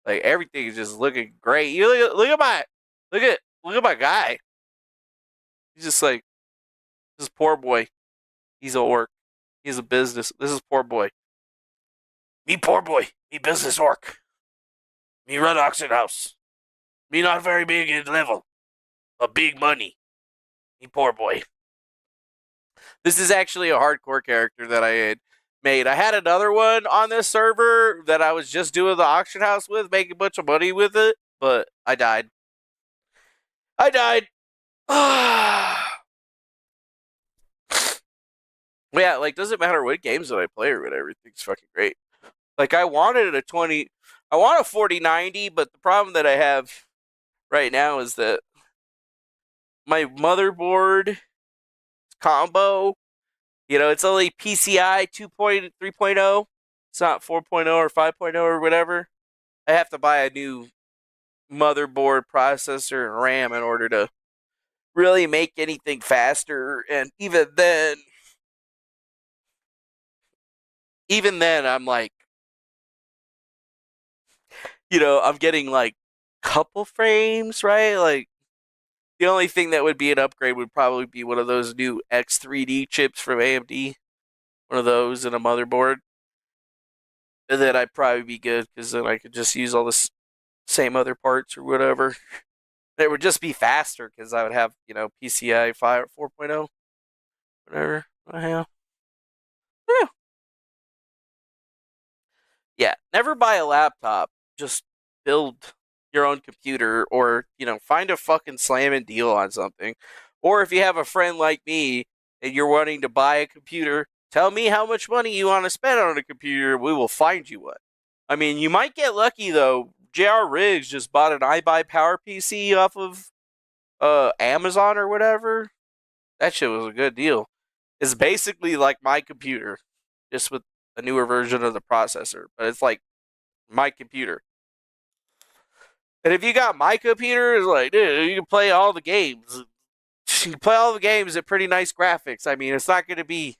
Like everything is just looking great. You look at my guy. He's just like this poor boy. He's at work. He's a business. This is poor boy. Me poor boy. Me business work. Me run auction house. Me not very big in level. But big money. Me poor boy. This is actually a hardcore character that I had made. I had another one on this server that I was just doing the auction house with, making a bunch of money with it, but I died. Yeah, like, doesn't matter what games that I play or whatever, everything's fucking great. Like, I wanted a 4090, but the problem that I have right now is that my motherboard combo, it's only PCI 3.0. It's not 4.0 or 5.0 or whatever. I have to buy a new motherboard, processor, and RAM in order to really make anything faster. And even then, I'm like, I'm getting like couple frames, right? Like, the only thing that would be an upgrade would probably be one of those new X3D chips from AMD. One of those in a motherboard. And then I'd probably be good, because then I could just use all the same other parts or whatever. It would just be faster, because I would have, PCI 5 or 4.0. Whatever. Yeah, never buy a laptop. Just build your own computer, or, find a fucking slamming deal on something. Or if you have a friend like me and you're wanting to buy a computer, tell me how much money you want to spend on a computer. We will find you one. I mean, you might get lucky, though. JR Riggs just bought an iBuy PC off of Amazon or whatever. That shit was a good deal. It's basically like my computer, just with a newer version of the processor. But it's like my computer. And if you got my computer, it's like, dude, you can play all the games. You can play all the games at pretty nice graphics. I mean, it's not going to be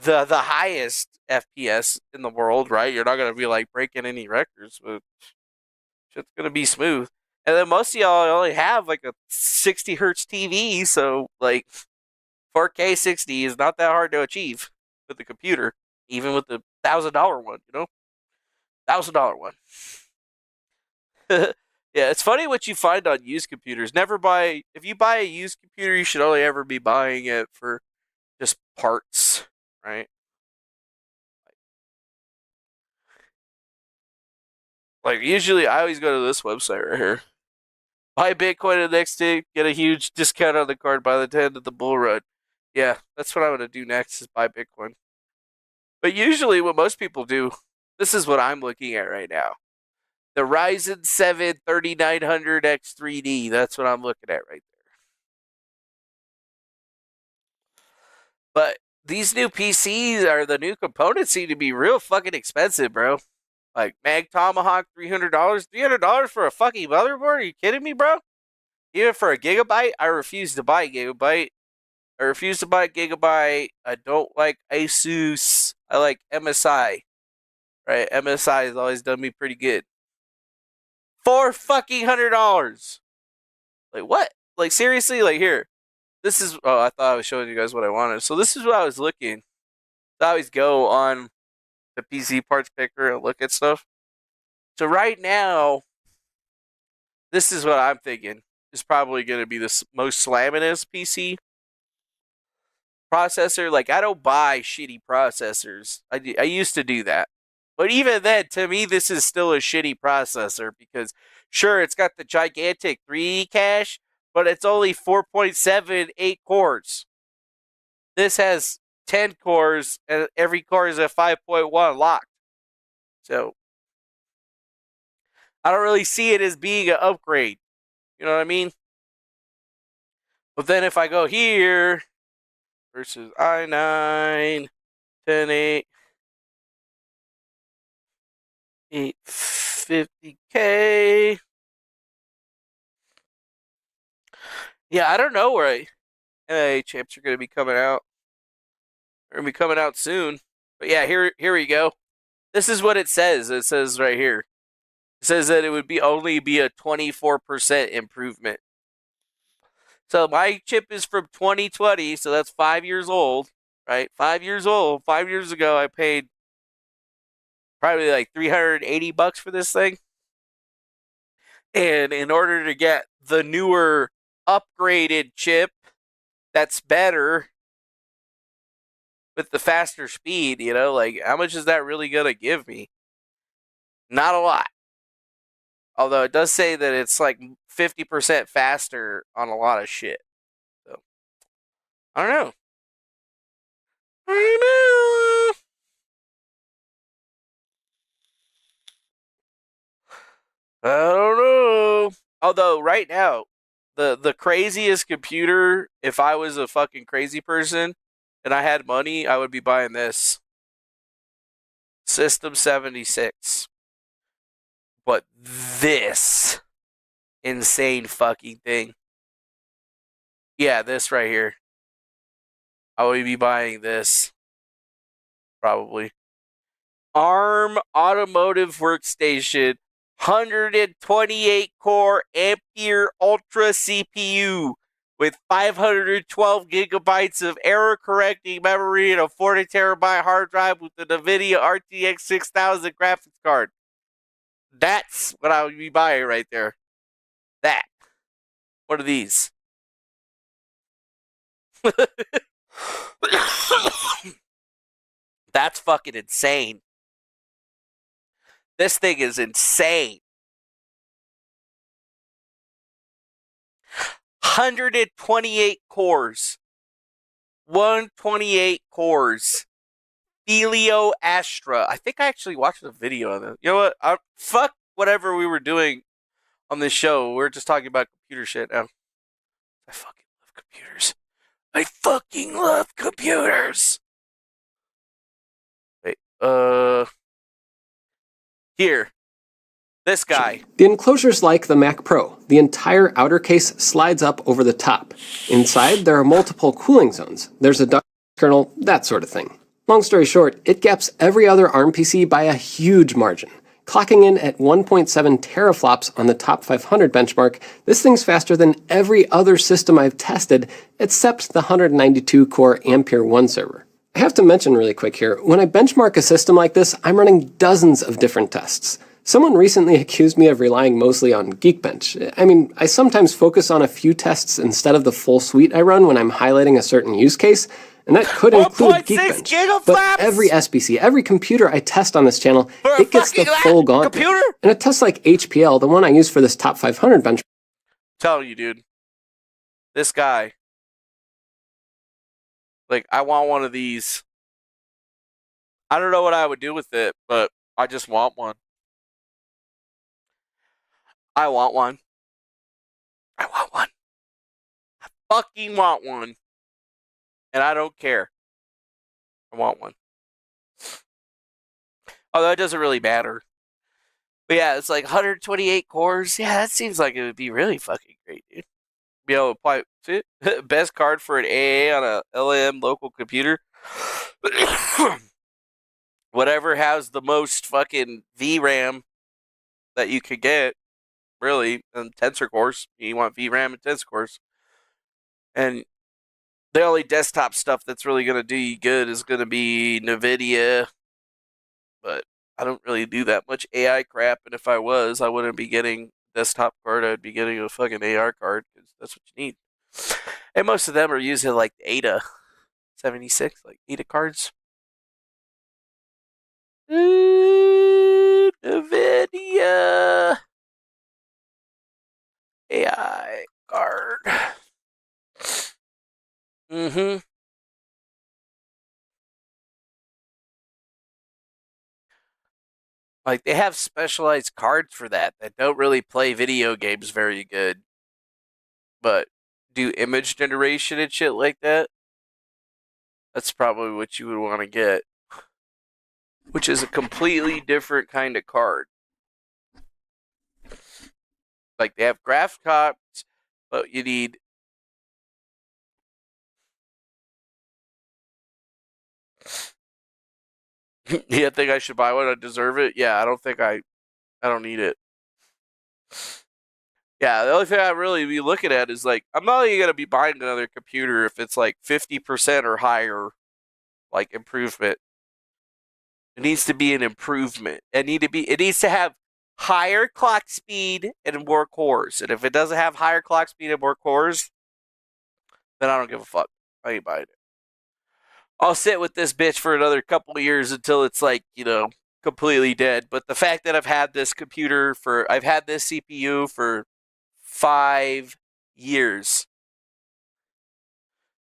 the highest FPS in the world, right? You're not going to be like breaking any records, but shit's going to be smooth. And then most of y'all only have like a 60 hertz TV, so like 4K 60 is not that hard to achieve with the computer, even with the $1,000 one, $1,000 one. Yeah, it's funny what you find on used computers. If you buy a used computer, you should only ever be buying it for just parts, right? Like, usually I always go to this website right here. Buy Bitcoin the next day, get a huge discount on the card by the end of the bull run. Yeah, that's what I'm going to do next is buy Bitcoin. But usually what most people do, this is what I'm looking at right now. The Ryzen 7 3900X3D. That's what I'm looking at right there. But these new PCs or the new components seem to be real fucking expensive, bro. Like Mag Tomahawk, $300. $300 for a fucking motherboard? Are you kidding me, bro? Even for a gigabyte? I refuse to buy gigabyte. I refuse to buy gigabyte. I don't like Asus. I like MSI. Right? MSI has always done me pretty good. For fucking $100. Like what? Like seriously? Like here. This is, oh, I thought I was showing you guys what I wanted. So this is what I was looking. I always go on the PC parts picker and look at stuff. So right now, this is what I'm thinking is probably going to be the most slaminest PC processor. Like, I don't buy shitty processors. I used to do that. But even then, to me, this is still a shitty processor because, sure, it's got the gigantic 3 cache, but it's only 4.78 cores. This has 10 cores, and every core is a 5.1 locked. So, I don't really see it as being an upgrade. You know what I mean? But then if I go here, versus i9, 1080, 850K. Yeah, I don't know where NIA champs are going to be coming out. They're going to be coming out soon. But yeah, here we go. This is what it says. It says right here. It says that it would only be a 24% improvement. So my chip is from 2020, so that's 5 years old, right? 5 years old. 5 years ago, I paid probably like $380 for this thing. And in order to get the newer upgraded chip that's better with the faster speed, you know, like how much is that really going to give me? Not a lot. Although it does say that it's like 50% faster on a lot of shit. So, I don't know. I don't know. Although right now, the craziest computer, if I was a fucking crazy person and I had money, I would be buying this. System 76. But this insane fucking thing. Yeah, this right here. I would be buying this. Probably. ARM Automotive Workstation. 128 core Ampere Ultra CPU with 512 gigabytes of error correcting memory and a 40 terabyte hard drive with the NVIDIA RTX 6000 graphics card. That's what I would be buying right there. That. What are these? That's fucking insane. This thing is insane. 128 cores. 128 cores. Helio Astra. I think I actually watched a video of it. You know what? Fuck whatever we were doing on this show. We're just talking about computer shit now. I fucking love computers. I fucking love computers. Wait, here. This guy. The enclosure's like the Mac Pro. The entire outer case slides up over the top. Inside, there are multiple cooling zones. There's a duct kernel, that sort of thing. Long story short, it gaps every other ARM PC by a huge margin. Clocking in at 1.7 teraflops on the top 500 benchmark, this thing's faster than every other system I've tested, except the 192-core Ampere 1 server. I have to mention really quick here, when I benchmark a system like this, I'm running dozens of different tests. Someone recently accused me of relying mostly on Geekbench. I mean, I sometimes focus on a few tests instead of the full suite I run when I'm highlighting a certain use case, and that could include 1.6 Geekbench. But gigaflops? every SBC, every computer I test on this channel, For a it gets the fucking full gauntlet. computer? And a test like HPL, the one I use for this top 500 bench. Telling you, dude. This guy. Like, I want one of these. I don't know what I would do with it, but I just want one. I want one. I want one. I fucking want one. And I don't care. I want one. Although it doesn't really matter. But yeah, it's like 128 cores. Yeah, that seems like it would be really fucking great, dude. Be able to apply best card for an AA on a LM local computer. Whatever has the most fucking VRAM that you could get, really, and tensor cores. You want VRAM and tensor cores. And the only desktop stuff that's really going to do you good is going to be NVIDIA. But I don't really do that much AI crap, and if I was, I wouldn't be getting a desktop card. I'd be getting a fucking AR card, because that's what you need. And most of them are using like the ADA 76, like ADA cards. NVIDIA AI card. Mm-hmm. Like, they have specialized cards for that don't really play video games very good, but do image generation and shit like that. That's probably what you would want to get, which is a completely different kind of card. Like, they have graph cards, but you need... You think I should buy one? I deserve it? Yeah, I don't think I don't need it. Yeah, the only thing I really be looking at is, like, I'm not even going to be buying another computer if it's like 50% or higher, like, improvement. It needs to be an improvement. It needs to have higher clock speed and more cores. And if it doesn't have higher clock speed and more cores, then I don't give a fuck. I ain't buying it. I'll sit with this bitch for another couple of years until it's like, completely dead. But the fact that I've had this CPU for 5 years.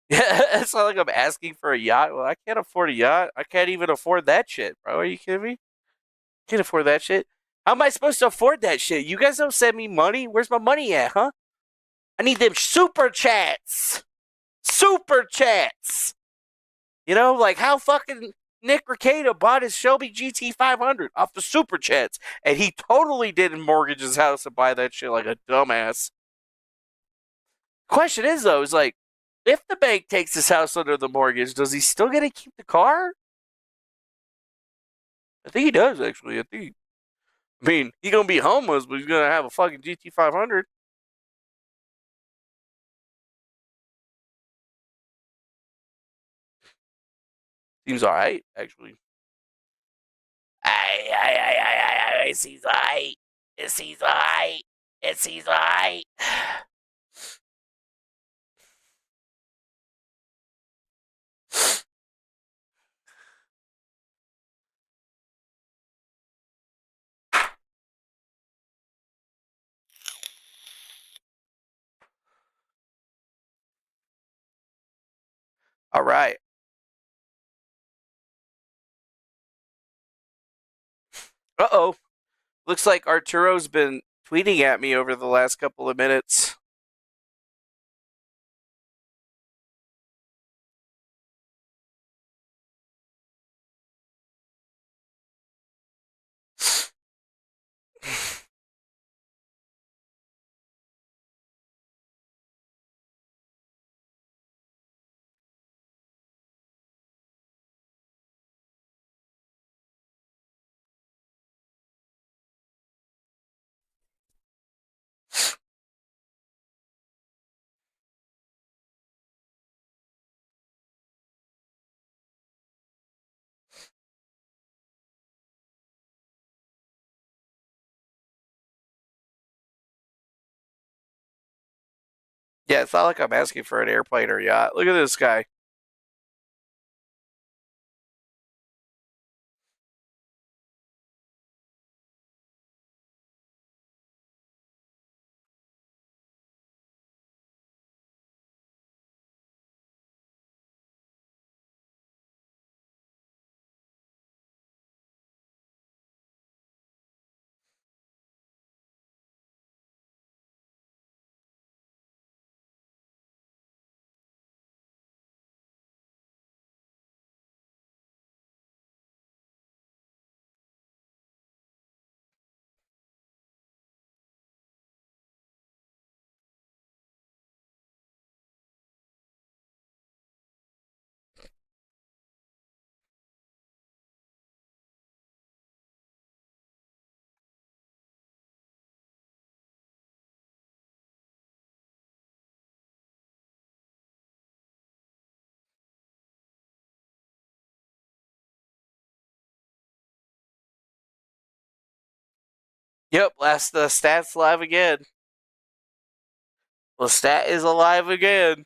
Yeah, it's not like I'm asking for a yacht. Well, I can't afford a yacht. I can't even afford that shit, bro. Are you kidding me? Can't afford that shit. How am I supposed to afford that shit? You guys don't send me money? Where's my money at, huh? I need them super chats. Super chats. Like how fucking Nick Rekieta bought his Shelby GT500 off the super chats. And he totally didn't mortgage his house and buy that shit like a dumbass. Question is, though, like, if the bank takes his house under the mortgage, does he still get to keep the car? I think he does, actually. He's going to be homeless, but he's going to have a fucking GT500. Seems alright, actually. It seems alright. It seems alright. It seems alright. All right. Uh-oh. Looks like Arturo's been tweeting at me over the last couple of minutes. Yeah, it's not like I'm asking for an airplane or yacht. Look at this guy. Yep, last Stat's live again. Lestat is alive again.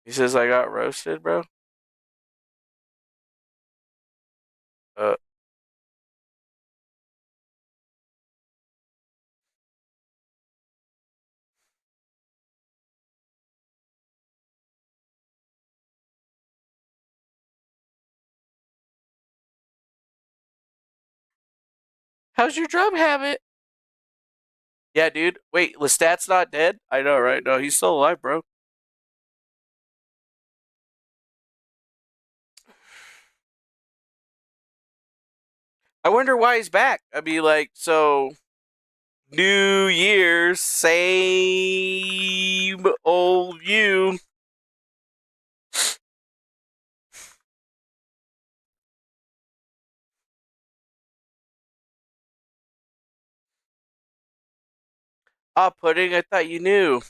He says I got roasted, bro. Uh, how's your drum habit? Yeah, dude. Wait, Lestat's not dead? I know, right? No, he's still alive, bro. I wonder why he's back. I mean, like, so New Year's, same old you. Ah, Pudding, I thought you knew.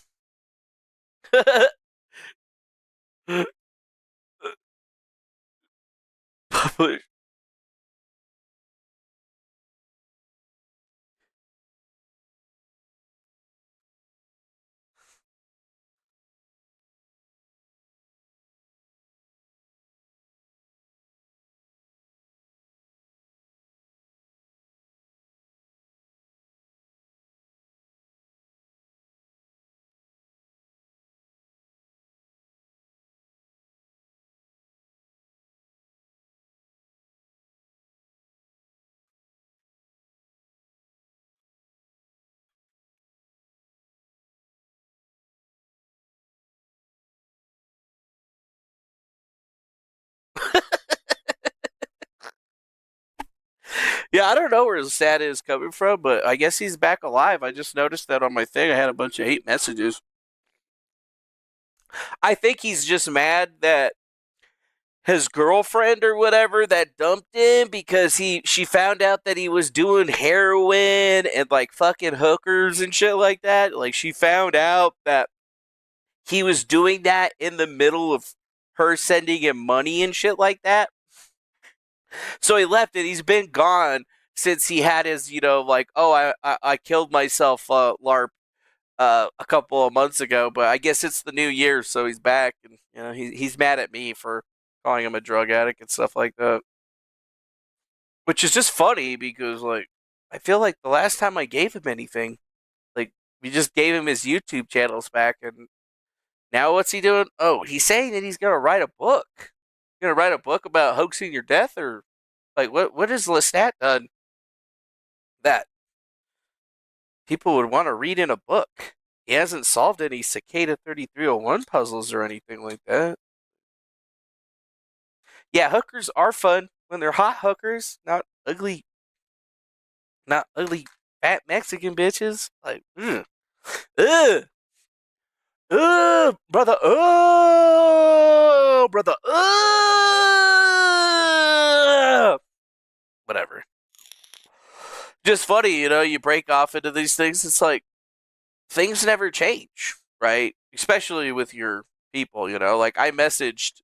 Yeah, I don't know where Lestat is coming from, but I guess he's back alive. I just noticed that on my thing. I had a bunch of hate messages. I think he's just mad that his girlfriend or whatever that dumped him because she found out that he was doing heroin and like fucking hookers and shit like that. Like she found out that he was doing that in the middle of her sending him money and shit like that. So he left it. He's been gone since he had his, like, oh, I killed myself LARP a couple of months ago, but I guess it's the new year, so he's back, and he's mad at me for calling him a drug addict and stuff like that, which is just funny because like I feel like the last time I gave him anything, like we just gave him his YouTube channels back, and now what's he doing? Oh, he's saying that he's gonna write a book. He's gonna write a book about hoaxing your death, or like what has Lestat done that people would want to read in a book? He hasn't solved any Cicada 3301 puzzles or anything like that. Yeah, hookers are fun when they're hot hookers, not ugly fat Mexican bitches. Like, ugh, brother, brother, whatever. Just funny, you break off into these things. It's like things never change, right? Especially with your people, like I messaged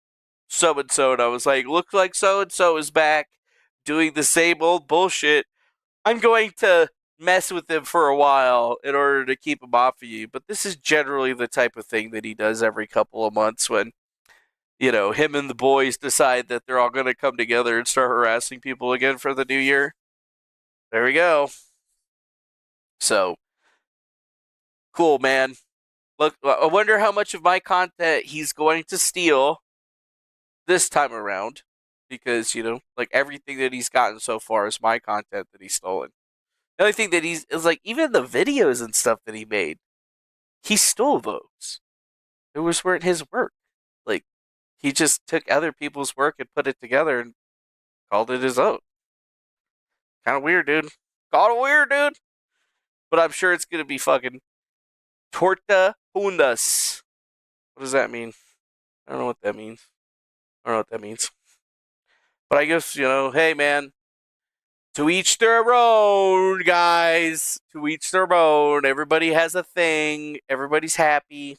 so and so and I was like, looks like so and so is back doing the same old bullshit. I'm going to mess with him for a while in order to keep him off of you. But this is generally the type of thing that he does every couple of months when, him and the boys decide that they're all going to come together and start harassing people again for the new year. There we go. So, cool, man. Look, I wonder how much of my content he's going to steal this time around. Because, like everything that he's gotten so far is my content that he's stolen. The only thing that is like, even the videos and stuff that he made, he stole those. Those weren't his work. Like, he just took other people's work and put it together and called it his own. Kind of weird, dude. Kind of weird, dude. But I'm sure it's going to be fucking torta hundas. What does that mean? I don't know what that means. But I guess, hey, man. To each their own, guys. To each their own. Everybody has a thing. Everybody's happy.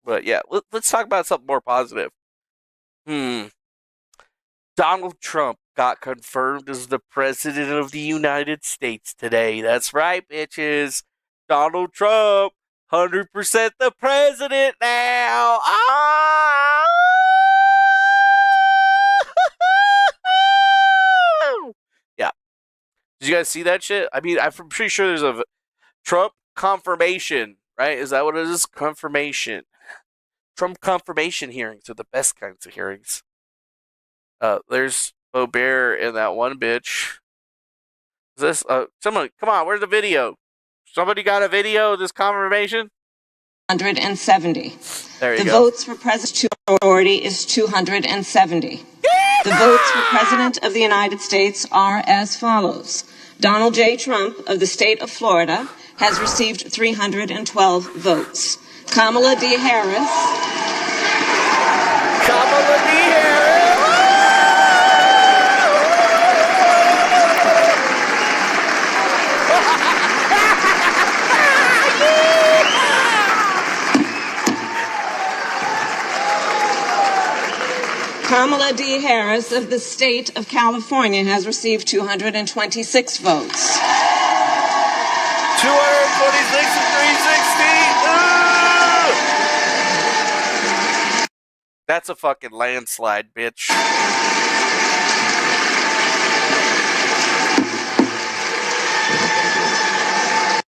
But yeah, let's talk about something more positive. Does Donald Trump got confirmed as the president of the United States today. That's right, bitches. Donald Trump, 100% the president now. Ah! Yeah. Did you guys see that shit? I mean, I'm pretty sure there's a Trump confirmation, right? Is that what it is? Confirmation. Trump confirmation hearings are the best kinds of hearings. There's Bo Bear and that one bitch. Is this someone? Come on, where's the video? Somebody got a video of this confirmation? 170. There you the go. votes for president majority is 270. The votes for President of the United States are as follows. Donald J. Trump of the state of Florida has received 312 votes. Kamala D. Harris. Kamala D. Harris. Kamala D. Harris of the state of California has received 226 votes. 226 and 360. That's a fucking landslide, bitch.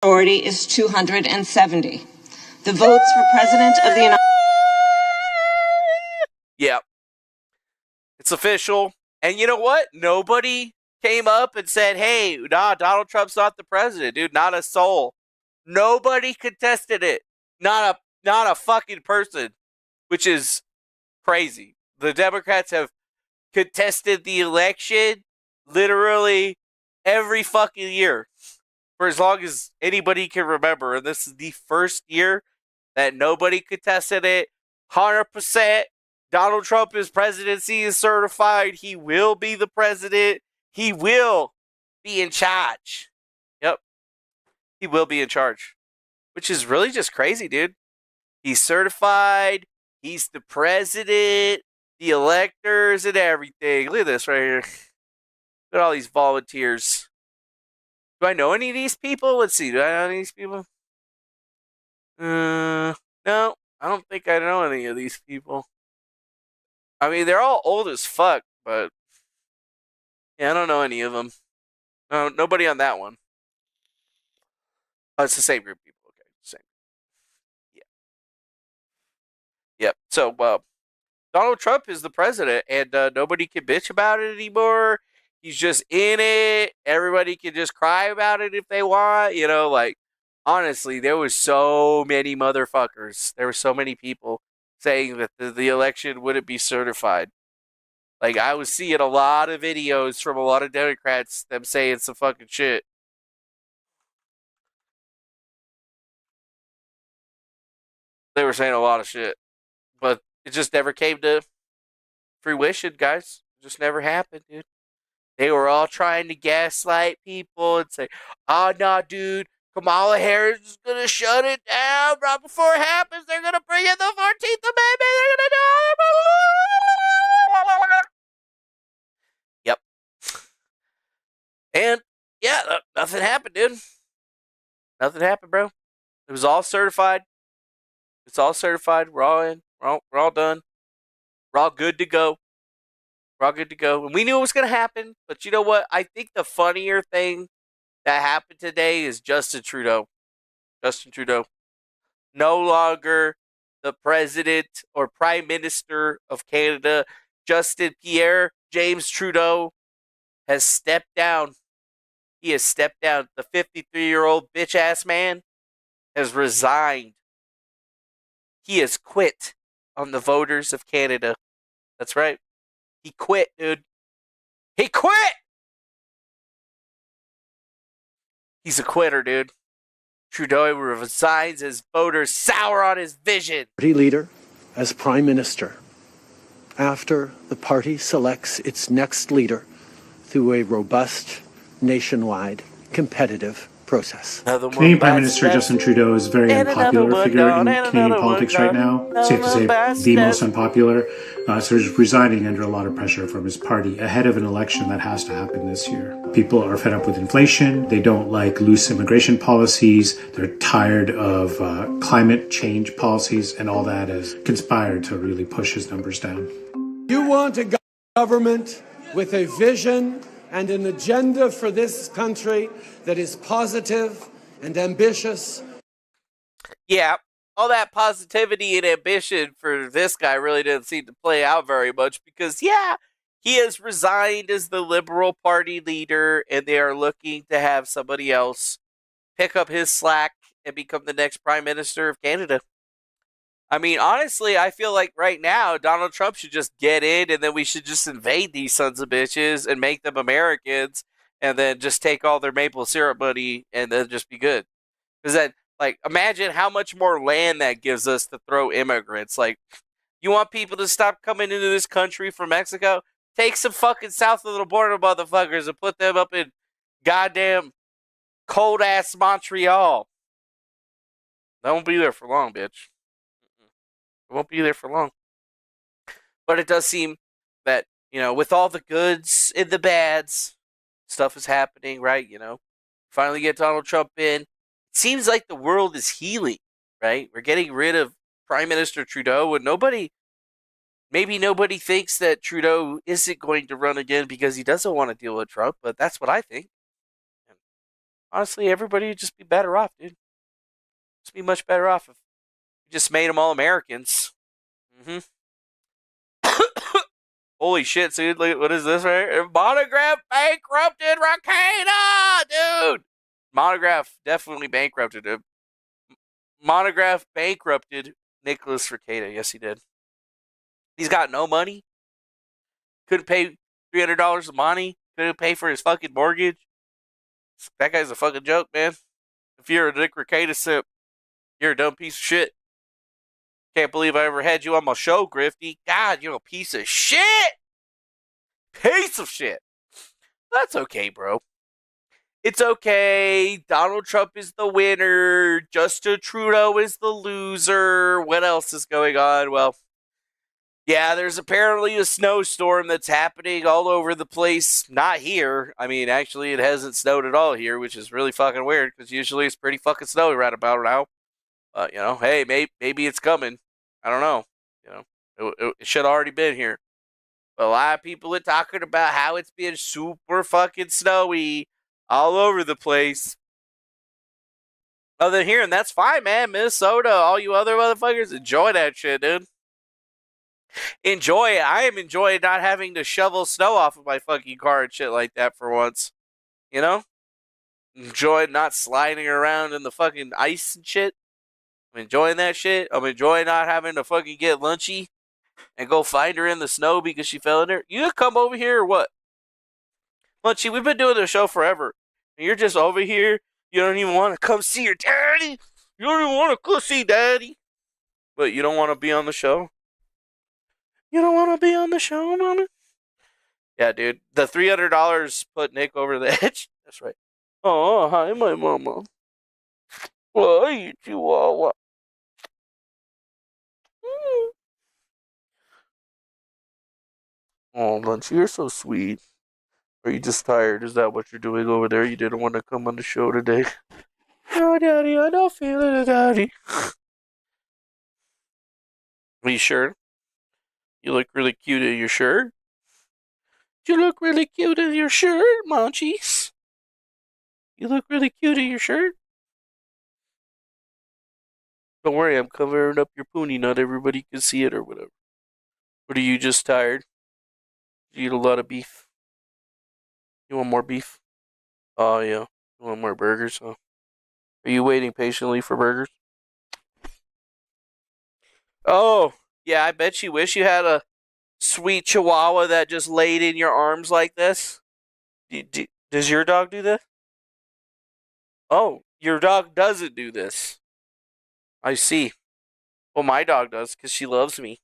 Majority is 270. The votes for President of the United Yeah. It's official. And you know what? Nobody came up and said, hey, nah, Donald Trump's not the president, dude. Not a soul. Nobody contested it. Not a fucking person. Which is crazy. The Democrats have contested the election literally every fucking year. For as long as anybody can remember. And this is the first year that nobody contested it. 100%. Donald Trump's presidency is certified. He will be the president. He will be in charge. Yep. He will be in charge. Which is really just crazy, dude. He's certified. He's the president. The electors and everything. Look at this right here. Look at all these volunteers. Do I know any of these people? Let's see. Do I know any of these people? No. I don't think I know any of these people. I mean, they're all old as fuck, but yeah, I don't know any of them. No, nobody on that one. Oh, it's the same group of people. Okay, same. Yeah. Yep. So, Donald Trump is the president, and nobody can bitch about it anymore. He's just in it. Everybody can just cry about it if they want. You know, like, honestly, there was so many motherfuckers. There were so many people saying that the election wouldn't be certified. Like, I was seeing a lot of videos from a lot of Democrats, them saying some fucking shit. They were saying a lot of shit. But it just never came to fruition, guys. It just never happened, dude. They were all trying to gaslight people and say, oh, no, dude. Kamala Harris is going to shut it down right before it happens. They're going to bring in the 14th Amendment. They're going to do it. Yep. And, yeah, nothing happened, dude. Nothing happened, bro. It was all certified. It's all certified. We're all in. We're all done. We're all good to go. We're all good to go. And we knew it was going to happen. But you know what? I think the funnier thing that happened today is Justin Trudeau. Justin Trudeau. No longer the president or prime minister of Canada. Justin Pierre James Trudeau has stepped down. He has stepped down. The 53-year-old bitch-ass man has resigned. He has quit on the voters of Canada. That's right. He quit, dude. He quit! He's a quitter, dude. Trudeau resigns as voters sour on his vision. Party leader as prime minister after the party selects its next leader through a robust, nationwide, competitive process. Canadian Prime Minister Justin Trudeau is a very unpopular figure in Canadian politics right now. Safe to say, the most unpopular. So he's resigning under a lot of pressure from his party ahead of an election that has to happen this year. People are fed up with inflation. They don't like loose immigration policies. They're tired of climate change policies, and all that has conspired to really push his numbers down. You want a government with a vision and an agenda for this country that is positive and ambitious. Yeah, all that positivity and ambition for this guy really didn't seem to play out very much because, yeah, he has resigned as the Liberal Party leader and they are looking to have somebody else pick up his slack and become the next Prime Minister of Canada. I mean, honestly, I feel like right now Donald Trump should just get in and then we should just invade these sons of bitches and make them Americans and then just take all their maple syrup money and then just be good. Because then, like, imagine how much more land that gives us to throw immigrants. Like, you want people to stop coming into this country from Mexico? Take some fucking south of the border motherfuckers and put them up in goddamn cold-ass Montreal. They won't be there for long, bitch. It won't be there for long. But it does seem that, you know, with all the goods and the bads, stuff is happening, right? You know, finally get Donald Trump in. It seems like the world is healing, right? We're getting rid of Prime Minister Trudeau, and maybe nobody thinks that Trudeau isn't going to run again because he doesn't want to deal with Trump, but that's what I think. And honestly, everybody would just be better off, dude. Just be much better off if just made them all Americans. Holy shit, dude. Look, what is this right here? Monograph bankrupted Rekieta, dude. Monograph definitely bankrupted him. Monograph bankrupted Nicholas Rekieta. Yes, he did. He's got no money. Couldn't pay $300 of money. Couldn't pay for his fucking mortgage. That guy's a fucking joke, man. If you're a Nick Rekieta simp, you're a dumb piece of shit. Can't believe I ever had you on my show, Grifty. God, you're a piece of shit. Piece of shit. That's okay, bro. It's okay. Donald Trump is the winner. Justin Trudeau is the loser. What else is going on? Well, yeah, there's apparently a snowstorm that's happening all over the place. Not here. I mean, actually, it hasn't snowed at all here, which is really fucking weird because usually it's pretty fucking snowy right about now. You know, hey, maybe it's coming. I don't know. You know, it should have already been here. But a lot of people are talking about how it's been super fucking snowy all over the place. Other than here, and that's fine, man. Minnesota, all you other motherfuckers, enjoy that shit, dude. Enjoy it. I am enjoying not having to shovel snow off of my fucking car and shit like that for once. You know? Enjoy not sliding around in the fucking ice and shit. I'm enjoying that shit. I'm enjoying not having to fucking get lunchy and go find her in the snow because she fell in there. You gonna come over here or what? Lunchy, we've been doing the show forever. And you're just over here. You don't even want to come see your daddy. You don't even want to go see daddy. But you don't want to be on the show? You don't want to be on the show, mama? Yeah, dude. The $300 put Nick over the edge. That's right. Oh, hi, my mama. Why, Chihuahua? Oh, Lunch, you're so sweet. Are you just tired? Is that what you're doing over there? You didn't want to come on the show today? No, Daddy, I don't feel it, Daddy. Are you sure? You look really cute in your shirt. You look really cute in your shirt, Munchies. You look really cute in your shirt. Don't worry, I'm covering up your poonie. Not everybody can see it or whatever. Or are you just tired? You eat a lot of beef. You want more beef? Oh, yeah. You want more burgers? Huh? Are you waiting patiently for burgers? Oh, yeah, I bet you wish you had a sweet chihuahua that just laid in your arms like this. Does your dog do this? Oh, your dog doesn't do this. I see. Well, my dog does because she loves me.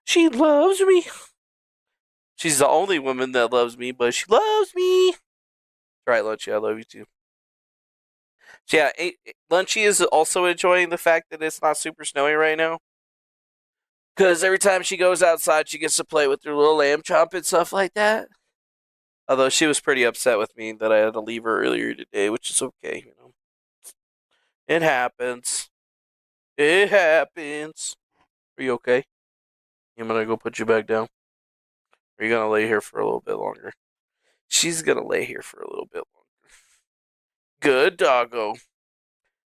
She loves me. She's the only woman that loves me, but she loves me. All right, Lunchy, I love you too. So yeah, Lunchy is also enjoying the fact that it's not super snowy right now. Because every time she goes outside, she gets to play with her little lamb chop and stuff like that. Although she was pretty upset with me that I had to leave her earlier today, which is okay, you know. It happens. It happens. Are you okay? I'm gonna go put you back down. Or are you gonna lay here for a little bit longer? She's gonna lay here for a little bit longer. Good doggo.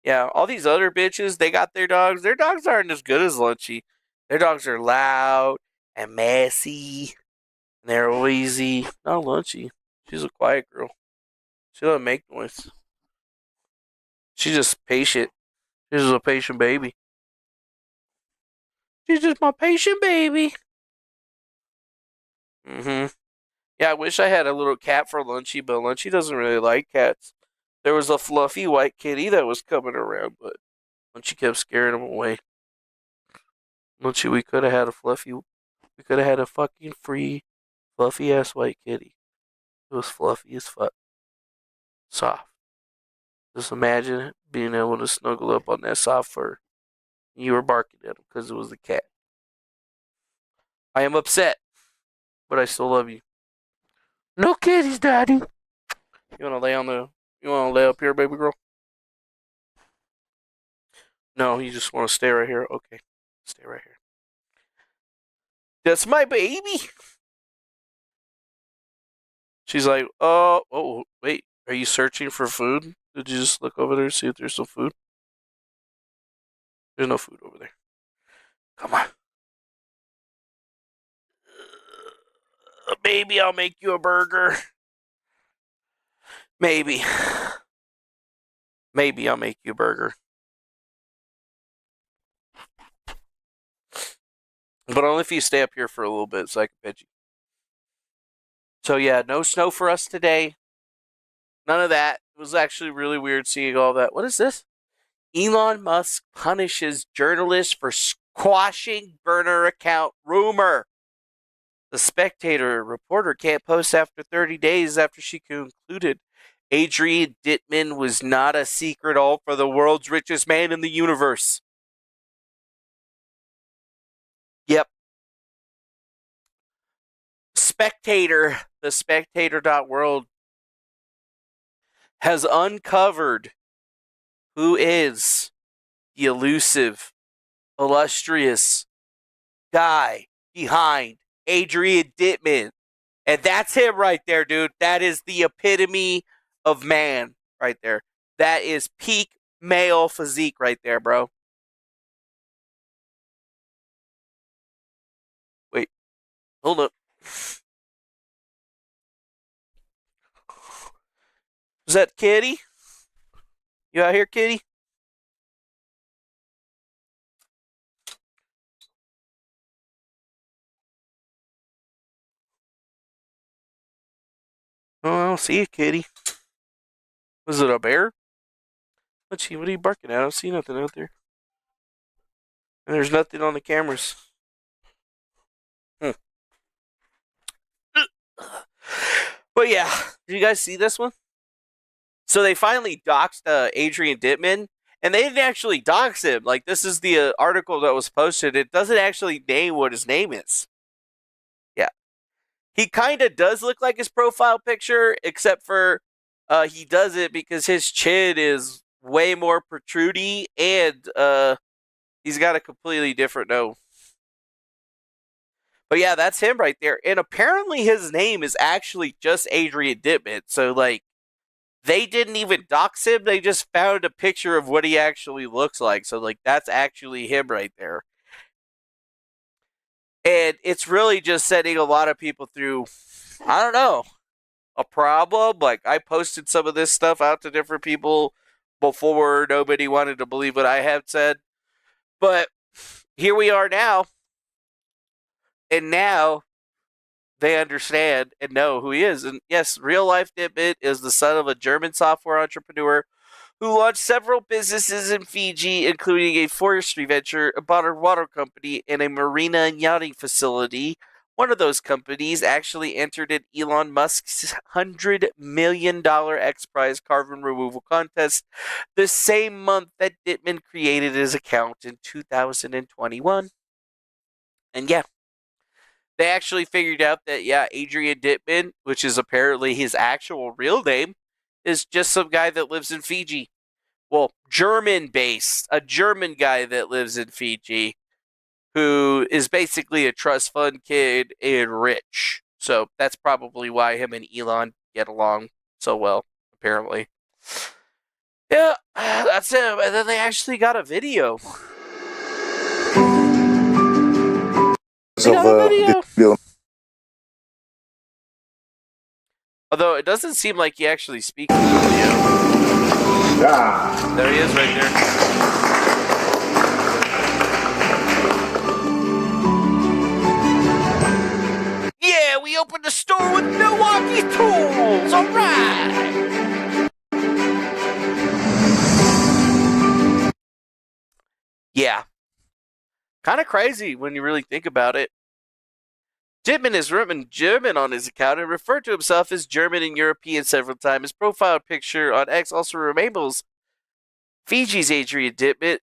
Yeah, all these other bitches, they got their dogs. Their dogs aren't as good as Lunchy. Their dogs are loud and messy. And they're noisy. Not Lunchy. She's a quiet girl. She doesn't make noise. She's just patient. She's just a patient baby. She's just my patient baby. Mm-hmm. Yeah, I wish I had a little cat for Lunchy, but Lunchy doesn't really like cats. There was a fluffy white kitty that was coming around, but Lunchy kept scaring him away. Lunchy, we could have had a fucking free, fluffy ass white kitty. It was fluffy as fuck. Soft. Just imagine being able to snuggle up on that soft fur. You were barking at him because it was a cat. I am upset, but I still love you. No kitties, Daddy. You wanna lay up here, baby girl? No, you just want to stay right here. Okay, stay right here. That's my baby. She's like, oh, wait. Are you searching for food? Did you just look over there and see if there's some food? There's no food over there. Come on. Maybe I'll make you a burger. Maybe. Maybe I'll make you a burger. But only if you stay up here for a little bit so I can pet you. So yeah, no snow for us today. None of that. It was actually really weird seeing all that. What is this? Elon Musk punishes journalist for squashing burner account rumor. The Spectator reporter can't post after 30 days after she concluded Adrien Ditman was not a secret all for the world's richest man in the universe. Yep. Spectator, the spectator.world, has uncovered who is the elusive, illustrious guy behind Adrien Ditman. And that's him right there, dude. That is the epitome of man right there. That is peak male physique right there, bro. Wait. Hold up. Is that Kitty? You out here, Kitty? Oh, I don't see a kitty. Was it a bear? Let's see, what are you barking at? I don't see nothing out there. And there's nothing on the cameras. But yeah, did you guys see this one? So they finally doxed Adrien Ditman, and they didn't actually dox him. Like, this is the article that was posted. It doesn't actually name what his name is. Yeah. He kind of does look like his profile picture, except for he does it because his chin is way more protrudy, and he's got a completely different nose. But yeah, that's him right there. And apparently his name is actually just Adrien Ditman. So, like, they didn't even dox him. They just found a picture of what he actually looks like. So, like, that's actually him right there. And it's really just setting a lot of people through, I don't know, a problem. Like, I posted some of this stuff out to different people before nobody wanted to believe what I had said. But here we are now. And now they understand and know who he is. And yes, real life Ditman is the son of a German software entrepreneur who launched several businesses in Fiji, including a forestry venture, a bottled water company, and a marina and yachting facility, One of those companies actually entered in Elon Musk's $100 million X Prize carbon removal contest the same month that Ditman created his account in 2021. And yeah, they actually figured out that, Adrien Ditman, which is apparently his actual real name, is just some guy that lives in Fiji. Well, German-based, a German guy that lives in Fiji, who is basically a trust fund kid and rich. So that's probably why him and Elon get along so well, apparently. Yeah, that's it. And then they actually got a video. They got a video. Although it doesn't seem like he actually speaks in the video. There he is right there. Yeah, we opened a store with Milwaukee tools. All right. Yeah. Kind of crazy when you really think about it. Ditman has written German on his account and referred to himself as German and European several times. His profile picture on X also resembles Fiji's Adrien Ditman,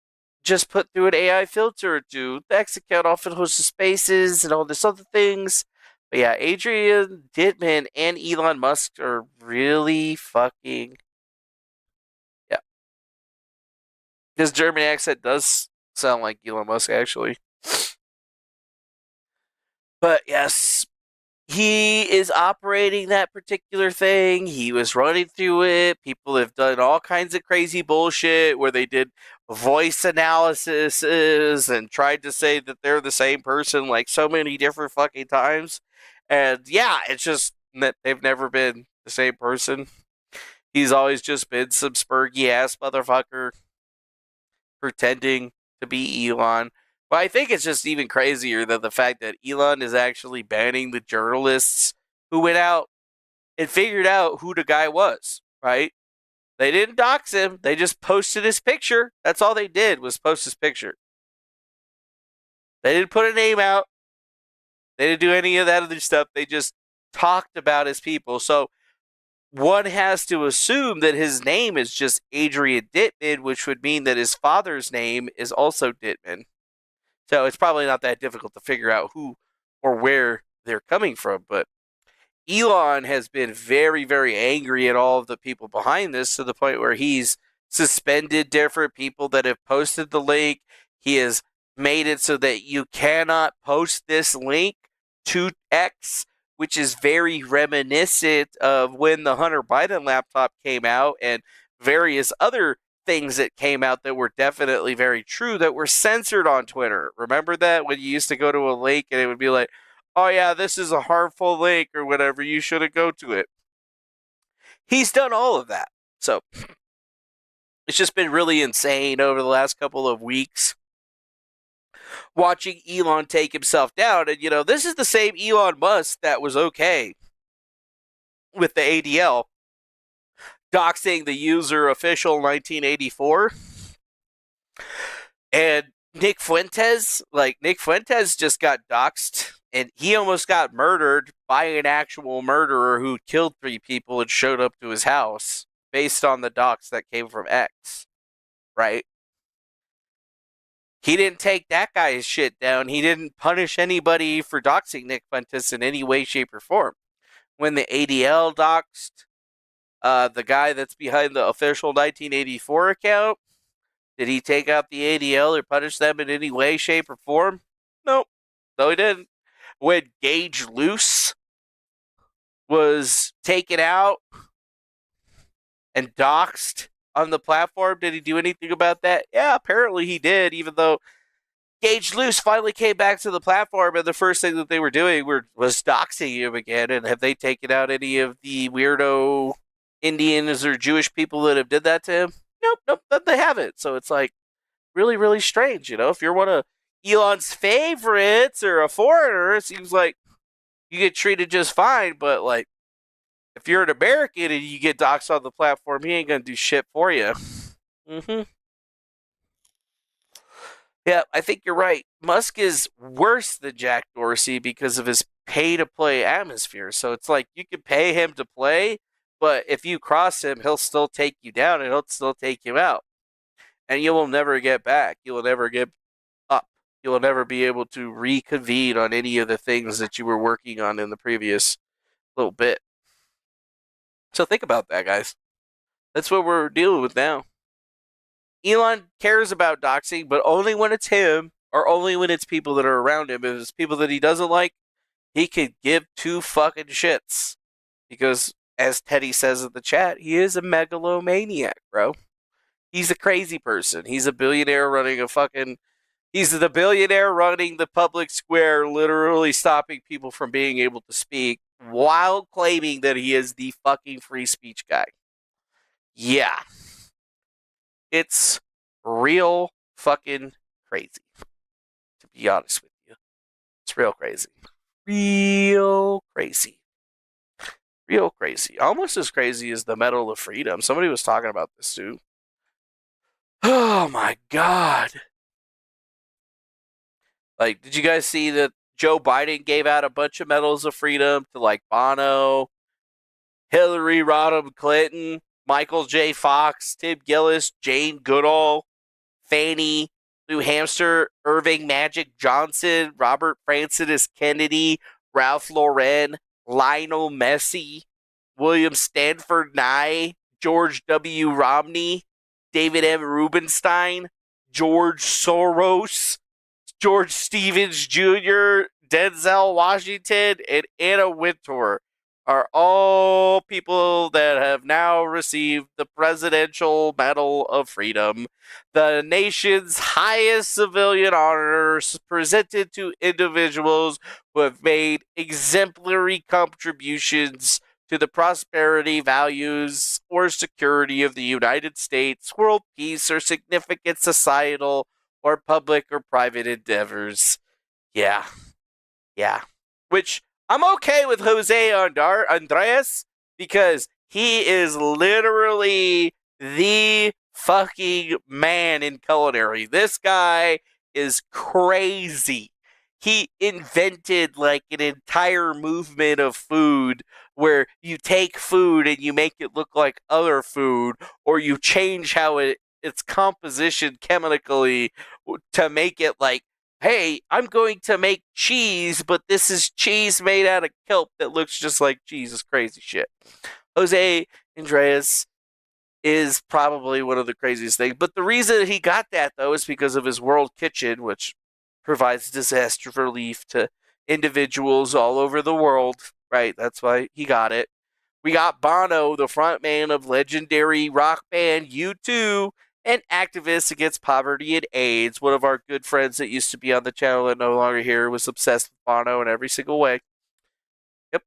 just put through an AI filter or two. The X account often hosts spaces and all this other things. But yeah, Adrien Ditman and Elon Musk are really fucking... Yeah. His German accent does sound like Elon Musk, actually. But yes, he is operating that particular thing. He was running through it. People have done all kinds of crazy bullshit where they did voice analyses and tried to say that they're the same person like so many different fucking times. And yeah, it's just that they've never been the same person. He's always just been some spurgy ass motherfucker pretending to be Elon. But I think it's just even crazier than the fact that Elon is actually banning the journalists who went out and figured out who the guy was, right? They didn't dox him. They just posted his picture. That's all they did was post his picture. They didn't put a name out. They didn't do any of that other stuff. They just talked about his people. So one has to assume that his name is just Adrien Ditman, which would mean that his father's name is also Ditman. So it's probably not that difficult to figure out who or where they're coming from. But Elon has been very, very angry at all of the people behind this to the point where he's suspended different people that have posted the link. He has made it so that you cannot post this link to X, which is very reminiscent of when the Hunter Biden laptop came out and various other things that came out that were definitely very true that were censored on Twitter. Remember that when you used to go to a link and it would be like, oh yeah, this is a harmful link or whatever, you shouldn't go to it. He's done all of that. So it's just been really insane over the last couple of weeks watching Elon take himself down. And, this is the same Elon Musk that was okay with the ADL doxing the user official 1984. And Nick Fuentes just got doxed, and he almost got murdered by an actual murderer who killed 3 people and showed up to his house based on the dox that came from X, right? He didn't take that guy's shit down. He didn't punish anybody for doxing Nick Fuentes in any way, shape, or form. When the ADL doxed the guy that's behind the official 1984 account, did he take out the ADL or punish them in any way, shape, or form? Nope. No, he didn't. When Gage Luce was taken out and doxed on the platform, did he do anything about that? Yeah, apparently he did, even though Gage Luce finally came back to the platform, and the first thing that they were doing was doxing him again. And have they taken out any of the weirdo Indians or Jewish people that have did that to him? Nope, they haven't. So it's like really, really strange. If you're one of Elon's favorites or a foreigner, it seems like you get treated just fine. But like, if you're an American and you get doxxed on the platform, he ain't gonna do shit for you. Yeah, I think you're right. Musk is worse than Jack Dorsey because of his pay-to-play atmosphere. So it's like you can pay him to play, but if you cross him, he'll still take you down and he'll still take you out. And you will never get back. You will never get up. You will never be able to reconvene on any of the things that you were working on in the previous little bit. So think about that, guys. That's what we're dealing with now. Elon cares about doxing, but only when it's him or only when it's people that are around him. If it's people that he doesn't like, he could give two fucking shits. Because, as Teddy says in the chat, he is a megalomaniac, bro. He's a crazy person. He's a billionaire running a fucking... He's the billionaire running the public square, literally stopping people from being able to speak while claiming that he is the fucking free speech guy. Yeah. It's real fucking crazy, to be honest with you. It's real crazy. Real crazy. Real crazy. Almost as crazy as the Medal of Freedom. Somebody was talking about this too. Oh my God. Like, did you guys see that Joe Biden gave out a bunch of medals of freedom to like Bono, Hillary Rodham Clinton, Michael J. Fox, Tim Gillis, Jane Goodall, Fannie Lou Hamster, Irving Magic Johnson, Robert Francis Kennedy, Ralph Lauren, Lionel Messi, William Stanford Nye, George W. Romney, David M. Rubenstein, George Soros, George Stevens Jr., Denzel Washington, and Anna Wintour are all people that have now received the Presidential Medal of Freedom, the nation's highest civilian honors presented to individuals who have made exemplary contributions to the prosperity, values, or security of the United States, world peace, or significant societal or public or private endeavors. Yeah. Which I'm okay with Jose Andres because he is literally the fucking man in culinary. This guy is crazy. He invented like an entire movement of food where you take food and you make it look like other food, or you change how its composition chemically to make it like, hey, I'm going to make cheese, but this is cheese made out of kelp that looks just like cheese. It's crazy shit. Jose Andres is probably one of the craziest things. But the reason he got that, though, is because of his World Kitchen, which provides disaster relief to individuals all over the world. Right? That's why he got it. We got Bono, the frontman of legendary rock band U2, and activist against poverty and AIDS. One of our good friends that used to be on the channel and no longer here was obsessed with Bono in every single way. Yep.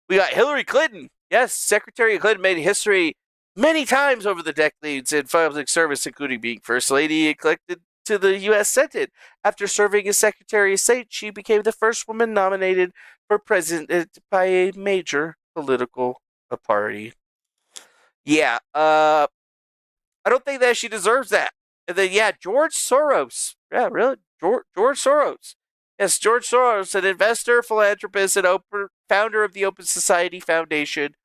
We got Hillary Clinton. Yes, Secretary Clinton made history many times over the decades in public service, including being First Lady elected to the U.S. Senate. After serving as Secretary of State, she became the first woman nominated for president by a major political party. Yeah, I don't think that she deserves that. And then, yeah, George Soros. Yeah, really? George Soros. Yes, George Soros, an investor, philanthropist, and founder of the Open Society Foundation.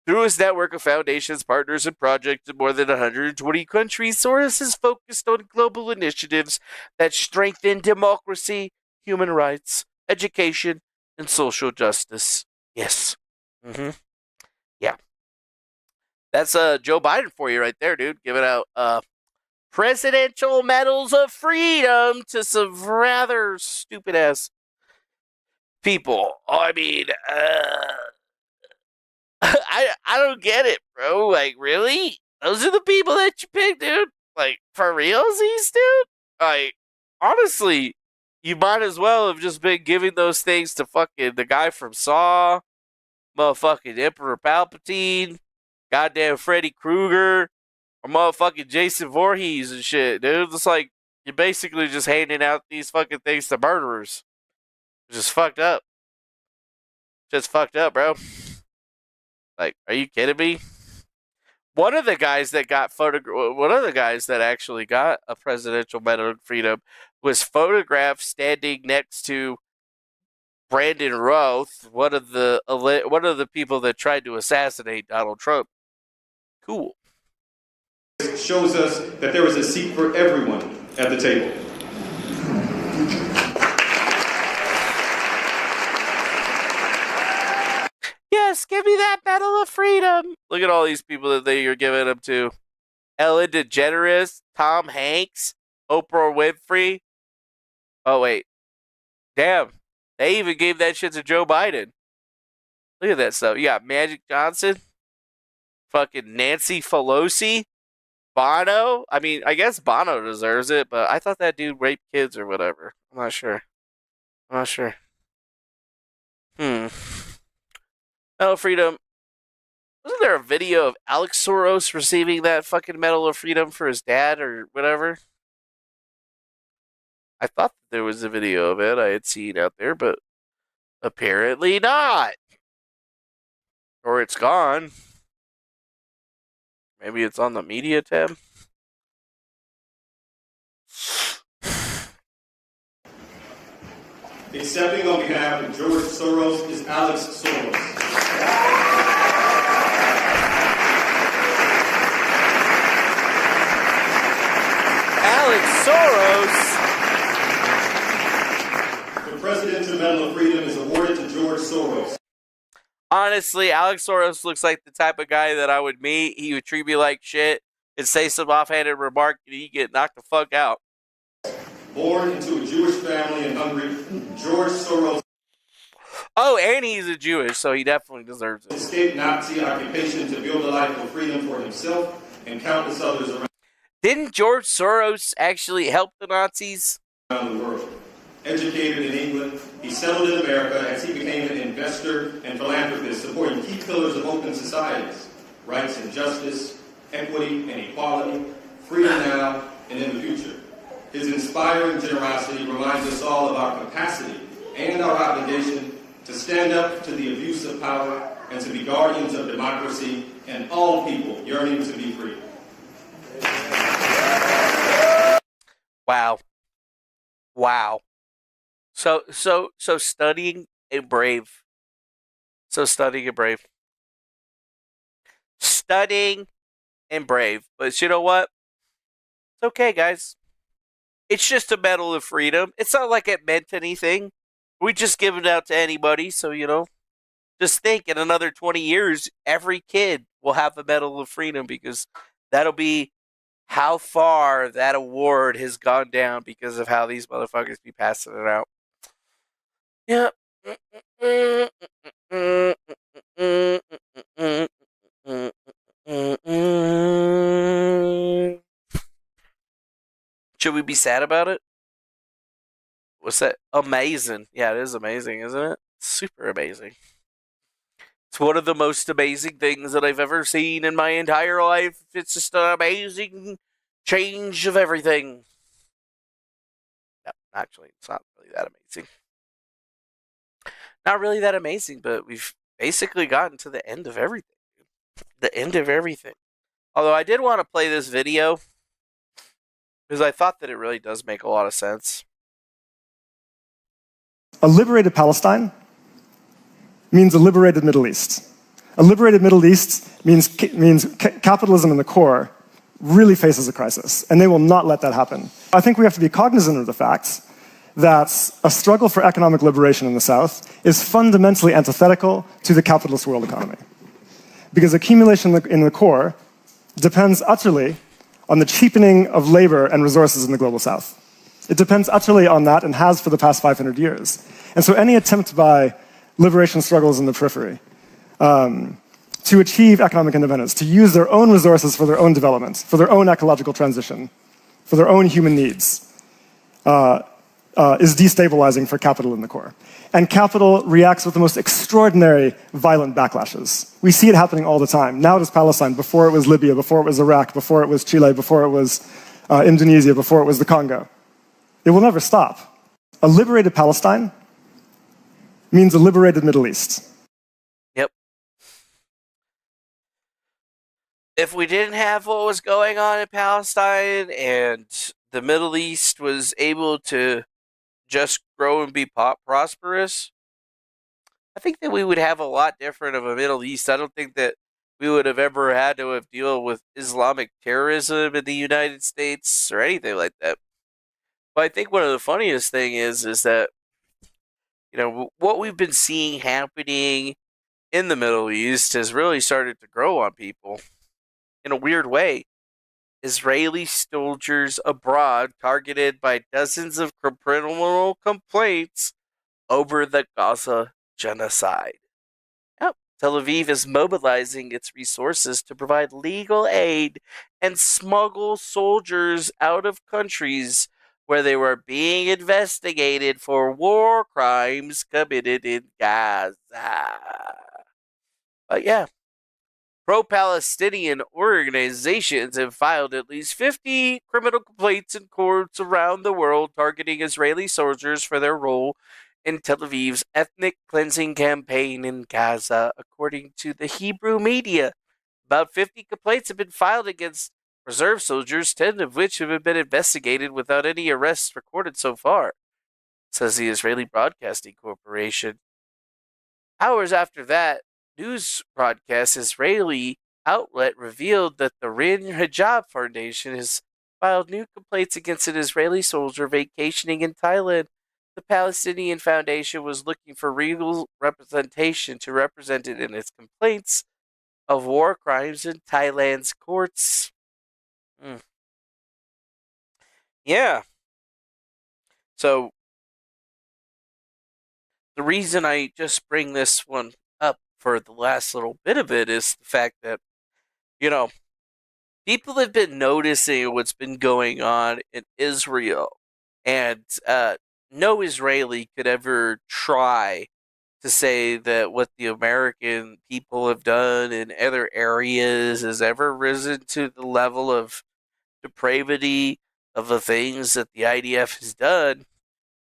Through his network of foundations, partners, and projects in more than 120 countries, Soros is focused on global initiatives that strengthen democracy, human rights, education, and social justice. Yes. Yeah. That's Joe Biden for you right there, dude. Giving out presidential medals of freedom to some rather stupid-ass people. I mean, I don't get it, bro. Like, really? Those are the people that you picked, dude? Like, for realsies, dude? Like, honestly, you might as well have just been giving those things to fucking the guy from Saw, motherfucking Emperor Palpatine, goddamn Freddy Krueger, or motherfucking Jason Voorhees and shit, dude. It's like, you're basically just handing out these fucking things to murderers. It's just fucked up. Just fucked up, bro. Like, are you kidding me? One of the guys that actually got a Presidential Medal of Freedom was photographed standing next to Brandon Roth, one of the people that tried to assassinate Donald Trump. Cool. Shows us that there is a seat for everyone at the table. Yes, give me that Medal of Freedom. Look at all these people that you're giving them to. Ellen DeGeneres, Tom Hanks, Oprah Winfrey. Oh, wait. Damn. They even gave that shit to Joe Biden. Look at that stuff. You got Magic Johnson, fucking Nancy Pelosi, Bono. I mean, I guess Bono deserves it, but I thought that dude raped kids or whatever. I'm not sure. Medal of Freedom. Wasn't there a video of Alex Soros receiving that fucking Medal of Freedom for his dad or whatever? I thought there was a video of it I had seen out there, but apparently not. Or it's gone. Maybe it's on the media tab. Accepting on behalf of George Soros is Alex Soros. Alex Soros. The Presidential Medal of Freedom is awarded to George Soros. Honestly, Alex Soros looks like the type of guy that I would meet. He would treat me like shit and say some offhanded remark and he'd get knocked the fuck out. Born into a Jewish family in Hungary, George Soros. Oh, and he's a Jewish, so he definitely deserves it. Escaped Nazi occupation to build a life of freedom for himself and countless others around. Didn't George Soros actually help the Nazis? Around the world. Educated in England, he settled in America as he became an investor and philanthropist, supporting key pillars of open societies, rights and justice, equity and equality, freedom now and in the future. His inspiring generosity reminds us all of our capacity and our obligation to stand up to the abuse of power and to be guardians of democracy and all people yearning to be free. Wow. So studying and brave. Studying and brave. But you know what? It's okay, guys. It's just a Medal of Freedom. It's not like it meant anything. We just give it out to anybody. So, just think in another 20 years, every kid will have a Medal of Freedom because that'll be how far that award has gone down because of how these motherfuckers be passing it out. Yep. Should we be sad about it? What's that? Amazing. Yeah, it is amazing, isn't it? Super amazing. It's one of the most amazing things that I've ever seen in my entire life. It's just an amazing change of everything. No, actually, it's not really that amazing. Not really that amazing, but we've basically gotten to the end of everything. The end of everything. Although I did want to play this video because I thought that it really does make a lot of sense. A liberated Palestine means a liberated Middle East. A liberated Middle East means capitalism in the core really faces a crisis, and they will not let that happen. I think we have to be cognizant of the fact that a struggle for economic liberation in the South is fundamentally antithetical to the capitalist world economy. Because accumulation in the core depends utterly on the cheapening of labor and resources in the global South. It depends utterly on that and has for the past 500 years. And so any attempt by liberation struggles in the periphery to achieve economic independence, to use their own resources for their own development, for their own ecological transition, for their own human needs, is destabilizing for capital in the core. And capital reacts with the most extraordinary violent backlashes. We see it happening all the time. Now it is Palestine, before it was Libya, before it was Iraq, before it was Chile, before it was Indonesia, before it was the Congo. It will never stop. A liberated Palestine means a liberated Middle East. Yep. If we didn't have what was going on in Palestine and the Middle East was able to just grow and be prosperous, I think that we would have a lot different of a Middle East. I don't think that we would have ever had to have deal with Islamic terrorism in the United States or anything like that. But I think one of the funniest thing is that what we've been seeing happening in the Middle East has really started to grow on people in a weird way. Israeli soldiers abroad targeted by dozens of criminal complaints over the Gaza genocide. Yep. Tel Aviv is mobilizing its resources to provide legal aid and smuggle soldiers out of countries where they were being investigated for war crimes committed in Gaza. But yeah, pro-Palestinian organizations have filed at least 50 criminal complaints in courts around the world targeting Israeli soldiers for their role in Tel Aviv's ethnic cleansing campaign in Gaza, according to the Hebrew media. About 50 complaints have been filed against reserve soldiers, 10 of which have been investigated without any arrests recorded so far, says the Israeli Broadcasting Corporation. Hours after that news broadcast, Israeli outlet revealed that the Rin Hijab Foundation has filed new complaints against an Israeli soldier vacationing in Thailand. The Palestinian Foundation was looking for legal representation to represent it in its complaints of war crimes in Thailand's courts. Yeah. So, the reason I just bring this one up for the last little bit of it is the fact that, people have been noticing what's been going on in Israel, and no Israeli could ever try to say that what the American people have done in other areas has ever risen to the level of depravity of the things that the IDF has done.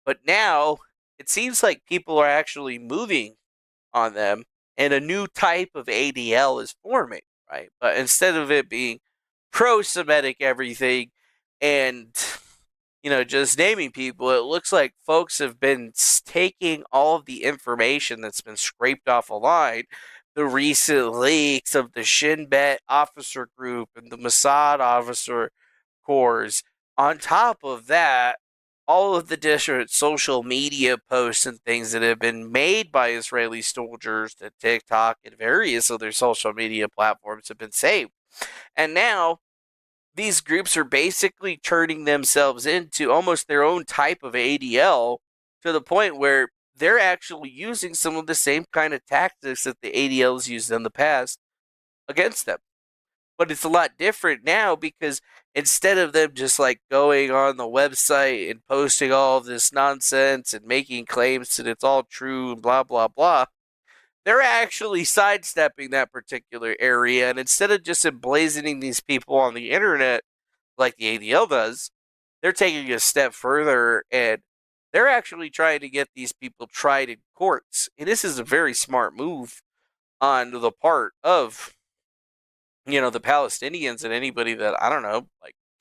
But now it seems like people are actually moving on them, and a new type of ADL is forming, right? But instead of it being pro-Semitic everything and just naming people, it looks like folks have been taking all of the information that's been scraped off a line, the recent leaks of the Shin Bet officer group and the Mossad officer corps. On top of that, all of the different social media posts and things that have been made by Israeli soldiers to TikTok and various other social media platforms have been saved. And now these groups are basically turning themselves into almost their own type of ADL, to the point where they're actually using some of the same kind of tactics that the ADLs used in the past against them. But it's a lot different now, because instead of them just going on the website and posting all of this nonsense and making claims that it's all true and blah, blah, blah, they're actually sidestepping that particular area. And instead of just emblazoning these people on the internet like the ADL does, they're taking a step further, and they're actually trying to get these people tried in courts. And this is a very smart move on the part of the Palestinians and anybody that, I don't know,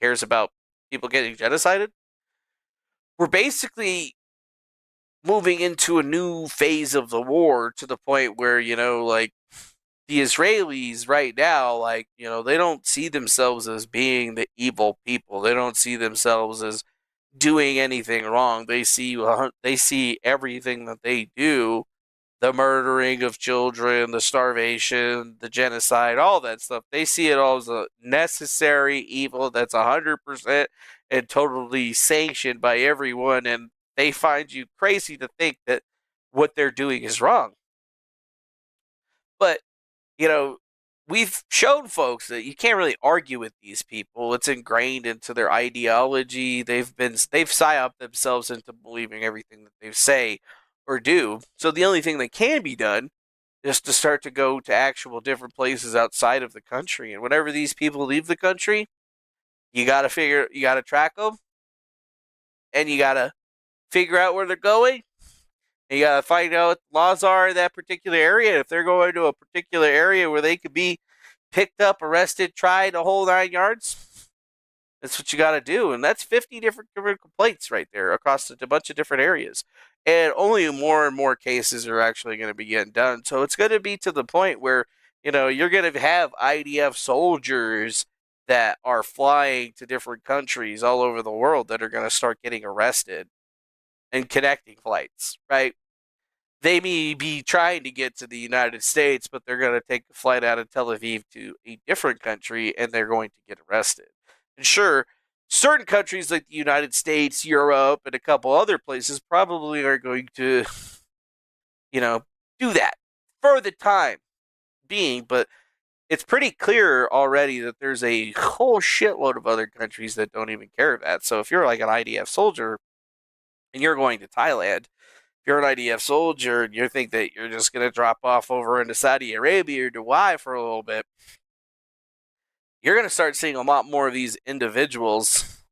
cares about people getting genocided. We're basically moving into a new phase of the war, to the point where, the Israelis right now, they don't see themselves as being the evil people. They don't see themselves as doing anything wrong. They see everything that they do, the murdering of children, the starvation, the genocide, all that stuff. They see it all as a necessary evil that's 100% and totally sanctioned by everyone, and they find you crazy to think that what they're doing is wrong. But, we've shown folks that you can't really argue with these people. It's ingrained into their ideology. They've psyoped themselves into believing everything that they say or do. So the only thing that can be done is to start to go to actual different places outside of the country. And whenever these people leave the country, you got to track them, and you got to figure out where they're going. And you got to find out what the laws are in that particular area. If they're going to a particular area where they could be picked up, arrested, tried, a whole 9 yards, That's what you got to do. And that's 50 different complaints right there across a bunch of different areas. And only more and more cases are actually going to be getting done. So it's going to be to the point where, you're going to have IDF soldiers that are flying to different countries all over the world that are going to start getting arrested and connecting flights, right? They may be trying to get to the United States, but they're going to take a flight out of Tel Aviv to a different country, and they're going to get arrested. And sure, certain countries like the United States, Europe, and a couple other places probably are going to, do that for the time being, but it's pretty clear already that there's a whole shitload of other countries that don't even care of that. So if you're like an IDF soldier and you're going to Thailand, if you're an IDF soldier and you think that you're just going to drop off over into Saudi Arabia or Dubai for a little bit, you're going to start seeing a lot more of these individuals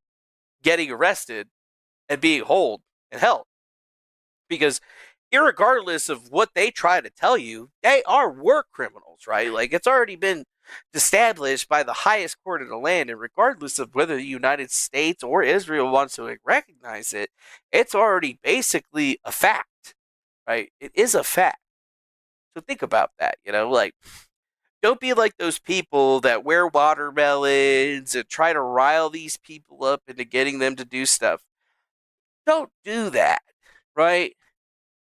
getting arrested and being held. Because irregardless of what they try to tell you, they are war criminals, right? Like, it's already been established by the highest court in the land, and regardless of whether the United States or Israel wants to recognize it, it's already basically a fact, right? It is a fact. So think about that, don't be like those people that wear watermelons and try to rile these people up into getting them to do stuff. Don't do that, right?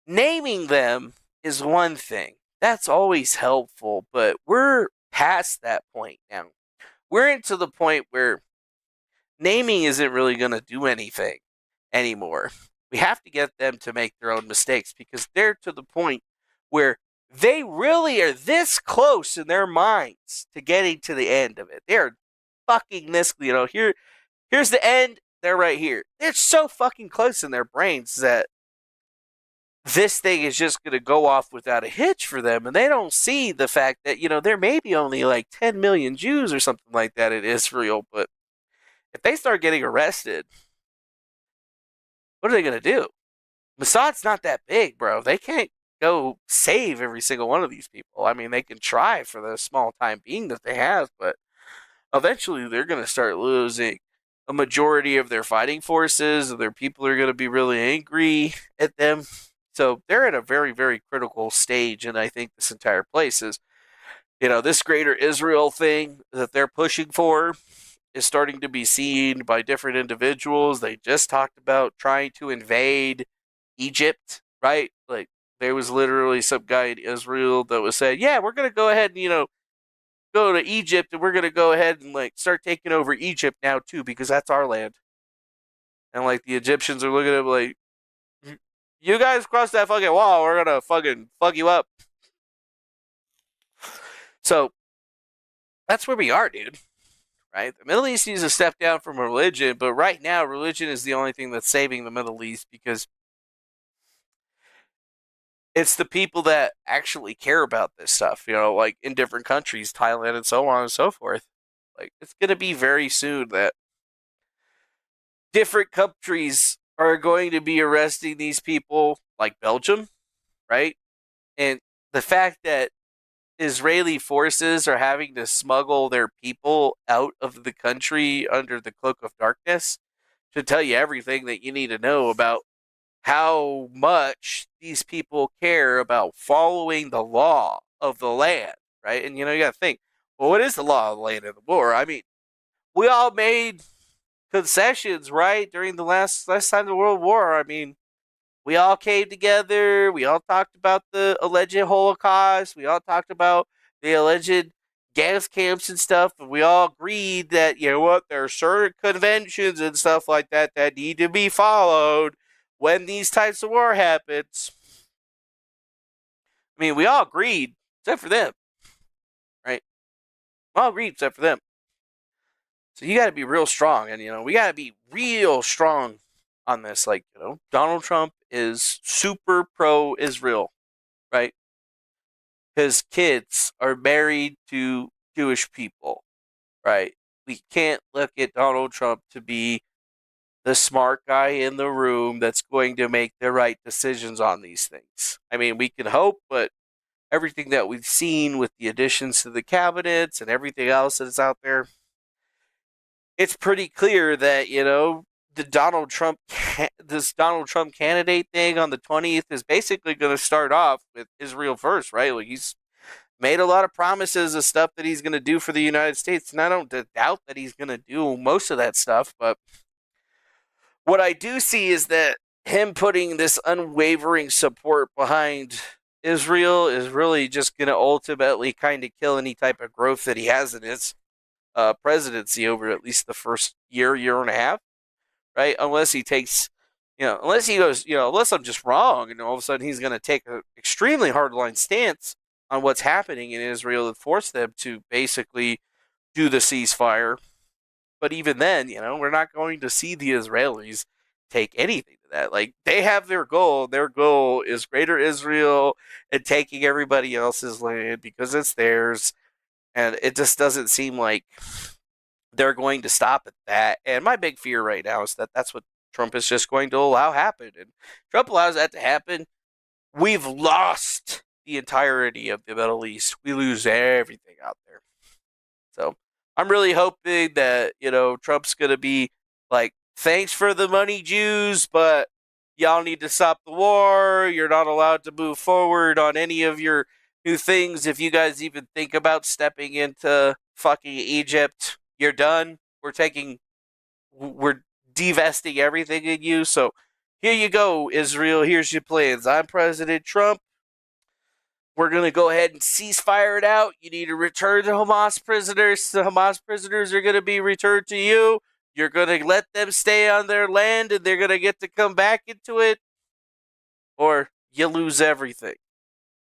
Naming them is one thing. That's always helpful, but we're past that point now. We're into the point where naming isn't really going to do anything anymore. We have to get them to make their own mistakes because they're to the point where they really are this close in their minds to getting to the end of it. They're fucking this, here's the end, they're right here. They're so fucking close in their brains that this thing is just going to go off without a hitch for them, and they don't see the fact that, there may be only like 10 million Jews or something like that in Israel, but if they start getting arrested, what are they going to do? Mossad's not that big, bro. They can't go save every single one of these people. I mean, they can try for the small time being that they have, but eventually they're going to start losing a majority of their fighting forces, and their people are going to be really angry at them. So they're at a very, very critical stage, and I think this entire place is, this greater Israel thing that they're pushing for is starting to be seen by different individuals. They just talked about trying to invade Egypt, right? Like, there was literally some guy in Israel that was saying, yeah, we're going to go ahead and, go to Egypt, and we're going to go ahead and, start taking over Egypt now, too, because that's our land. And, the Egyptians are looking at him like, you guys cross that fucking wall, we're gonna fucking fuck you up. So, that's where we are, dude. Right? The Middle East needs to step down from religion, but right now, religion is the only thing that's saving the Middle East because it's the people that actually care about this stuff, in different countries, Thailand and so on and so forth. It's gonna be very soon that different countries are going to be arresting these people, like Belgium, right? And the fact that Israeli forces are having to smuggle their people out of the country under the cloak of darkness should tell you everything that you need to know about how much these people care about following the law of the land, right? And, you got to think, well, what is the law of the land in the war? I mean, we all made concessions, right, during the last time of the World War. I mean, we all came together. We all talked about the alleged Holocaust. We all talked about the alleged gas camps and stuff. And we all agreed that, there are certain conventions and stuff like that that need to be followed when these types of war happens. I mean, we all agreed, except for them, right? We all agreed except for them. So you got to be real strong, and, we got to be real strong on this. Donald Trump is super pro-Israel, right? His kids are married to Jewish people, right? We can't look at Donald Trump to be the smart guy in the room that's going to make the right decisions on these things. I mean, we can hope, but everything that we've seen with the additions to the cabinets and everything else that's out there, it's pretty clear that, this Donald Trump candidate thing on the 20th is basically going to start off with Israel first, right? Like, he's made a lot of promises of stuff that he's going to do for the United States, and I don't doubt that he's going to do most of that stuff, but what I do see is that him putting this unwavering support behind Israel is really just going to ultimately kind of kill any type of growth that he has in his presidency over at least the first year and a half, right? Unless he takes, unless he goes, unless I'm just wrong, and all of a sudden he's going to take an extremely hardline stance on what's happening in Israel and force them to basically do the ceasefire. But even then, we're not going to see the Israelis take anything to that. Like, they have their goal. Their goal is greater Israel and taking everybody else's land because it's theirs. And it just doesn't seem like they're going to stop at that. And my big fear right now is that that's what Trump is just going to allow happen. And Trump allows that to happen. We've lost the entirety of the Middle East. We lose everything out there. So I'm really hoping that, Trump's going to be like, thanks for the money, Jews, but y'all need to stop the war. You're not allowed to move forward on any of your new things. If you guys even think about stepping into fucking Egypt, you're done. We're divesting everything in you. So here you go, Israel. Here's your plans. I'm President Trump. We're going to go ahead and ceasefire it out. You need to return the Hamas prisoners. The Hamas prisoners are going to be returned to you. You're going to let them stay on their land and they're going to get to come back into it. Or you lose everything.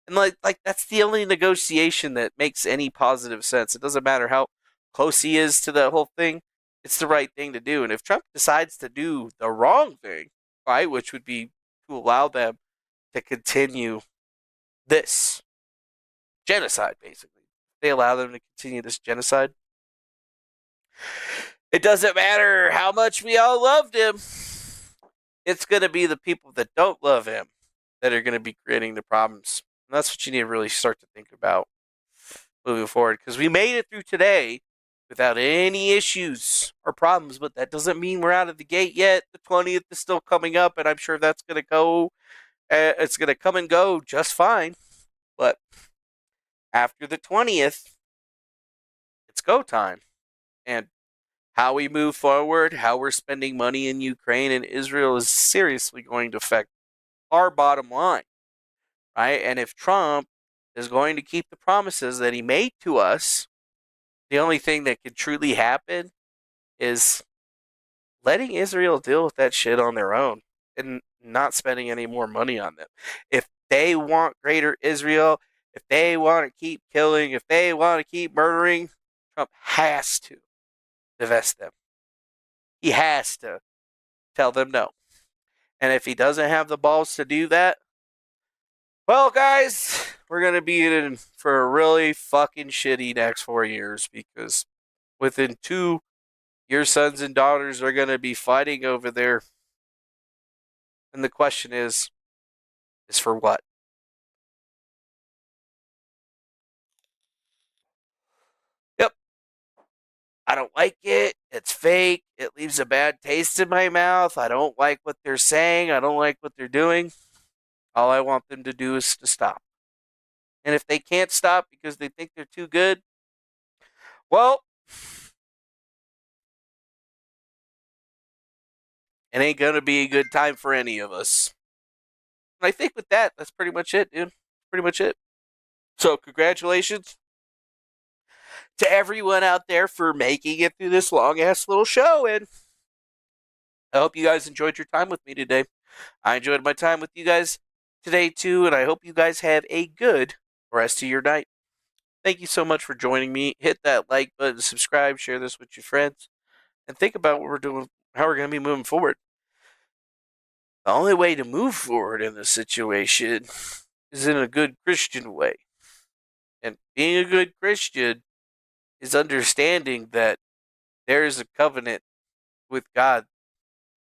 And like that's the only negotiation that makes any positive sense. It doesn't matter how close he is to the whole thing. It's the right thing to do. And if Trump decides to do the wrong thing, right, which would be to allow them to continue this genocide, basically. They allow them to continue this genocide. It doesn't matter how much we all loved him. It's going to be the people that don't love him that are going to be creating the problems. And that's what you need to really start to think about moving forward. Because we made it through today without any issues or problems, but that doesn't mean we're out of the gate yet. The 20th is still coming up, and I'm sure that's going to go. It's going to come and go just fine. But after the 20th, it's go time. And how we move forward, how we're spending money in Ukraine and Israel is seriously going to affect our bottom line, right? And if Trump is going to keep the promises that he made to us, the only thing that could truly happen is letting Israel deal with that shit on their own and not spending any more money on them. If they want greater Israel, if they want to keep killing, if they want to keep murdering, Trump has to divest them. He has to tell them no. And if he doesn't have the balls to do that, well, guys, we're going to be in for a really fucking shitty next 4 years, because within 2, your sons and daughters are going to be fighting over there. And the question is for what? Yep. I don't like it. It's fake. It leaves a bad taste in my mouth. I don't like what they're saying. I don't like what they're doing. All I want them to do is to stop. And if they can't stop because they think they're too good, well, it ain't going to be a good time for any of us. And I think with that, that's pretty much it, dude. Pretty much it. So, congratulations to everyone out there for making it through this long-ass little show. And I hope you guys enjoyed your time with me today. I enjoyed my time with you guys today, too. And I hope you guys have a good rest of your night. Thank you so much for joining me. Hit that like button, subscribe, share this with your friends, and think about what we're doing, how we're going to be moving forward. The only way to move forward in this situation is in a good Christian way. And being a good Christian is understanding that there is a covenant with God,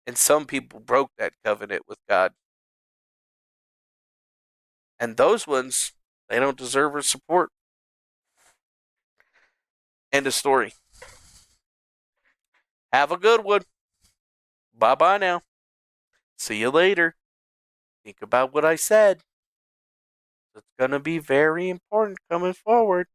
and some people broke that covenant with God. And those ones, they don't deserve our support. End of story. Have a good one. Bye-bye now. See you later. Think about what I said. It's going to be very important coming forward.